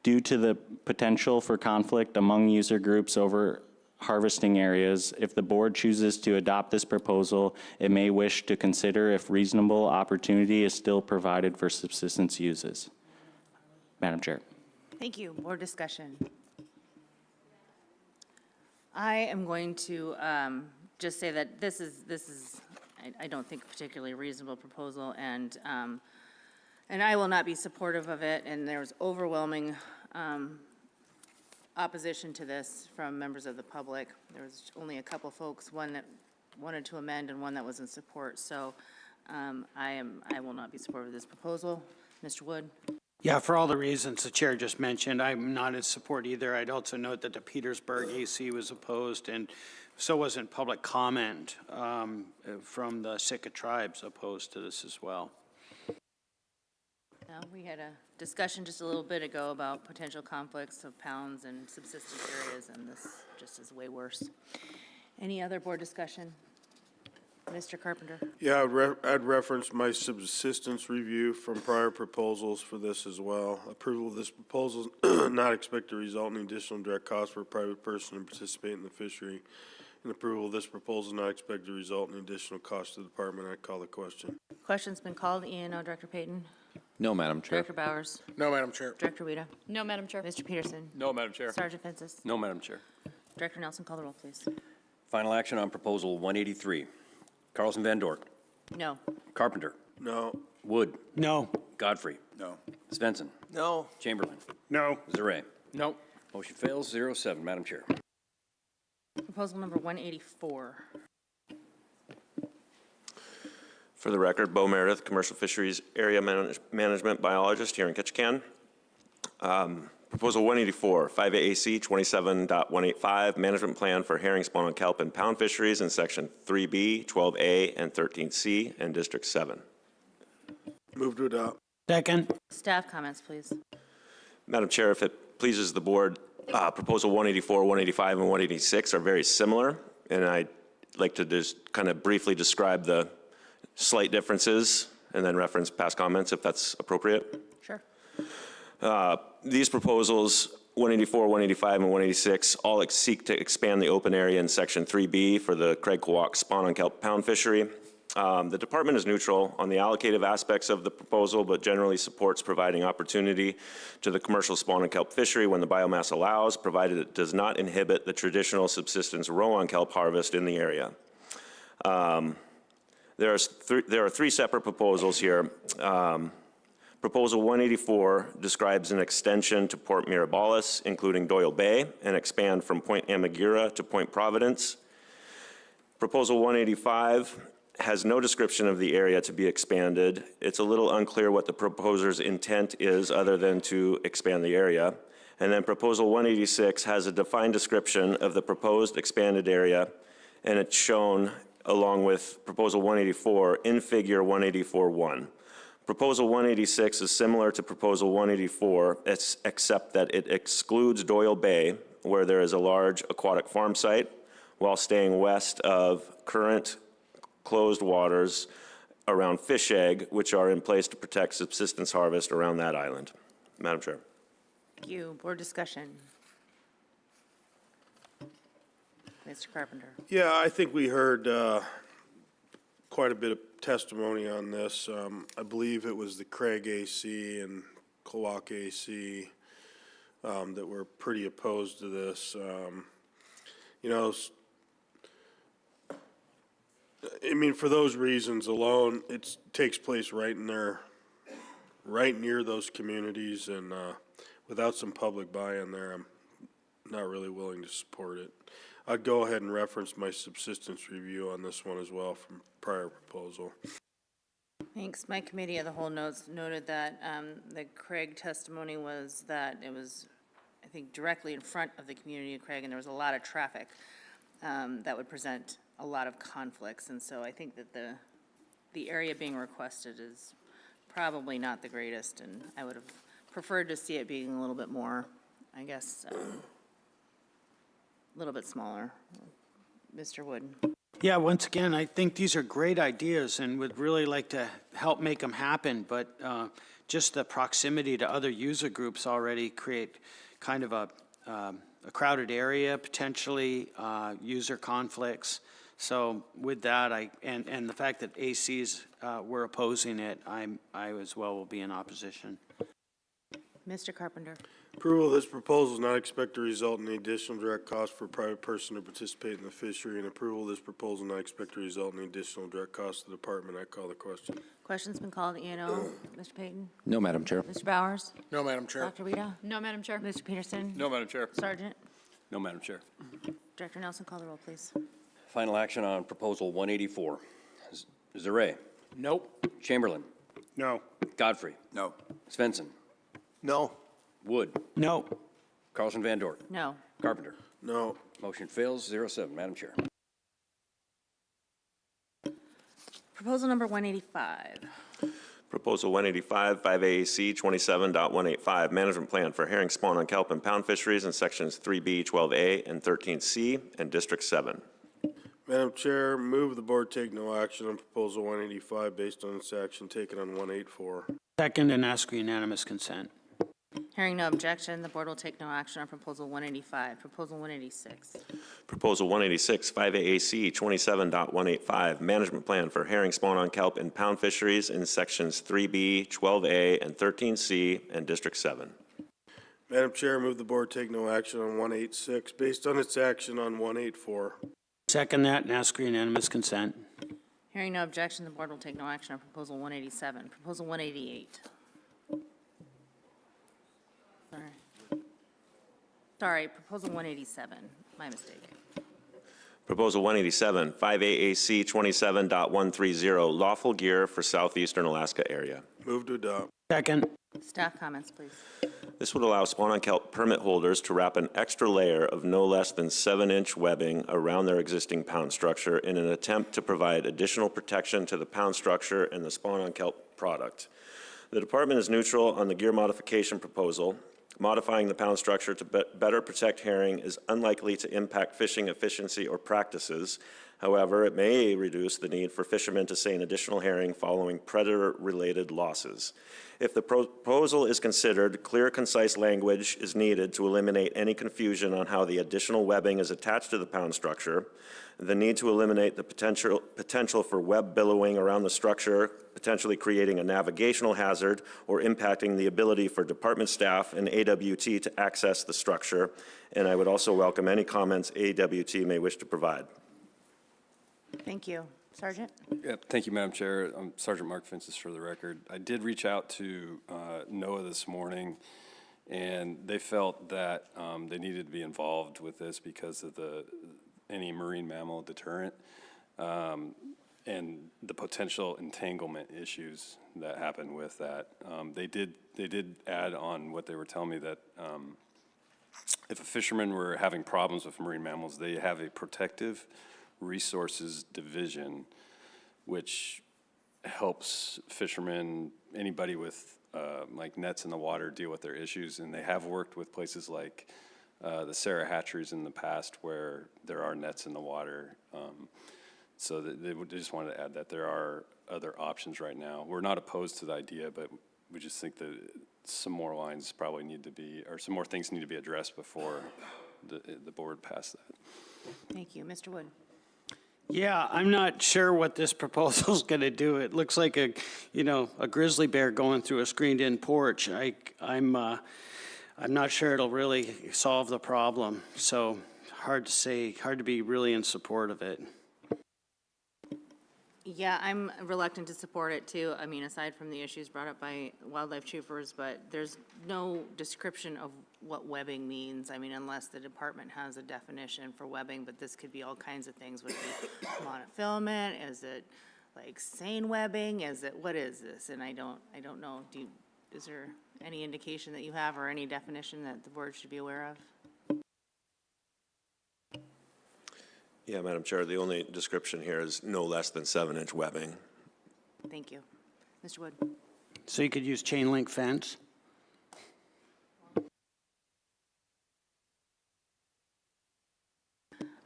Due to the potential for conflict among user groups over harvesting areas, if the board chooses to adopt this proposal, it may wish to consider if reasonable opportunity is still provided for subsistence uses. Madam Chair. Thank you. Board discussion. I am going to just say that this is I don't think a particularly reasonable proposal, and I will not be supportive of it, and there's overwhelming opposition to this from members of the public. There was only a couple folks, one that wanted to amend and one that was in support. So I will not be supportive of this proposal. Mr. Wood? Yeah, for all the reasons the chair just mentioned, I'm not in support either. I'd also note that the Petersburg AC was opposed, and so wasn't public comment from the Sitka tribes opposed to this as well. We had a discussion just a little bit ago about potential conflicts of pounds and subsistence areas, and this just is way worse. Any other board discussion? Mr. Carpenter? Yeah, I'd reference my subsistence review from prior proposals for this as well. Approval of this proposal not expect to result in additional direct costs for a private person to participate in the fishery. And approval of this proposal not expect to result in additional cost to the department. I call the question. Question's been called. E&O Director Payton? No, Madam Chair. Director Bowers? No, Madam Chair. Director Wida? No, Madam Chair. Mr. Peterson? No, Madam Chair. Sergeant Fences? No, Madam Chair. Director Nelson, call the roll, please. Final action on Proposal 183. Carlson Van Dork. No. Carpenter. No. Wood. No. Godfrey. No. Svensson. No. Chamberlain. No. Zaray. No. Motion fails, 0-7. Madam Chair. Proposal number 184. For the record, Bo Meredith, Commercial Fisheries Area Management Biologist here in Ketchikan. Proposal 184, 5 AAC 27.185, Management Plan for Herring Spawn on Kelp and Pound Fisheries in Section 3B, 12A, and 13C, and District 7. Move to adopt. Second. Staff comments, please. Madam Chair, if it pleases the board, Proposal 184, 185, and 186 are very similar, and I'd like to just kind of briefly describe the slight differences and then reference past comments if that's appropriate. Sure. These proposals, 184, 185, and 186, all seek to expand the open area in Section 3B for the Craig Kawak spawn on kelp pound fishery. The department is neutral on the allocative aspects of the proposal, but generally supports providing opportunity to the commercial spawn on kelp fishery when the biomass allows, provided it does not inhibit the traditional subsistence row on kelp harvest in the area. There are three separate proposals here. Proposal 184 describes an extension to Port Mirabilis, including Doyle Bay, and expand from Point Amagira to Point Providence. Proposal 185 has no description of the area to be expanded. It's a little unclear what the proposer's intent is other than to expand the area. And then Proposal 186 has a defined description of the proposed expanded area, and it's shown along with Proposal 184 in Figure 184-1. Proposal 186 is similar to Proposal 184, except that it excludes Doyle Bay, where there is a large aquatic farm site, while staying west of current closed waters around fish egg, which are in place to protect subsistence harvest around that island. Madam Chair. Thank you. Board discussion. Mr. Carpenter. Yeah, I think we heard quite a bit of testimony on this. I believe it was the Craig AC and Klawak AC that were pretty opposed to this. You know, I mean, for those reasons alone, it takes place right near those communities, and without some public buy-in there, I'm not really willing to support it. I'd go ahead and reference my subsistence review on this one as well from prior proposal. Thanks. My committee of the whole noted that the Craig testimony was that it was, I think, directly in front of the community of Craig, and there was a lot of traffic that would present a lot of conflicts. And so I think that the area being requested is probably not the greatest, and I would have preferred to see it being a little bit more, I guess, a little bit smaller. Mr. Wood. Yeah, once again, I think these are great ideas and would really like to help make them happen, but just the proximity to other user groups already create kind of a crowded area, potentially user conflicts. So with that, and the fact that ACs were opposing it, I as well will be in opposition. Mr. Carpenter. Approval of this proposal is not expected to result in any additional direct cost for a private person to participate in the fishery, and approval of this proposal not expected to result in any additional direct cost to the department. I call the question. Question's been called. E&O. Mr. Payton. No, Madam Chair. Mr. Bowers. No, Madam Chair. Dr. Rita. No, Madam Chair. Mr. Peterson. No, Madam Chair. Sergeant. No, Madam Chair. Director Nelson, call the roll, please. Final action on Proposal 184. Zaret. Nope. Chamberlain. No. Godfrey. No. Svensson. No. Wood. No. Carlson Van Dort. No. Carpenter. No. Motion fails, 0-7. Madam Chair. Proposal number 185. Proposal 185, 5AAC 27.185, management plan for herring spawn on kelp and pound fisheries in sections 3B, 12A, and 13C, and District 7. Madam Chair, move the board take no action on proposal 185 based on its action taken on 184. Second, and ask for unanimous consent. Hearing no objection, the board will take no action on proposal 185. Proposal 186. Proposal 186, 5AAC 27.185, management plan for herring spawn on kelp and pound fisheries in sections 3B, 12A, and 13C, and District 7. Madam Chair, move the board take no action on 186 based on its action on 184. Second that, and ask for unanimous consent. Hearing no objection, the board will take no action on proposal 187. Proposal 188. Sorry, proposal 187. My mistake. Proposal 187, 5AAC 27.130, lawful gear for southeastern Alaska area. Move to adopt. Second. Staff comments, please. This would allow spawn on kelp permit holders to wrap an extra layer of no less than 7-inch webbing around their existing pound structure in an attempt to provide additional protection to the pound structure and the spawn on kelp product. The department is neutral on the gear modification proposal. Modifying the pound structure to better protect herring is unlikely to impact fishing efficiency or practices. However, it may reduce the need for fishermen to seine additional herring following predator-related losses. If the proposal is considered, clear, concise language is needed to eliminate any confusion on how the additional webbing is attached to the pound structure, the need to eliminate the potential for web billowing around the structure, potentially creating a navigational hazard or impacting the ability for department staff and AWT to access the structure. And I would also welcome any comments AWT may wish to provide. Thank you. Sergeant? Yeah, thank you, Madam Chair. I'm Sergeant Mark Finfish for the record. I did reach out to NOAA this morning, and they felt that they needed to be involved with this because of any marine mammal deterrent and the potential entanglement issues that happen with that. They did add on what they were telling me that if a fisherman were having problems with marine mammals, they have a protective resources division, which helps fishermen, anybody with like nets in the water, deal with their issues. And they have worked with places like the Sarah hatcheries in the past where there are nets in the water. so they just wanted to add that there are other options right now. We're not opposed to the idea, but we just think that some more lines probably need to be, or some more things need to be addressed before the board passed that. Thank you. Mr. Wood? Yeah, I'm not sure what this proposal's going to do. It looks like a grizzly bear going through a screened-in porch. I'm not sure it'll really solve the problem. So hard to say, hard to be really in support of it. Yeah, I'm reluctant to support it too. I mean, aside from the issues brought up by wildlife troopers, but there's no description of what webbing means. I mean, unless the department has a definition for webbing, but this could be all kinds of things. Would it be monofilament? Is it like seine webbing? What is this? And I don't know. Is there any indication that you have or any definition that the board should be aware of? Yeah, Madam Chair, the only description here is no less than 7-inch webbing. Thank you. Mr. Wood? So you could use chain link fence?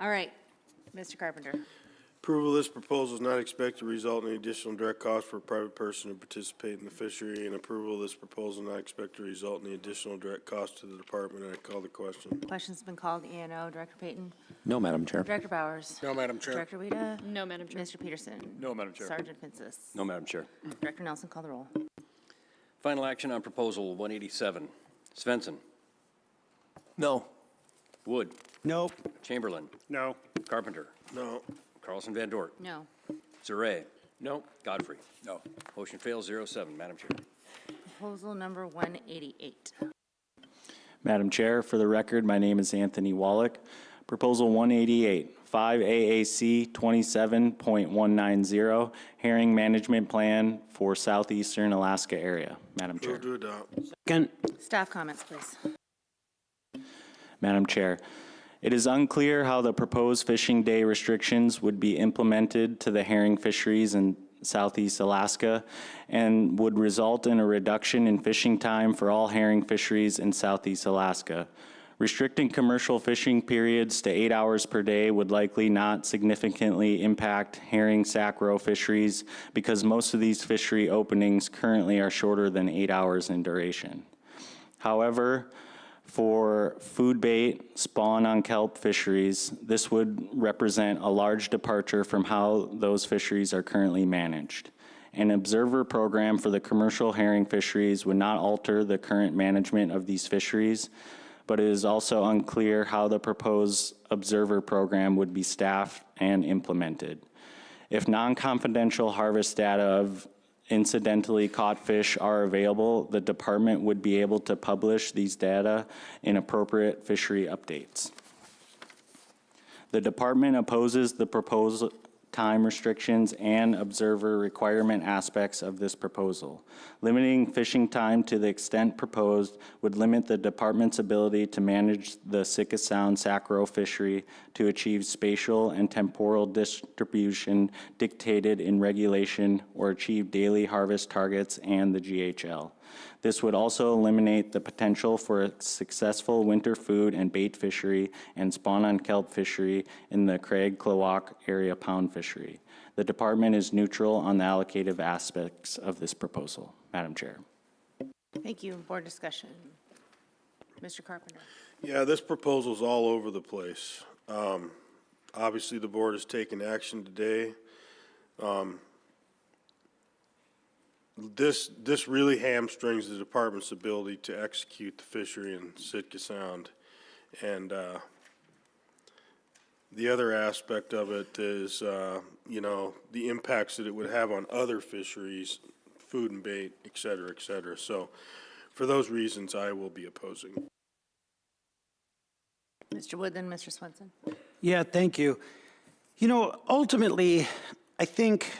All right, Mr. Carpenter. Approval of this proposal is not expected to result in any additional direct cost for a private person to participate in the fishery, and approval of this proposal is not expected to result in any additional direct cost to the department. I call the question. Question's been called. E&O. Director Payton? No, Madam Chair. Director Bowers? No, Madam Chair. Director Weta? No, Madam Chair. Mr. Peterson? No, Madam Chair. Sergeant Pincus? No, Madam Chair. Director Nelson, call the roll. Final action on proposal 187. Svensson. No. Wood. Nope. Chamberlain. No. Carpenter. No. Carlson Van Dort. No. Zarray. No. Godfrey. No. Motion fails 0-7. Madam Chair. Proposal number 188. Madam Chair, for the record, my name is Anthony Wallach. Proposal 188, 5 AAC 27.190, herring management plan for southeastern Alaska area. Madam Chair. Move to adopt. Second. Staff comments, please. Madam Chair, it is unclear how the proposed fishing day restrictions would be implemented to the herring fisheries in southeast Alaska and would result in a reduction in fishing time for all herring fisheries in southeast Alaska. Restricting commercial fishing periods to 8 hours per day would likely not significantly impact herring sac roe fisheries because most of these fishery openings currently are shorter than 8 hours in duration. However, for food bait, spawn on kelp fisheries, this would represent a large departure from how those fisheries are currently managed. An observer program for the commercial herring fisheries would not alter the current management of these fisheries, but it is also unclear how the proposed observer program would be staffed and implemented. If non-confidential harvest data of incidentally caught fish are available, the department would be able to publish these data in appropriate fishery updates. The department opposes the proposed time restrictions and observer requirement aspects of this proposal. Limiting fishing time to the extent proposed would limit the department's ability to manage the Sitka Sound sac roe fishery to achieve spatial and temporal distribution dictated in regulation or achieve daily harvest targets and the GHL. This would also eliminate the potential for a successful winter food and bait fishery and spawn on kelp fishery in the Craig Klawak area pound fishery. The department is neutral on the allocative aspects of this proposal. Madam Chair. Thank you. Board discussion. Mr. Carpenter. Yeah, this proposal's all over the place. Obviously, the board has taken action today. This really hamstrings the department's ability to execute the fishery in Sitka Sound. And the other aspect of it is, the impacts that it would have on other fisheries, food and bait, et cetera, et cetera. So for those reasons, I will be opposing. Mr. Wood, then Mr. Swenson. Yeah, thank you. Ultimately, I think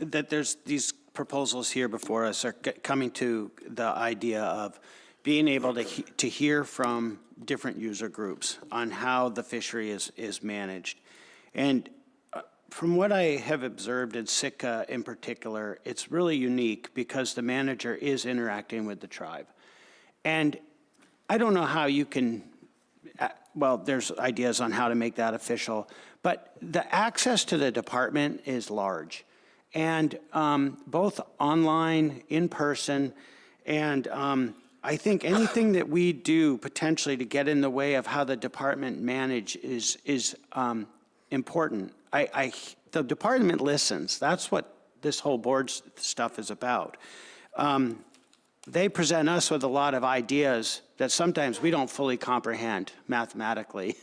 that there's these proposals here before us are coming to the idea of being able to hear from different user groups on how the fishery is managed. And from what I have observed in Sitka in particular, it's really unique because the manager is interacting with the tribe. And I don't know how you can well, there's ideas on how to make that official, but the access to the department is large. And both online, in person, and I think anything that we do potentially to get in the way of how the department manage is important. The department listens. That's what this whole board stuff is about. They present us with a lot of ideas that sometimes we don't fully comprehend mathematically,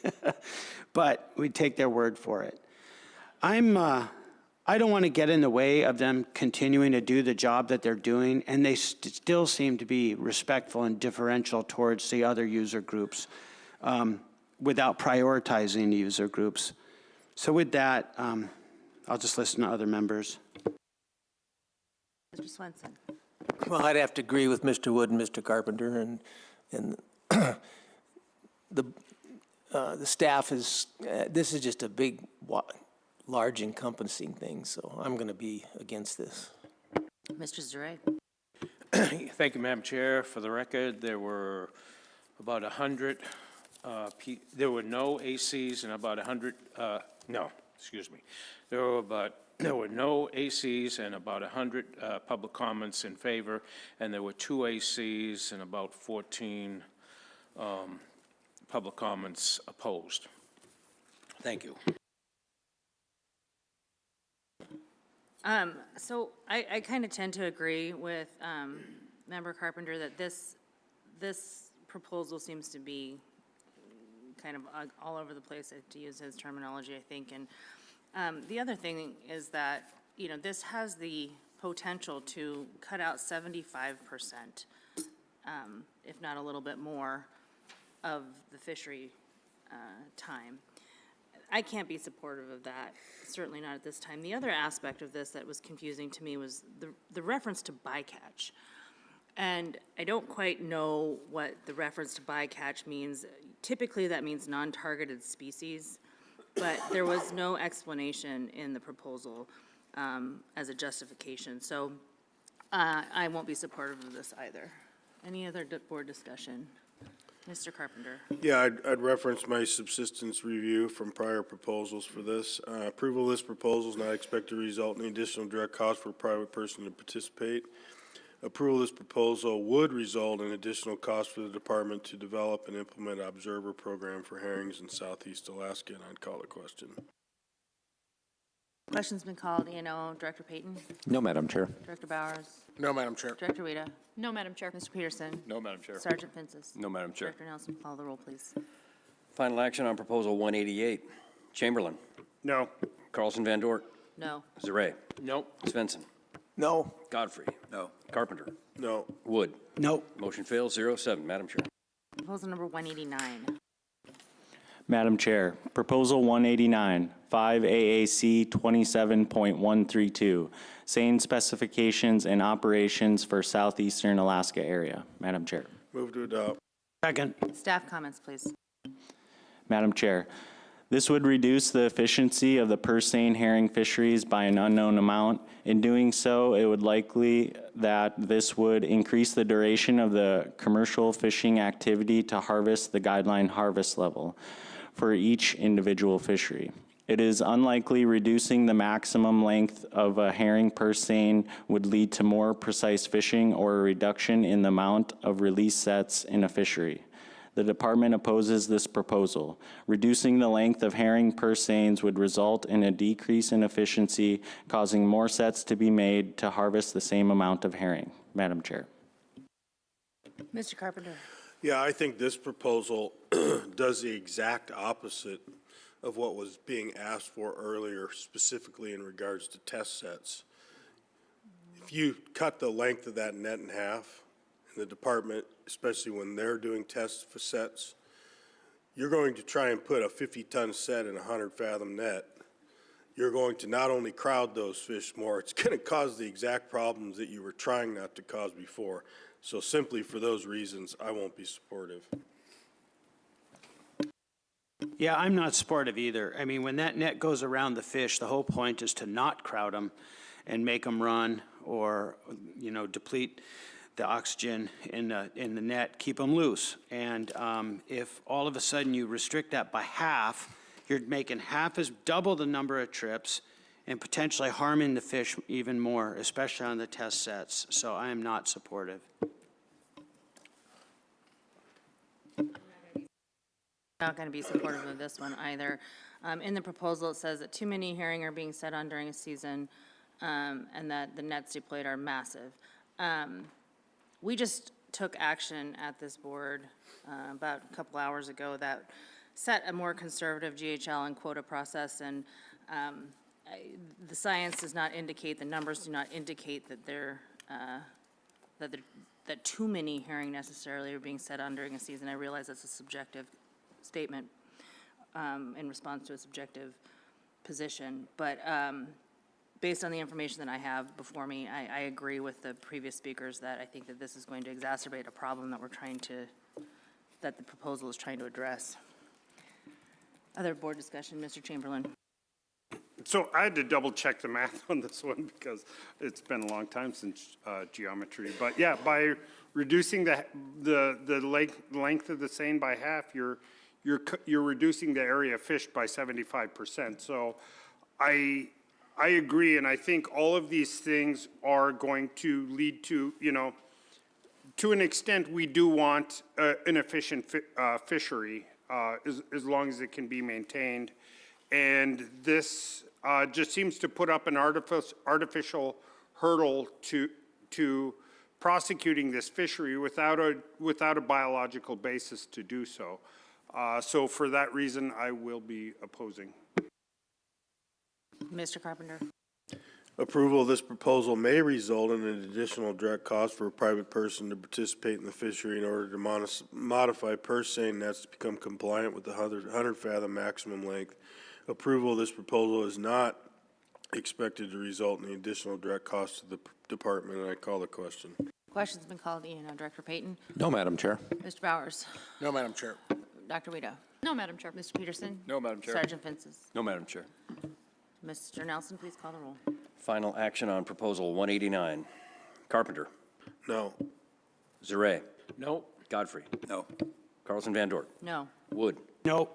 but we take their word for it. I don't want to get in the way of them continuing to do the job that they're doing, and they still seem to be respectful and differential towards the other user groups without prioritizing the user groups. So with that, I'll just listen to other members. Mr. Swenson. Well, I'd have to agree with Mr. Wood and Mr. Carpenter, and the staff is, this is just a big, large encompassing thing, so I'm going to be against this. Mr. Zure. Thank you, Madam Chair. For the record, there were about 100, there were no ACs and about 100, no, excuse me. There were no ACs and about 100 public comments in favor, and there were 2 ACs and about 14 public comments opposed. Thank you. So I kind of tend to agree with Member Carpenter that this proposal seems to be kind of all over the place, to use his terminology, I think. And the other thing is that, you know, this has the potential to cut out 75%, if not a little bit more, of the fishery time. I can't be supportive of that, certainly not at this time. The other aspect of this that was confusing to me was the reference to bycatch. And I don't quite know what the reference to bycatch means. Typically, that means non-targeted species, but there was no explanation in the proposal as a justification. So I won't be supportive of this either. Any other board discussion? Mr. Carpenter. Yeah, I'd reference my subsistence review from prior proposals for this. Approval of this proposal is not expected to result in additional direct cost for a private person to participate. Approval of this proposal would result in additional cost for the department to develop and implement an observer program for herrings in Southeast Alaska, and I'd call the question. Question's been called. Director Payton? No, Madam Chair. Director Bowers? No, Madam Chair. Director Weta? No, Madam Chair. Mr. Peterson? No, Madam Chair. Sergeant Fences? No, Madam Chair. Director Nelson, call the roll, please. Final action on Proposal 188. Chamberlain. No. Carlson Van Dort. No. Zare. Nope. Svensson. No. Godfrey. No. Carpenter. No. Wood. No. Motion fails, 0-7. Madam Chair. Proposal number 189. Madam Chair, Proposal 189, 5 AAC 27.132, sane specifications and operations for southeastern Alaska area. Madam Chair. Move to adopt. Second. Staff comments, please. Madam Chair, this would reduce the efficiency of the purse seine herring fisheries by an unknown amount. In doing so, it would likely that this would increase the duration of the commercial fishing activity to harvest the guideline harvest level for each individual fishery. It is unlikely reducing the maximum length of a herring purse seine would lead to more precise fishing or a reduction in the amount of release sets in a fishery. The department opposes this proposal. Reducing the length of herring purse seines would result in a decrease in efficiency, causing more sets to be made to harvest the same amount of herring. Madam Chair. Mr. Carpenter. Yeah, I think this proposal does the exact opposite of what was being asked for earlier, specifically in regards to test sets. If you cut the length of that net in half in the department, especially when they're doing test for sets, you're going to try and put a 50-ton set in a 100-fathom net. You're going to not only crowd those fish more, it's going to cause the exact problems that you were trying not to cause before. So simply for those reasons, I won't be supportive. Yeah, I'm not supportive either. I mean, when that net goes around the fish, the whole point is to not crowd them and make them run or, deplete the oxygen in the net, keep them loose. And if all of a sudden you restrict that by half, you're making double the number of trips and potentially harming the fish even more, especially on the test sets. So I am not supportive. Not going to be supportive of this one either. In the proposal, it says that too many herring are being set on during a season, and that the nets deployed are massive. We just took action at this board about a couple hours ago that set a more conservative GHL and quota process, and the science does not indicate, the numbers do not indicate that that too many herring necessarily are being set on during a season. I realize that's a subjective statement in response to a subjective position, but based on the information that I have before me, I agree with the previous speakers that I think that this is going to exacerbate a problem that that the proposal is trying to address. Other board discussion, Mr. Chamberlain. So I had to double check the math on this one because it's been a long time since geometry. But yeah, by reducing the length of the seine by half, you're reducing the area fished by 75%. So I agree, and I think all of these things are going to lead to, to an extent, we do want an efficient fishery as long as it can be maintained. And this just seems to put up an artificial hurdle to prosecuting this fishery without a biological basis to do so. So for that reason, I will be opposing. Mr. Carpenter. Approval of this proposal may result in an additional direct cost for a private person to participate in the fishery in order to modify purse seine nets to become compliant with the 100 fathom maximum length. Approval of this proposal is not expected to result in the additional direct cost to the department, and I call the question. Question's been called. Director Payton. No, Madam Chair. Mr. Bowers. No, Madam Chair. Dr. Weedo. No, Madam Chair. Mr. Peterson. No, Madam Chair. Sergeant Fences. No, Madam Chair. Mr. Nelson, please call the roll. Final action on Proposal 189. Carpenter. No. Zare. No. Godfrey. No. Carlson Van Dort. No. Wood. No.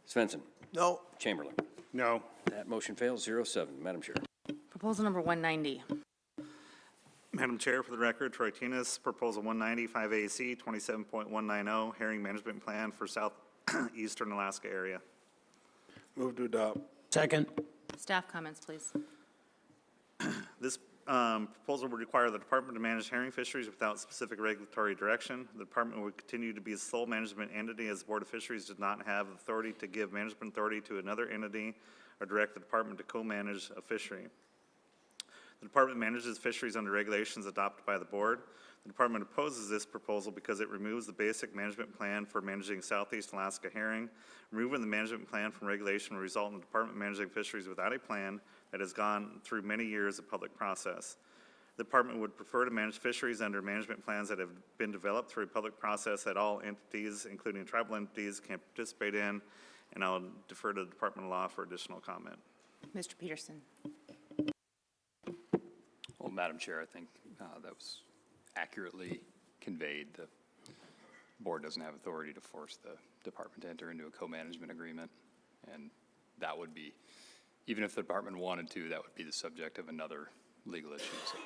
Svensson. No. Chamberlain. No. That motion fails, 0-7. Madam Chair. Proposal number 190. Madam Chair, for the record, Troy Tinas, Proposal 190, 5AC, 27.190, Herring Management Plan for Southeastern Alaska area. Move to adopt. Second. Staff comments, please. This proposal would require the department to manage herring fisheries without specific regulatory direction. The department would continue to be a sole management entity as the Board of Fisheries does not have authority to give management authority to another entity or direct the department to co-manage a fishery. The department manages fisheries under regulations adopted by the board. The department opposes this proposal because it removes the basic management plan for managing Southeast Alaska herring. Removing the management plan from regulation will result in the department managing fisheries without a plan that has gone through many years of public process. The department would prefer to manage fisheries under management plans that have been developed through a public process that all entities, including tribal entities, can participate in, and I'll defer to the Department of Law for additional comment. Mr. Peterson. Well, Madam Chair, I think that was accurately conveyed. The board doesn't have authority to force the department to enter into a co-management agreement, and that would be, even if the department wanted to, that would be the subject of another legal issue. So.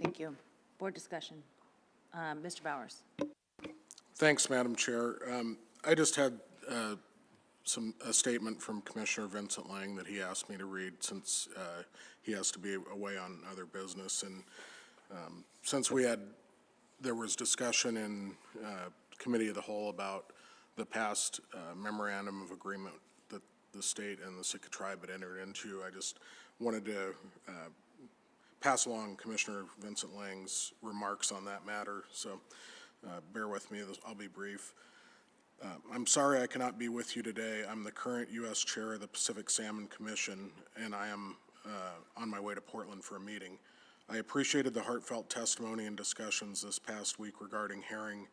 Thank you. Board discussion. Mr. Bowers. Thanks, Madam Chair. I just had a statement from Commissioner Vincent Lang that he asked me to read since he has to be away on other business. And since there was discussion in Committee of the Whole about the past memorandum of agreement that the state and the Sitka tribe had entered into, I just wanted to pass along Commissioner Vincent Lang's remarks on that matter. So bear with me, I'll be brief. I'm sorry I cannot be with you today. I'm the current U.S. Chair of the Pacific Salmon Commission, and I am on my way to Portland for a meeting. I appreciated the heartfelt testimony and discussions this past week regarding herring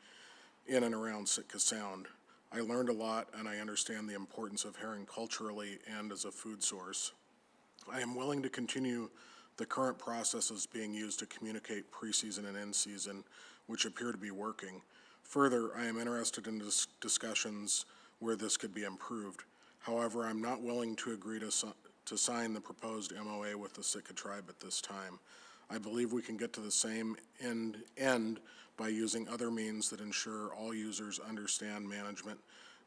in and around Sitka Sound. I learned a lot, and I understand the importance of herring culturally and as a food source. I am willing to continue the current processes being used to communicate preseason and in-season, which appear to be working. Further, I am interested in discussions where this could be improved. However, I'm not willing to agree to sign the proposed MOA with the Sitka tribe at this time. I believe we can get to the same end by using other means that ensure all users understand management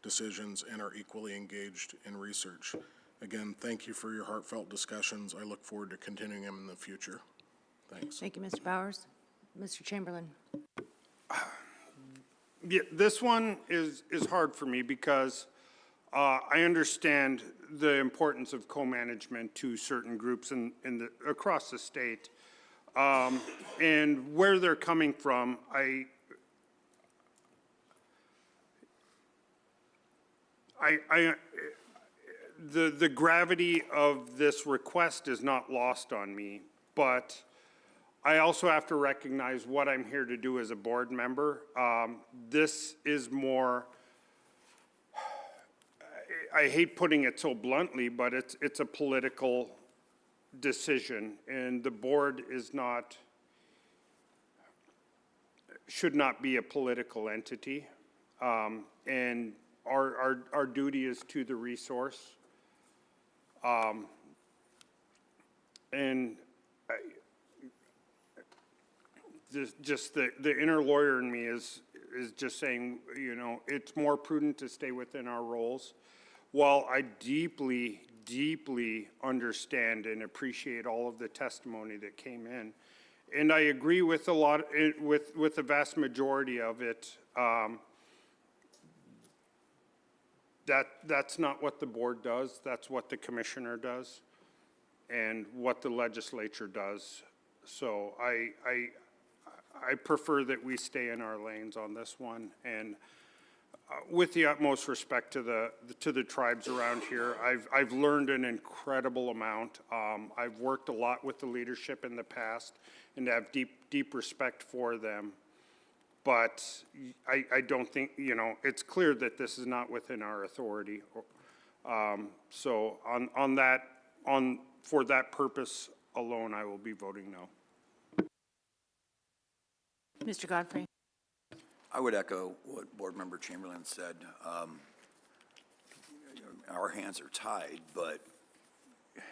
decisions and are equally engaged in research. Again, thank you for your heartfelt discussions. I look forward to continuing them in the future. Thanks. Thank you, Mr. Bowers. Mr. Chamberlain. Yeah, this one is hard for me because I understand the importance of co-management to certain groups across the state. And where they're coming from, the gravity of this request is not lost on me, but I also have to recognize what I'm here to do as a board member. This is more, I hate putting it so bluntly, but it's a political decision, and the board should not be a political entity. And our duty is to the resource. And just the inner lawyer in me is just saying, you know, it's more prudent to stay within our roles. While I deeply, deeply understand and appreciate all of the testimony that came in, and I agree with a lot, with the vast majority of it, that's not what the board does. That's what the commissioner does, and what the legislature does. So I prefer that we stay in our lanes on this one, and with the utmost respect to the tribes around here, I've learned an incredible amount. I've worked a lot with the leadership in the past, and have deep respect for them. But I don't think, you know, it's clear that this is not within our authority. So for that purpose alone, I will be voting no. Mr. Godfrey. I would echo what Board Member Chamberlain said. Our hands are tied, but you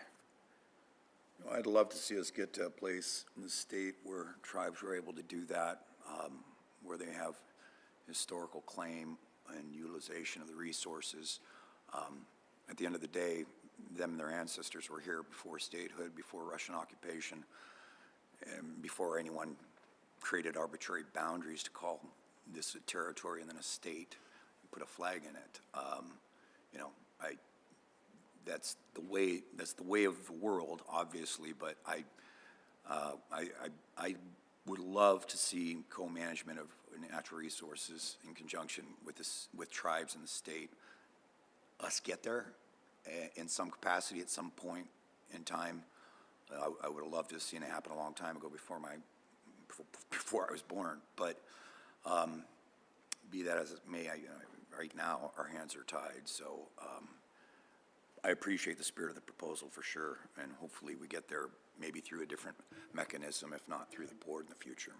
know, I'd love to see us get to a place in the state where tribes were able to do that, where they have historical claim and utilization of the resources. At the end of the day, them and their ancestors were here before statehood, before Russian occupation, and before anyone created arbitrary boundaries to call this a territory and then a state and put a flag in it. You know, that's the way of the world, obviously, but I would love to see co-management of natural resources in conjunction with tribes in the state. Us get there in some capacity at some point in time. I would have loved to have seen it happen a long time ago before I was born, but be that as it may, right now our hands are tied. So I appreciate the spirit of the proposal for sure, and hopefully we get there maybe through a different mechanism, if not through the board in the future.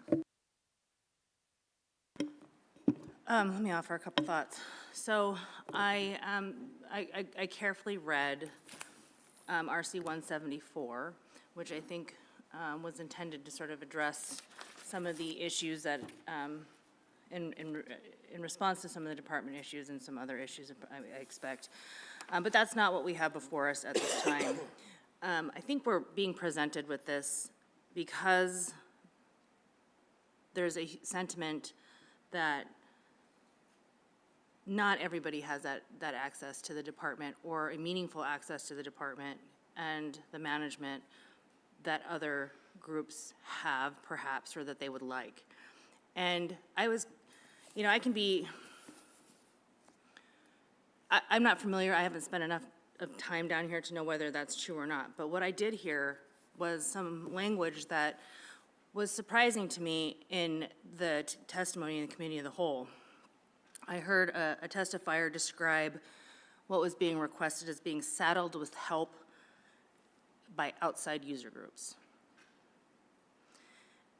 Let me offer a couple thoughts. So I carefully read RC 174, which I think was intended to sort of address some of the issues that, in response to some of the department issues and some other issues I expect. But that's not what we have before us at this time. I think we're being presented with this because there's a sentiment that not everybody has that access to the department, or a meaningful access to the department and the management that other groups have perhaps, or that they would like. And I'm not familiar, I haven't spent enough of time down here to know whether that's true or not, but what I did hear was some language that was surprising to me in the testimony in the committee of the whole. I heard a testifier describe what was being requested as being saddled with help by outside user groups.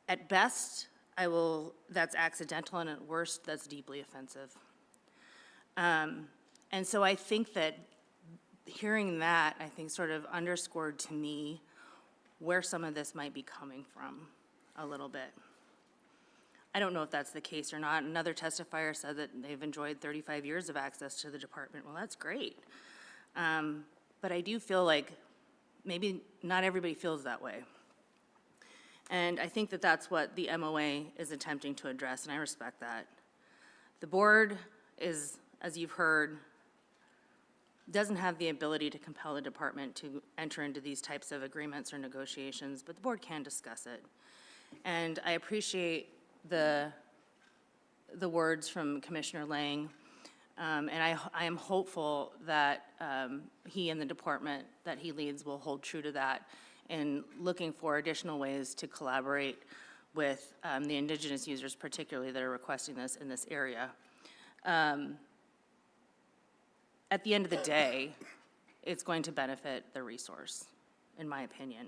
At best, that's accidental, and at worst, that's deeply offensive. And so I think that hearing that, I think sort of underscored to me where some of this might be coming from a little bit. I don't know if that's the case or not. Another testifier said that they've enjoyed 35 years of access to the department. Well, that's great. But I do feel like maybe not everybody feels that way. And I think that that's what the MOA is attempting to address, and I respect that. The board is, as you've heard, doesn't have the ability to compel the department to enter into these types of agreements or negotiations, but the board can discuss it. And I appreciate the words from Commissioner Lang, and I am hopeful that he and the department that he leads will hold true to that in looking for additional ways to collaborate with the indigenous users, particularly that are requesting this in this area. At the end of the day, it's going to benefit the resource, in my opinion.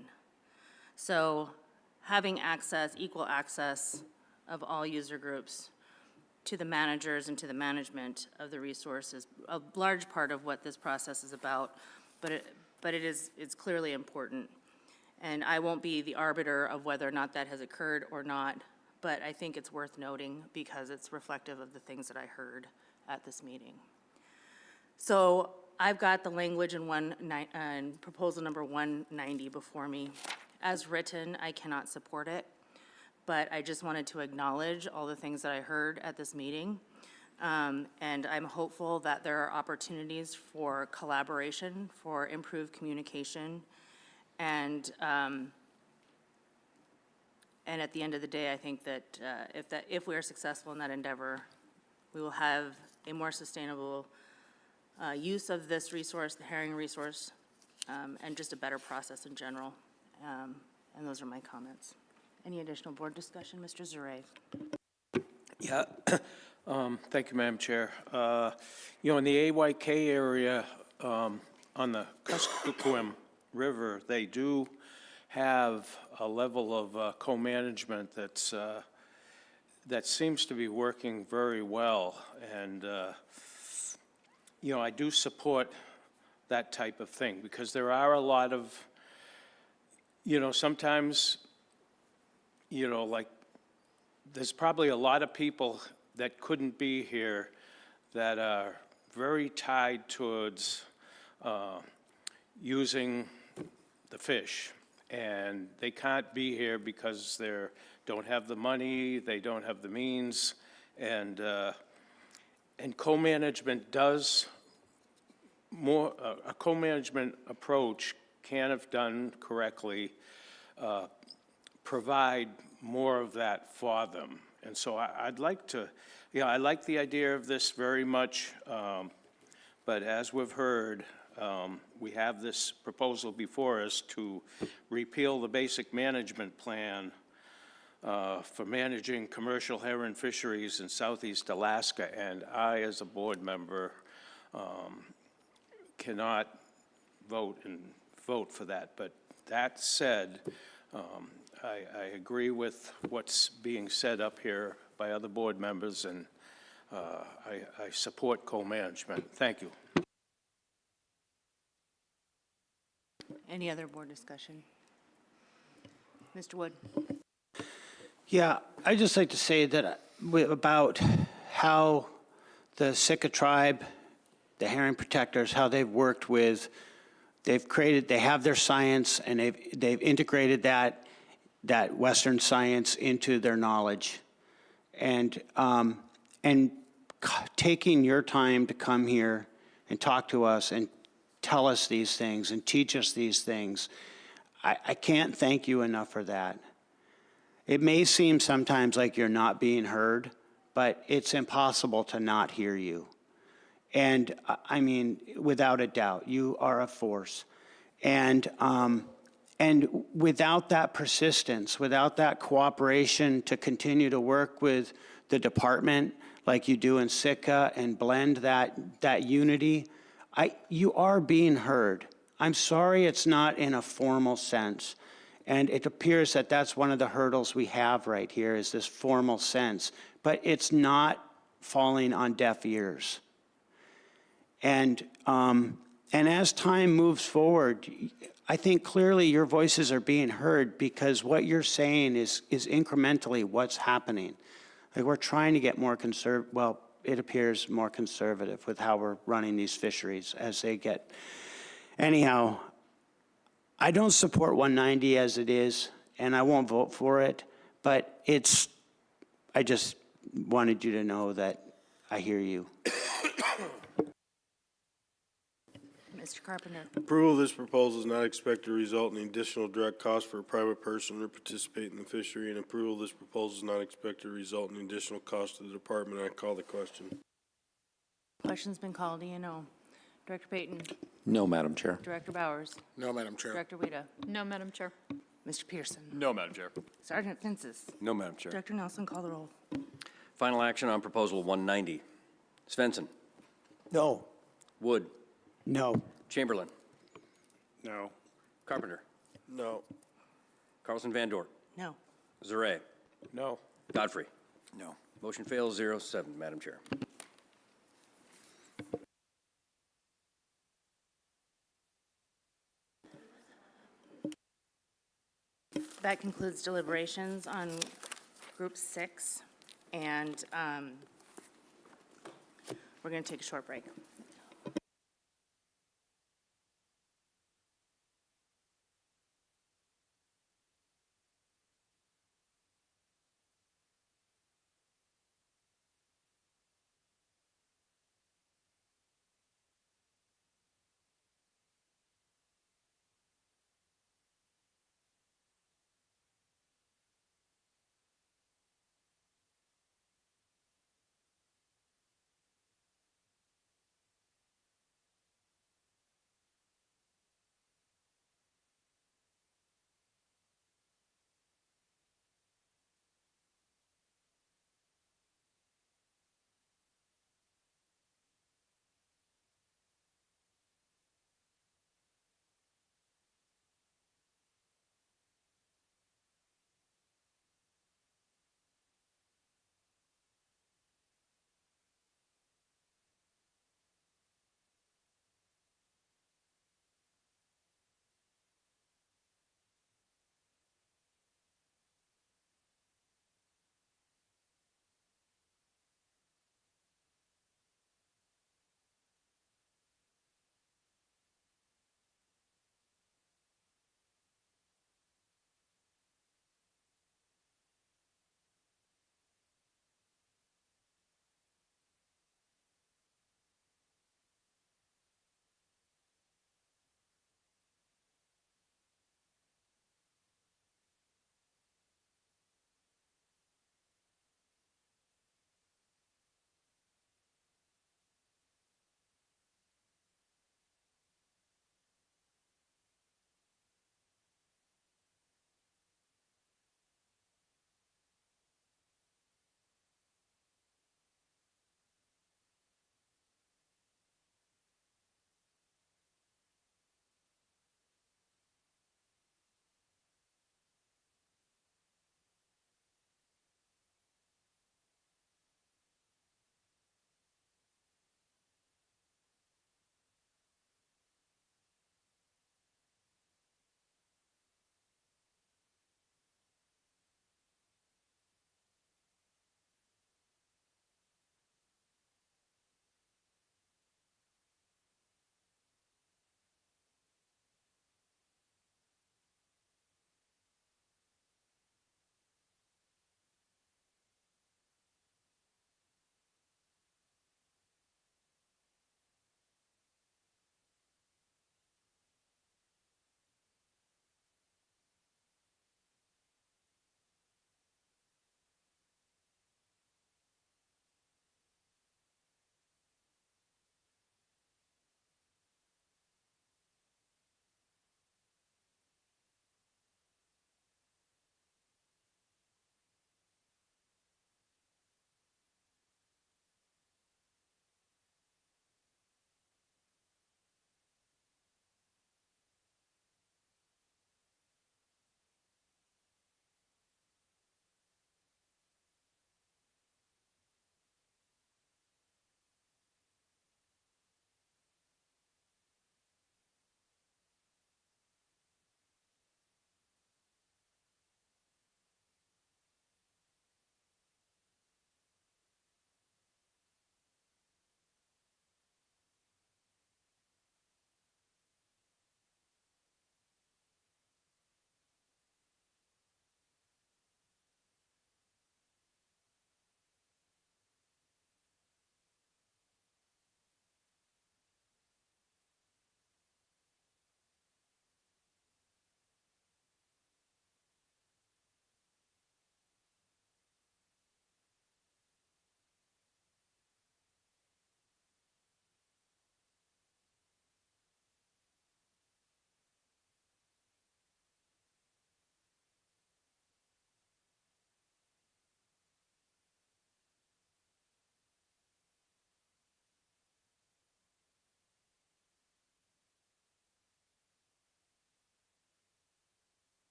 So having access, equal access of all user groups to the managers and to the management of the resource is a large part of what this process is about, but it's clearly important. And I won't be the arbiter of whether or not that has occurred or not, but I think it's worth noting because it's reflective of the things that I heard at this meeting. So I've got the language in proposal number 190 before me. As written, I cannot support it, but I just wanted to acknowledge all the things that I heard at this meeting. And I'm hopeful that there are opportunities for collaboration, for improved communication, and at the end of the day, I think that if we are successful in that endeavor, we will have a more sustainable use of this resource, the herring resource, and just a better process in general. And those are my comments. Any additional board discussion, Mr. Zure? Yeah, thank you, Madam Chair. In the AYK area, on the Kuskokwim River, they do have a level of co-management that seems to be working very well. And, I do support that type of thing because there are a lot of, sometimes, like, there's probably a lot of people that couldn't be here that are very tied towards using the fish. And they can't be here because they don't have the money, they don't have the means, and co-management does more, a co-management approach can, if done correctly, provide more of that for them. And so I'd like to, I like the idea of this very much, but as we've heard, we have this proposal before us to repeal the basic management plan for managing commercial herring fisheries in Southeast Alaska, and I, as a board member, cannot vote for that. But that said, I agree with what's being said up here by other board members, and I support co-management. Thank you. Any other board discussion? Mr. Wood? Yeah, I'd just like to say that about how the Sitka tribe, the herring protectors, how they've worked with, they have their science, and they've integrated that Western science into their knowledge. And taking your time to come here and talk to us and tell us these things and teach us these things, I can't thank you enough for that. It may seem sometimes like you're not being heard, but it's impossible to not hear you. And I mean, without a doubt, you are a force. And without that persistence, without that cooperation to continue to work with the department like you do in Sitka and blend that unity, you are being heard. I'm sorry it's not in a formal sense. And it appears that that's one of the hurdles we have right here is this formal sense, but it's not falling on deaf ears. And as time moves forward, I think clearly your voices are being heard because what you're saying is incrementally what's happening. Like we're trying to get more well, it appears more conservative with how we're running these fisheries as they get. Anyhow, I don't support 190 as it is, and I won't vote for it, but I just wanted you to know that I hear you. Mr. Carpenter. Approval of this proposal is not expected to result in additional direct cost for a private person to participate in the fishery, and approval of this proposal is not expected to result in additional cost to the department. I call the question. Question's been called. Do you know? Director Payton. No, Madam Chair. Director Bowers. No, Madam Chair. Director Weta. No, Madam Chair. Mr. Pearson. No, Madam Chair. Sergeant Fences. No, Madam Chair. Director Nelson, call the roll. Final action on proposal 190. Svensson. No. Wood. No. Chamberlain. No. Carpenter. No. Carlson Van Dort. No. Zaret. No. Godfrey. No. Motion fails 0-7, Madam Chair. That concludes deliberations on Group 6, and we're going to take a short break.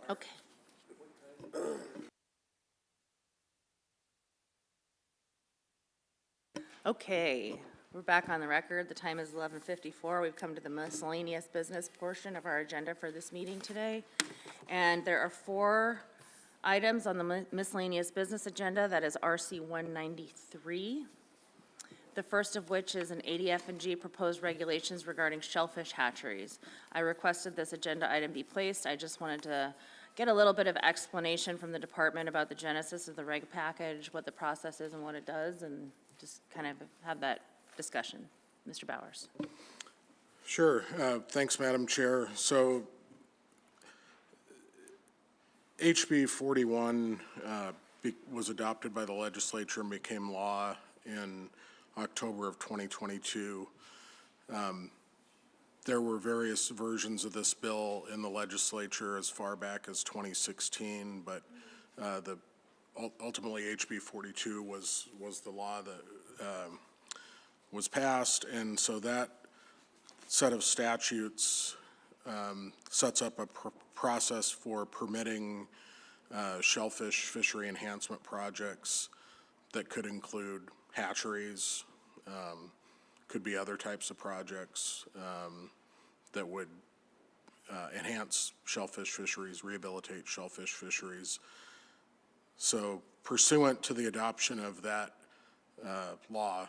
Okay. Okay, we're back on the record. The time is 11:54. We've come to the miscellaneous business portion of our agenda for this meeting today. And there are 4 items on the miscellaneous business agenda. That is RC 193. The first of which is an ADF&G proposed regulations regarding shellfish hatcheries. I requested this agenda item be placed. I just wanted to get a little bit of explanation from the department about the genesis of the reg package, what the process is and what it does, and just kind of have that discussion. Mr. Bowers. Sure. Thanks, Madam Chair. So HB 41 was adopted by the legislature and became law in October of 2022. There were various versions of this bill in the legislature as far back as 2016, but ultimately HB 42 was the law that was passed, and so that set of statutes sets up a process for permitting shellfish fishery enhancement projects that could include hatcheries, could be other types of projects that would enhance shellfish fisheries, rehabilitate shellfish fisheries. So pursuant to the adoption of that law,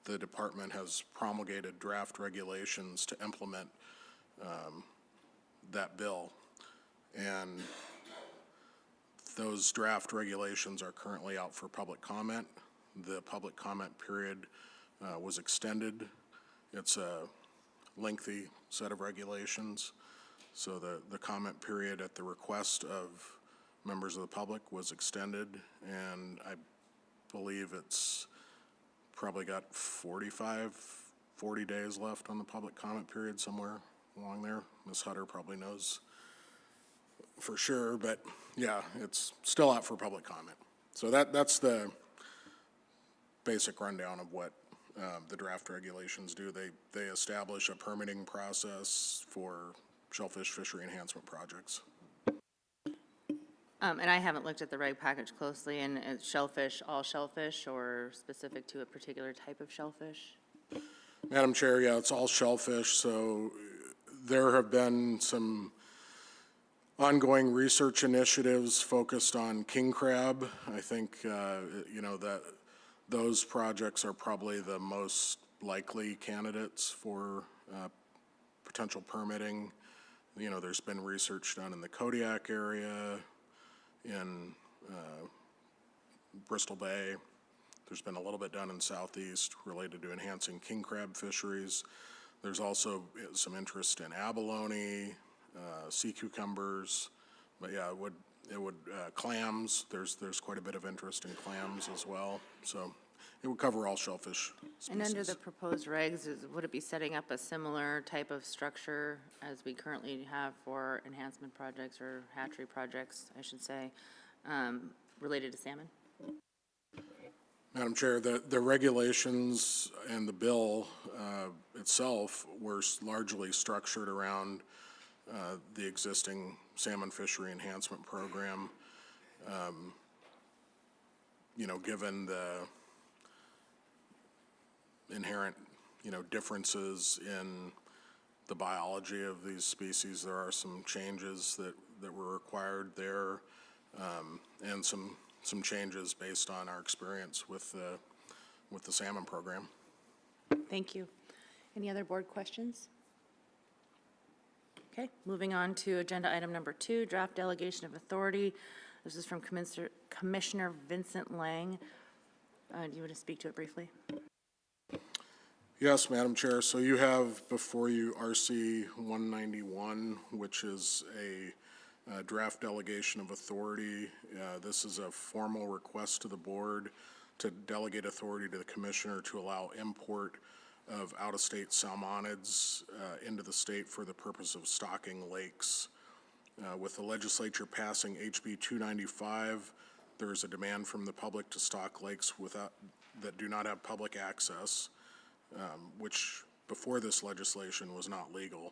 the department has promulgated draft regulations to implement that bill. And those draft regulations are currently out for public comment. The public comment period was extended. It's a lengthy set of regulations. So the comment period at the request of members of the public was extended, and I believe it's probably got 40 days left on the public comment period, somewhere along there. Ms. Hutter probably knows for sure, but yeah, it's still out for public comment. So that's the basic rundown of what the draft regulations do. They establish a permitting process for shellfish fishery enhancement projects. And I haven't looked at the reg package closely, and it's shellfish, all shellfish, or specific to a particular type of shellfish? Madam Chair, yeah, it's all shellfish. So there have been some ongoing research initiatives focused on king crab. I think, that those projects are probably the most likely candidates for potential permitting. There's been research done in the Kodiak area, in Bristol Bay. There's been a little bit done in Southeast related to enhancing king crab fisheries. There's also some interest in abalone, sea cucumbers, but yeah, it would clams. There's quite a bit of interest in clams as well. So it would cover all shellfish species. And under the proposed regs, would it be setting up a similar type of structure as we currently have for enhancement projects or hatchery projects, I should say, related to salmon? Madam Chair, the regulations and the bill itself were largely structured around the existing salmon fishery enhancement program. Given the inherent, differences in the biology of these species, there are some changes that were required there, and some changes based on our experience with the salmon program. Thank you. Any other board questions? Okay, moving on to agenda item number 2, draft delegation of authority. This is from Commissioner Vincent Lang. Do you want to speak to it briefly? Yes, Madam Chair. So you have before you RC 191, which is a draft delegation of authority. This is a formal request to the board to delegate authority to the commissioner to allow import of out-of-state salmonids into the state for the purpose of stocking lakes. With the legislature passing HB 295, there is a demand from the public to stock lakes that do not have public access, which before this legislation was not legal.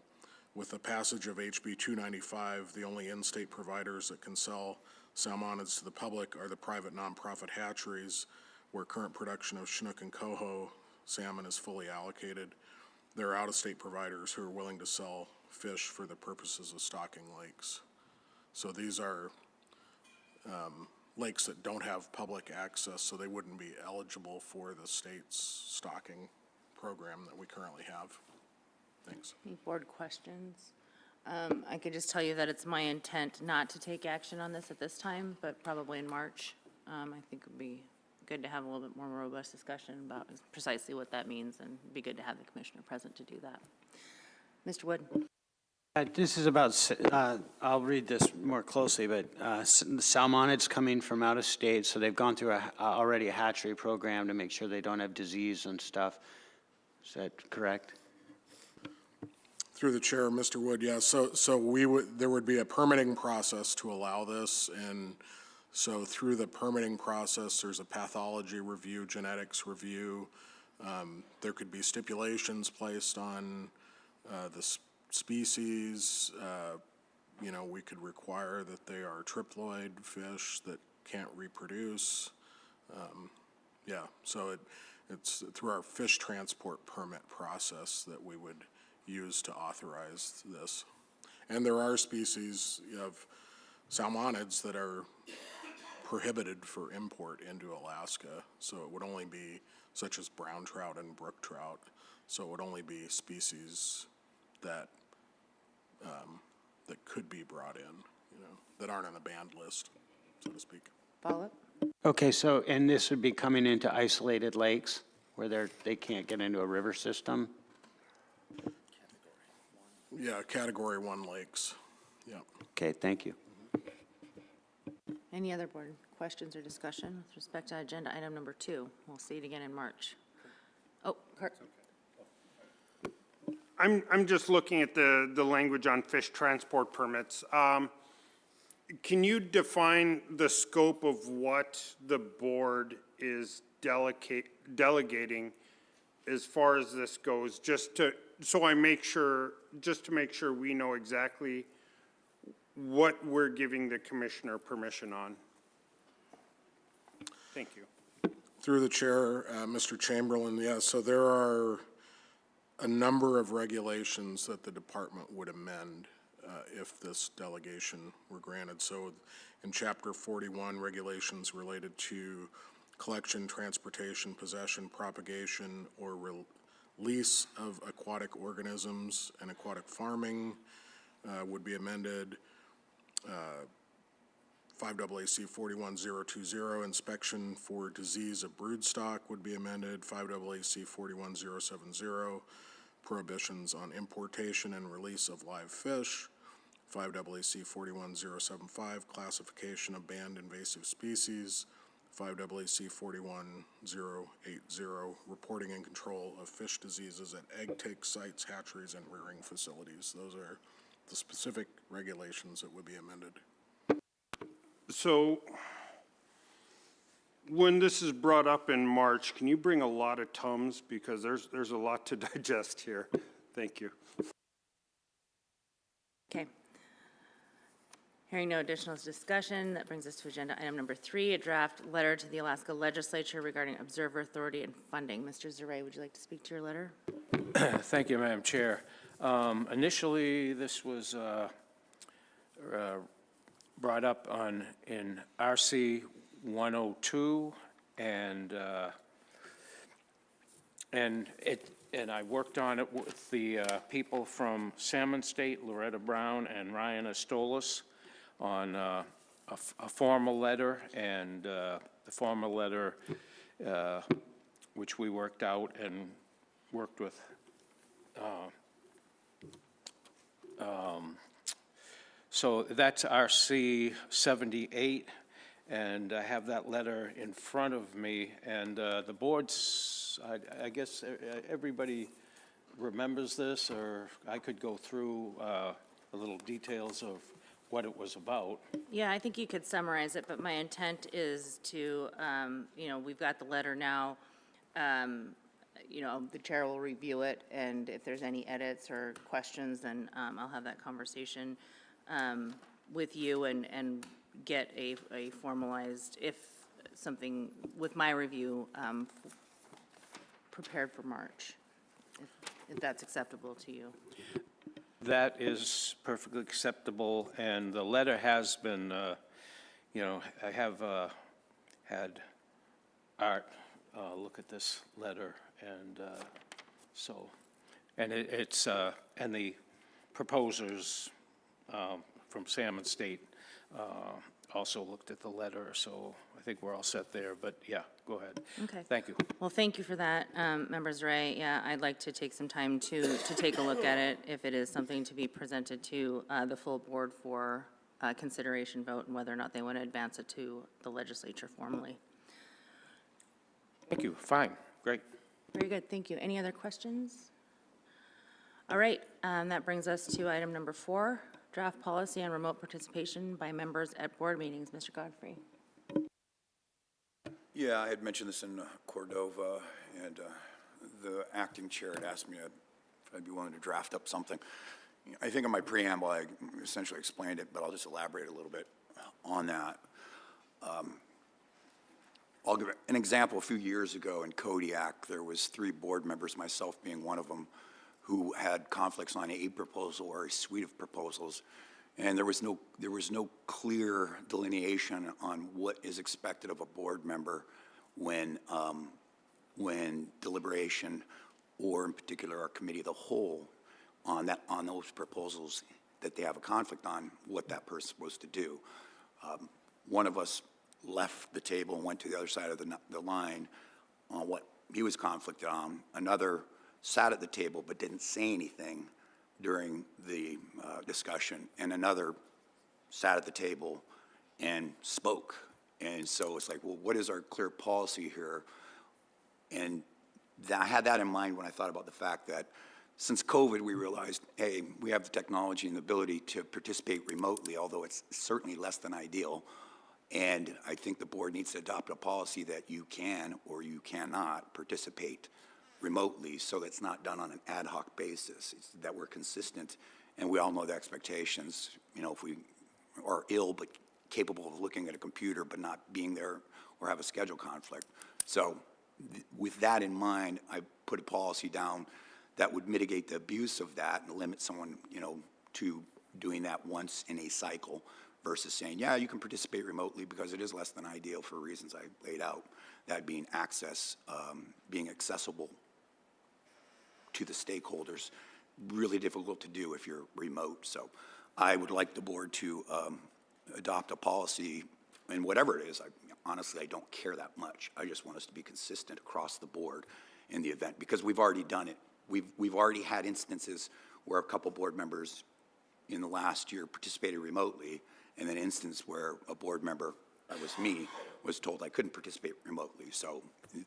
With the passage of HB 295, the only in-state providers that can sell salmonids to the public are the private nonprofit hatcheries, where current production of Chinook and coho salmon is fully allocated. There are out-of-state providers who are willing to sell fish for the purposes of stocking lakes. So these are lakes that don't have public access, so they wouldn't be eligible for the state's stocking program that we currently have. Thanks. Any board questions? I could just tell you that it's my intent not to take action on this at this time, but probably in March. I think it would be good to have a little bit more robust discussion about precisely what that means, and it'd be good to have the commissioner present to do that. Mr. Wood? This is about, I'll read this more closely, but salmonids coming from out of state, so they've gone through already a hatchery program to make sure they don't have disease and stuff. Is that correct? Through the chair, Mr. Wood, yes. So there would be a permitting process to allow this, and so through the permitting process, there's a pathology review, genetics review. There could be stipulations placed on the species. You know, we could require that they are triploid fish that can't reproduce. Yeah, so it's through our fish transport permit process that we would use to authorize this. And there are species of salmonids that are prohibited for import into Alaska, so it would only be such as brown trout and brook trout, so it would only be species that that could be brought in, you know, that aren't on a banned list, so to speak. Follow up? Okay, so, and this would be coming into isolated lakes where they can't get into a river system? Yeah, Category 1 lakes, yeah. Okay, thank you. Any other board questions or discussion with respect to agenda item number 2? We'll see it again in March. Oh, Kurt. I'm just looking at the language on fish transport permits. Can you define the scope of what the board is delegating as far as this goes, just to make sure we know exactly what we're giving the commissioner permission on? Thank you. Through the chair, Mr. Chamberlain, yes, so there are a number of regulations that the department would amend if this delegation were granted. So in Chapter 41, regulations related to collection, transportation, possession, propagation, or release of aquatic organisms and aquatic farming would be amended. 5 AAC 41020, inspection for disease of broodstock would be amended. 5 AAC 41070, prohibitions on importation and release of live fish. 5 AAC 41075, classification of banned invasive species. 5 AAC 41080, reporting and control of fish diseases at egg take sites, hatcheries, and rearing facilities. Those are the specific regulations that would be amended. So when this is brought up in March, can you bring a lot of Tums? Because there's a lot to digest here. Thank you. Okay. Hearing no additional discussion, that brings us to agenda item number 3, a draft letter to the Alaska Legislature regarding observer authority and funding. Mr. Zaray, would you like to speak to your letter? Thank you, Madam Chair. Initially, this was brought up in RC 102, and I worked on it with the people from Salmon State, Loretta Brown and Ryan Astolis, on a formal letter, and the formal letter, which we worked out and worked with so that's RC 78, and I have that letter in front of me, and the board's, I guess everybody remembers this, or I could go through the little details of what it was about. Yeah, I think you could summarize it, but my intent is to, you know, we've got the letter now. you know, the chair will review it, and if there's any edits or questions, then I'll have that conversation with you and get a formalized, if something, with my review, prepared for March, if that's acceptable to you. That is perfectly acceptable, and the letter has been, you know, I have had Art look at this letter, and so, and it's, and the proposers from Salmon State also looked at the letter, so I think we're all set there, but yeah, go ahead. Okay. Thank you. Well, thank you for that, Members Ray. Yeah, I'd like to take some time to take a look at it, if it is something to be presented to the full board for consideration vote, and whether or not they want to advance it to the legislature formally. Thank you. Fine. Great. Very good. Thank you. Any other questions? All right. That brings us to item number 4, draft policy on remote participation by members at board meetings. Mr. Godfrey. Yeah, I had mentioned this in Cordova, and the acting chair had asked me if I'd be willing to draft up something. I think in my preamble, I essentially explained it, but I'll just elaborate a little bit on that. I'll give an example. A few years ago in Kodiak, there was 3 board members, myself being one of them, who had conflicts on a proposal or a suite of proposals, and there was no clear delineation on what is expected of a board member when deliberation, or in particular our committee of the whole, on those proposals that they have a conflict on, what that person's supposed to do. One of us left the table and went to the other side of the line on what he was conflicted on. Another sat at the table but didn't say anything during the discussion, and another sat at the table and spoke. And so it's like, well, what is our clear policy here? And I had that in mind when I thought about the fact that since COVID, we realized, hey, we have the technology and the ability to participate remotely, although it's certainly less than ideal. And I think the board needs to adopt a policy that you can or you cannot participate remotely, so that's not done on an ad hoc basis, it's that we're consistent, and we all know the expectations. You know, if we are ill but capable of looking at a computer but not being there or have a schedule conflict. So with that in mind, I put a policy down that would mitigate the abuse of that and limit someone, you know, to doing that once in a cycle, versus saying, yeah, you can participate remotely because it is less than ideal for reasons I laid out, that being access, being accessible to the stakeholders, really difficult to do if you're remote. So I would like the board to adopt a policy, and whatever it is, honestly, I don't care that much. I just want us to be consistent across the board in the event, because we've already done it. We've already had instances where a couple board members in the last year participated remotely, and an instance where a board member, that was me, was told I couldn't participate remotely. So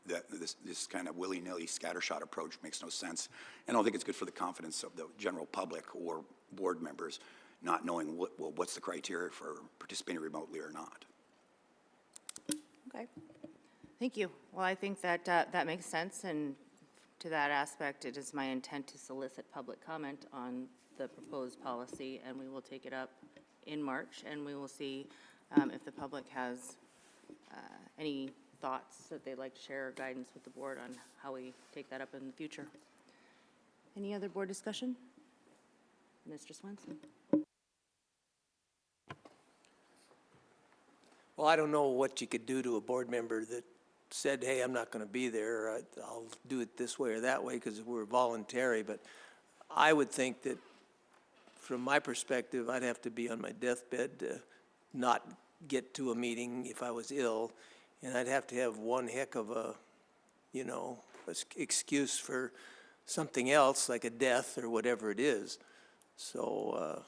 this kind of willy-nilly scattershot approach makes no sense. And I don't think it's good for the confidence of the general public or board members not knowing what's the criteria for participating remotely or not. Okay. Thank you. Well, I think that that makes sense, and to that aspect, it is my intent to solicit public comment on the proposed policy, and we will take it up in March, and we will see if the public has any thoughts that they'd like to share or guidance with the board on how we take that up in the future. Any other board discussion? Mr. Swenson. Well, I don't know what you could do to a board member that said, hey, I'm not going to be there, I'll do it this way or that way because we're voluntary, but I would think that from my perspective, I'd have to be on my deathbed to not get to a meeting if I was ill, and I'd have to have one heck of a, you know, excuse for something else like a death or whatever it is. So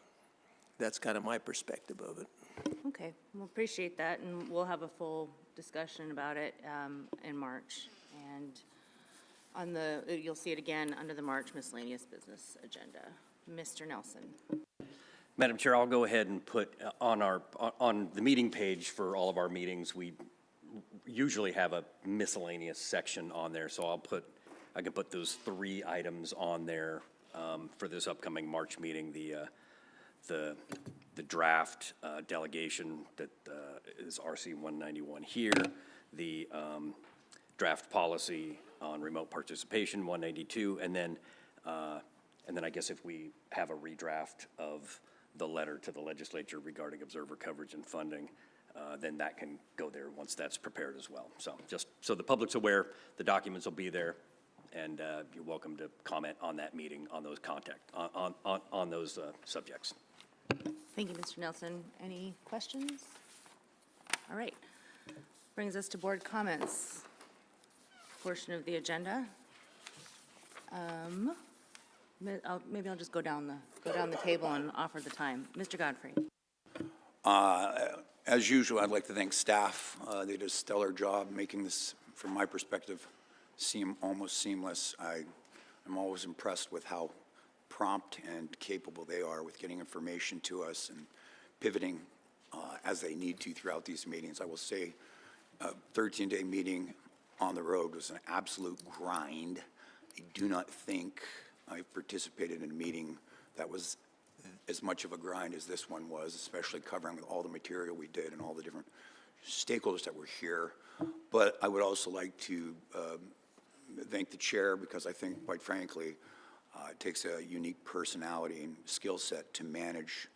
that's kind of my perspective of it. Okay, we'll appreciate that, and we'll have a full discussion about it in March. And on the, you'll see it again under the March miscellaneous business agenda. Mr. Nelson. Madam Chair, I'll go ahead and put on the meeting page for all of our meetings, we usually have a miscellaneous section on there, so I'll put I can put those 3 items on there for this upcoming March meeting, the draft delegation that is RC 191 here, the draft policy on remote participation 192, and then I guess if we have a redraft of the letter to the legislature regarding observer coverage and funding, then that can go there once that's prepared as well. So just so the public's aware, the documents will be there, and you're welcome to comment on that meeting on those on those subjects. Thank you, Mr. Nelson. Any questions? All right. Brings us to board comments portion of the agenda. Maybe I'll just go down the table and offer the time. Mr. Godfrey. As usual, I'd like to thank staff. They did a stellar job making this, from my perspective, seem almost seamless. I'm always impressed with how prompt and capable they are with getting information to us and pivoting as they need to throughout these meetings. I will say a 13-day meeting on the road was an absolute grind. I do not think I've participated in a meeting that was as much of a grind as this one was, especially covering with all the material we did and all the different stakeholders that were here. But I would also like to thank the chair, because I think, quite frankly, it takes a unique personality and skill set to manage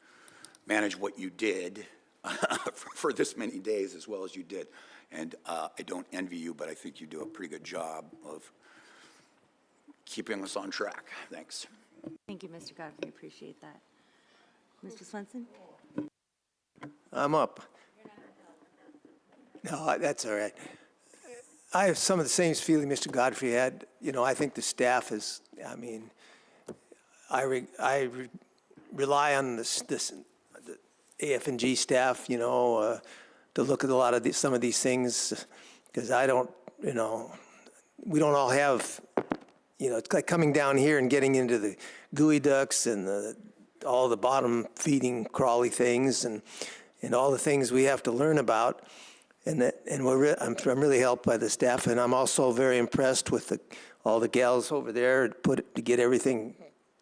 what you did for this many days as well as you did. And I don't envy you, but I think you do a pretty good job of keeping us on track. Thanks. Thank you, Mr. Godfrey. Appreciate that. Mr. Swenson? I'm up. No, that's all right. I have some of the same feeling Mr. Godfrey had. You know, I think the staff is, I mean, I rely on the AF&G staff, you know, to look at a lot of some of these things, because I don't, you know, we don't all have, you know, it's like coming down here and getting into the gooey ducks and all the bottom feeding crawly things and all the things we have to learn about. And I'm really helped by the staff, and I'm also very impressed with all the gals over there to get everything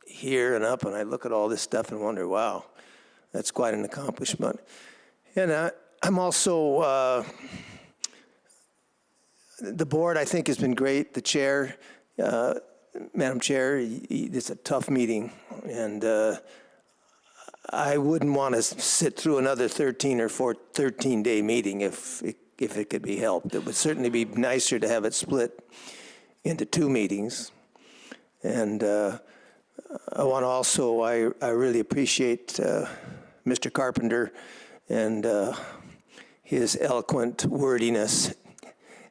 here and up. And I look at all this stuff and wonder, wow, that's quite an accomplishment. And I'm also the board, I think, has been great. The chair, Madam Chair, it's a tough meeting, and I wouldn't want to sit through another 13-day meeting if it could be helped. It would certainly be nicer to have it split into 2 meetings. And I want to also, I really appreciate Mr. Carpenter and his eloquent wordiness.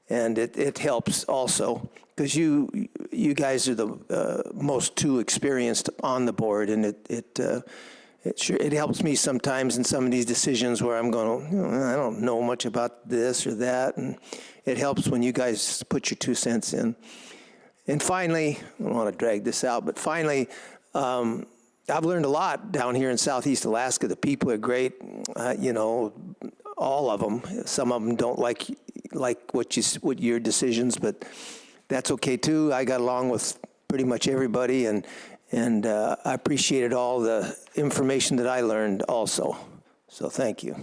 And it helps also, because you guys are the most 2 experienced on the board, and it helps me sometimes in some of these decisions where I'm going, you know, I don't know much about this or that, and it helps when you guys put your 2 cents in. And finally, I don't want to drag this out, but finally, I've learned a lot down here in Southeast Alaska. The people are great, you know, all of them. Some of them don't like what your decisions, but that's okay too. I got along with pretty much everybody, and I appreciated all the information that I learned also. So thank you.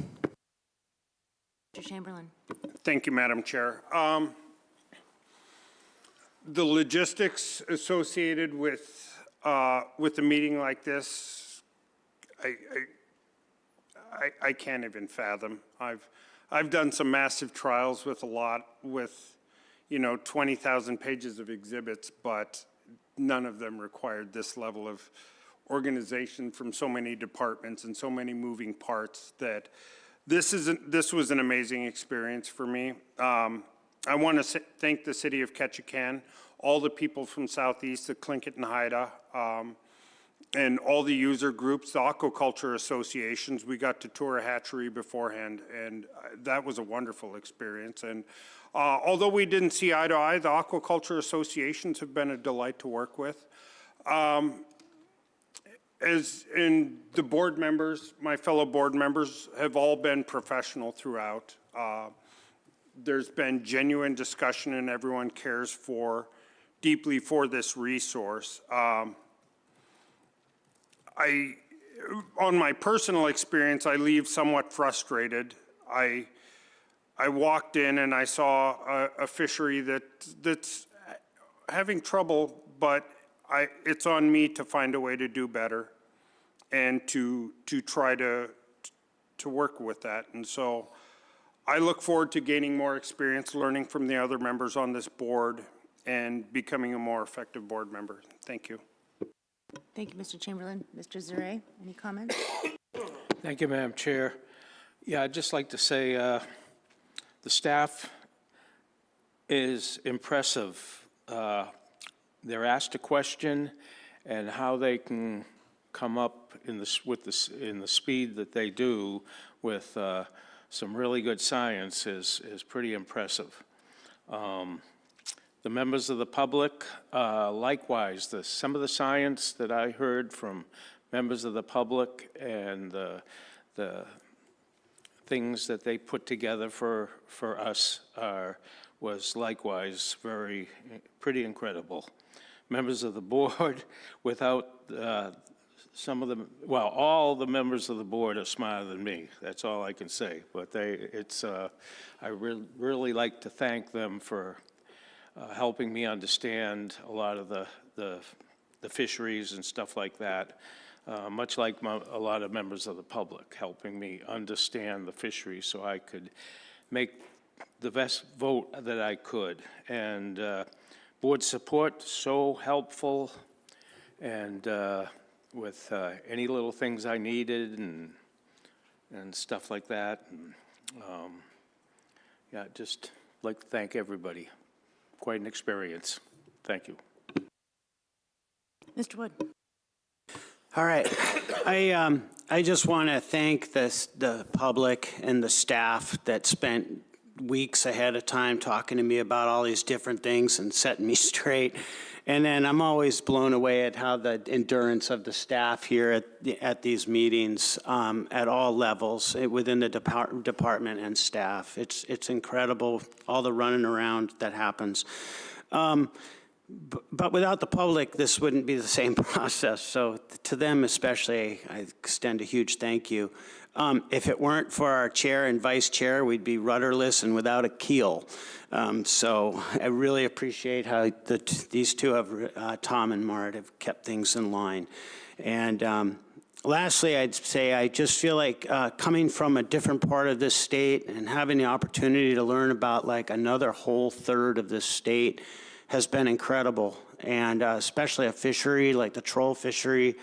Mr. Chamberlain. Thank you, Madam Chair. The logistics associated with a meeting like this, I can't even fathom. I've done some massive trials with you know, 20,000 pages of exhibits, but none of them required this level of organization from so many departments and so many moving parts that this was an amazing experience for me. I want to thank the city of Ketchikan, all the people from Southeast, the Tlingit and Haida, and all the user groups, the aquaculture associations. We got to tour a hatchery beforehand, and that was a wonderful experience. And although we didn't see eye to eye, the aquaculture associations have been a delight to work with. As in the board members, my fellow board members have all been professional throughout. There's been genuine discussion, and everyone cares for deeply for this resource. On my personal experience, I leave somewhat frustrated. I walked in and I saw a fishery that's having trouble, but it's on me to find a way to do better and to try to work with that. And so I look forward to gaining more experience, learning from the other members on this board, and becoming a more effective board member. Thank you. Thank you, Mr. Chamberlain. Mr. Zare, any comments? Thank you, Madam Chair. Yeah, I'd just like to say the staff is impressive. They're asked a question, and how they can come up in the speed that they do with some really good science is pretty impressive. The members of the public, likewise, some of the science that I heard from members of the public and the things that they put together for us was likewise pretty incredible. Members of the board, without some of them, well, all the members of the board are smarter than me. That's all I can say. But I really like to thank them for helping me understand a lot of the fisheries and stuff like that, much like a lot of members of the public, helping me understand the fisheries so I could make the best vote that I could. And board support, so helpful, and with any little things I needed and stuff like that. And, yeah, just like to thank everybody. Quite an experience. Thank you. Mr. Wood. All right. I just want to thank the public and the staff that spent weeks ahead of time talking to me about all these different things and setting me straight. And then I'm always blown away at how the endurance of the staff here at these meetings at all levels within the department and staff. It's incredible, all the running around that happens. But without the public, this wouldn't be the same process. So to them especially, I extend a huge thank you. If it weren't for our chair and vice chair, we'd be rudderless and without a keel. So I really appreciate how these two have, Tom and Mart, have kept things in line. And lastly, I'd say I just feel like coming from a different part of this state and having the opportunity to learn about like another whole third of this state has been incredible. And especially a fishery like the troll fishery.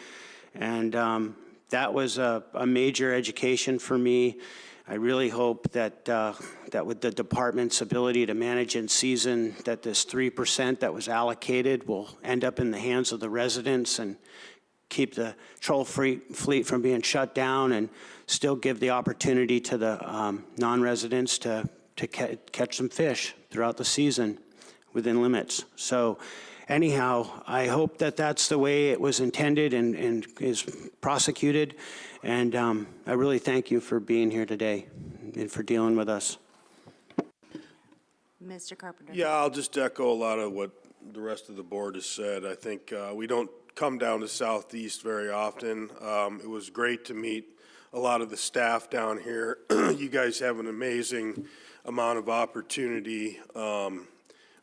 And that was a major education for me. I really hope that that with the department's ability to manage in season, that this 3% that was allocated will end up in the hands of the residents and keep the troll fleet from being shut down and still give the opportunity to the non-residents to catch some fish throughout the season within limits. So anyhow, I hope that that's the way it was intended and is prosecuted. And I really thank you for being here today and for dealing with us. Mr. Carpenter. Yeah, I'll just echo a lot of what the rest of the board has said. I think we don't come down to Southeast very often. It was great to meet a lot of the staff down here. You guys have an amazing amount of opportunity.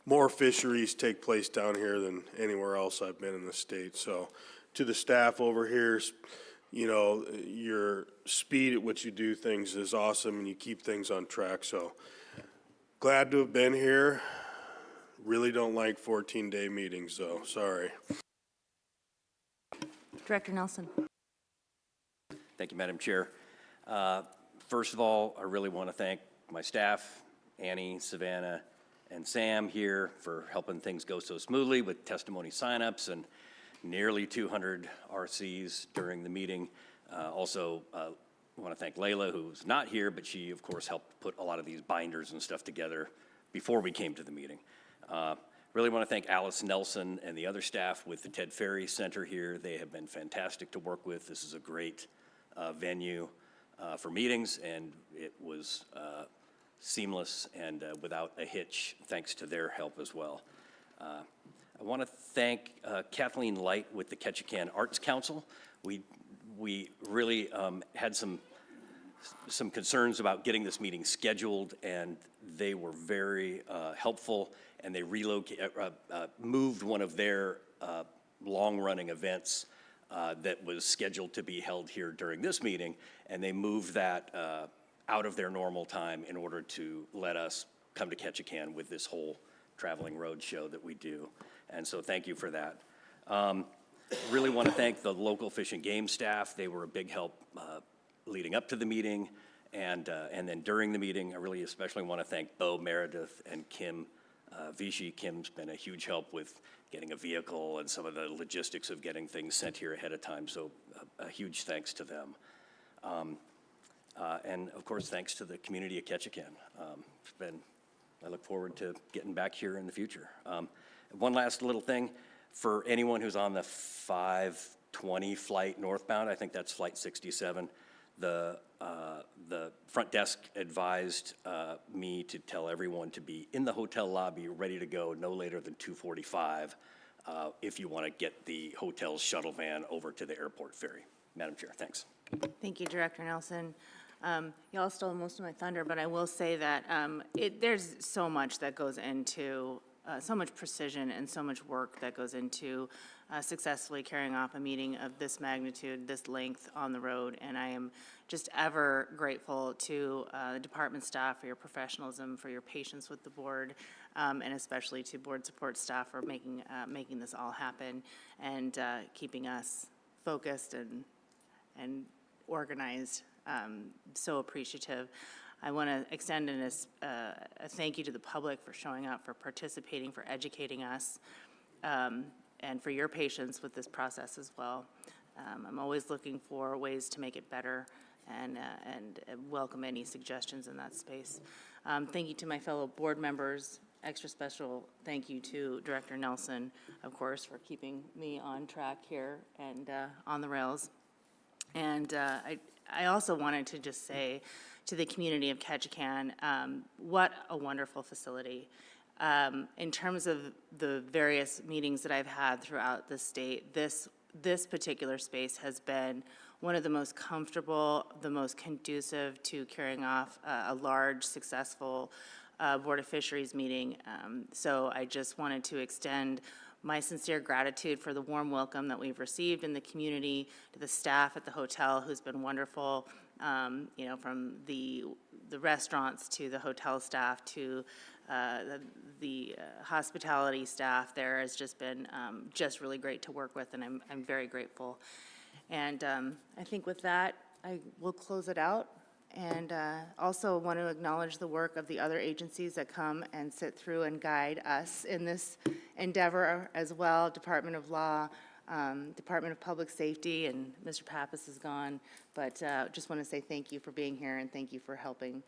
More fisheries take place down here than anywhere else I've been in the state. So to the staff over here, you know, your speed at which you do things is awesome and you keep things on track. So glad to have been here. Really don't like 14-day meetings though, sorry. Director Nelson. Thank you, Madam Chair. First of all, I really want to thank my staff, Annie, Savannah, and Sam here for helping things go so smoothly with testimony signups and nearly 200 RCs during the meeting. Also, I want to thank Layla, who's not here, but she, of course, helped put a lot of these binders and stuff together before we came to the meeting. Really want to thank Alice Nelson and the other staff with the Ted Ferry Center here. They have been fantastic to work with. This is a great venue for meetings, and it was seamless and without a hitch, thanks to their help as well. I want to thank Kathleen Light with the Ketchikan Arts Council. We really had some concerns about getting this meeting scheduled, and they were very helpful, and they moved one of their long-running events that was scheduled to be held here during this meeting, and they moved that out of their normal time in order to let us come to Ketchikan with this whole traveling road show that we do. And so thank you for that. Really want to thank the local Fish and Game staff. They were a big help leading up to the meeting, and then during the meeting. I really especially want to thank Bo Meredith and Kim Vichy. Kim's been a huge help with getting a vehicle and some of the logistics of getting things sent here ahead of time, so a huge thanks to them. And of course, thanks to the community of Ketchikan. I look forward to getting back here in the future. One last little thing, for anyone who's on the 520 flight northbound, I think that's flight 67, the front desk advised me to tell everyone to be in the hotel lobby, ready to go no later than 2:45 if you want to get the hotel's shuttle van over to the airport ferry. Madam Chair, thanks. Thank you, Director Nelson. Y'all stole most of my thunder, but I will say that there's so much that goes into, so much precision and so much work that goes into successfully carrying off a meeting of this magnitude, this length on the road. And I am just ever grateful to the department staff for your professionalism, for your patience with the board, and especially to board support staff for making this all happen and keeping us focused and organized. So appreciative. I want to extend a thank you to the public for showing up, for participating, for educating us, and for your patience with this process as well. I'm always looking for ways to make it better and welcome any suggestions in that space. Thank you to my fellow board members. Extra special thank you to Director Nelson, of course, for keeping me on track here and on the rails. And I also wanted to just say to the community of Ketchikan, what a wonderful facility. In terms of the various meetings that I've had throughout the state, this particular space has been one of the most comfortable, the most conducive to carrying off a large, successful Board of Fisheries meeting. So I just wanted to extend my sincere gratitude for the warm welcome that we've received in the community, to the staff at the hotel who's been wonderful, you know, from the restaurants to the hotel staff to the hospitality staff there has just been just really great to work with, and I'm very grateful. And I think with that, I will close it out. And also want to acknowledge the work of the other agencies that come and sit through and guide us in this endeavor as well. Department of Law, Department of Public Safety, and Mr. Pappas is gone. But just want to say thank you for being here, and thank you for helping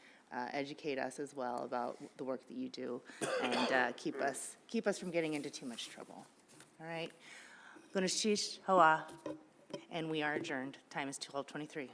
educate us as well about the work that you do, and keep us from getting into too much trouble. All right. Gunashish Hoa, and we are adjourned. Time is 12:23.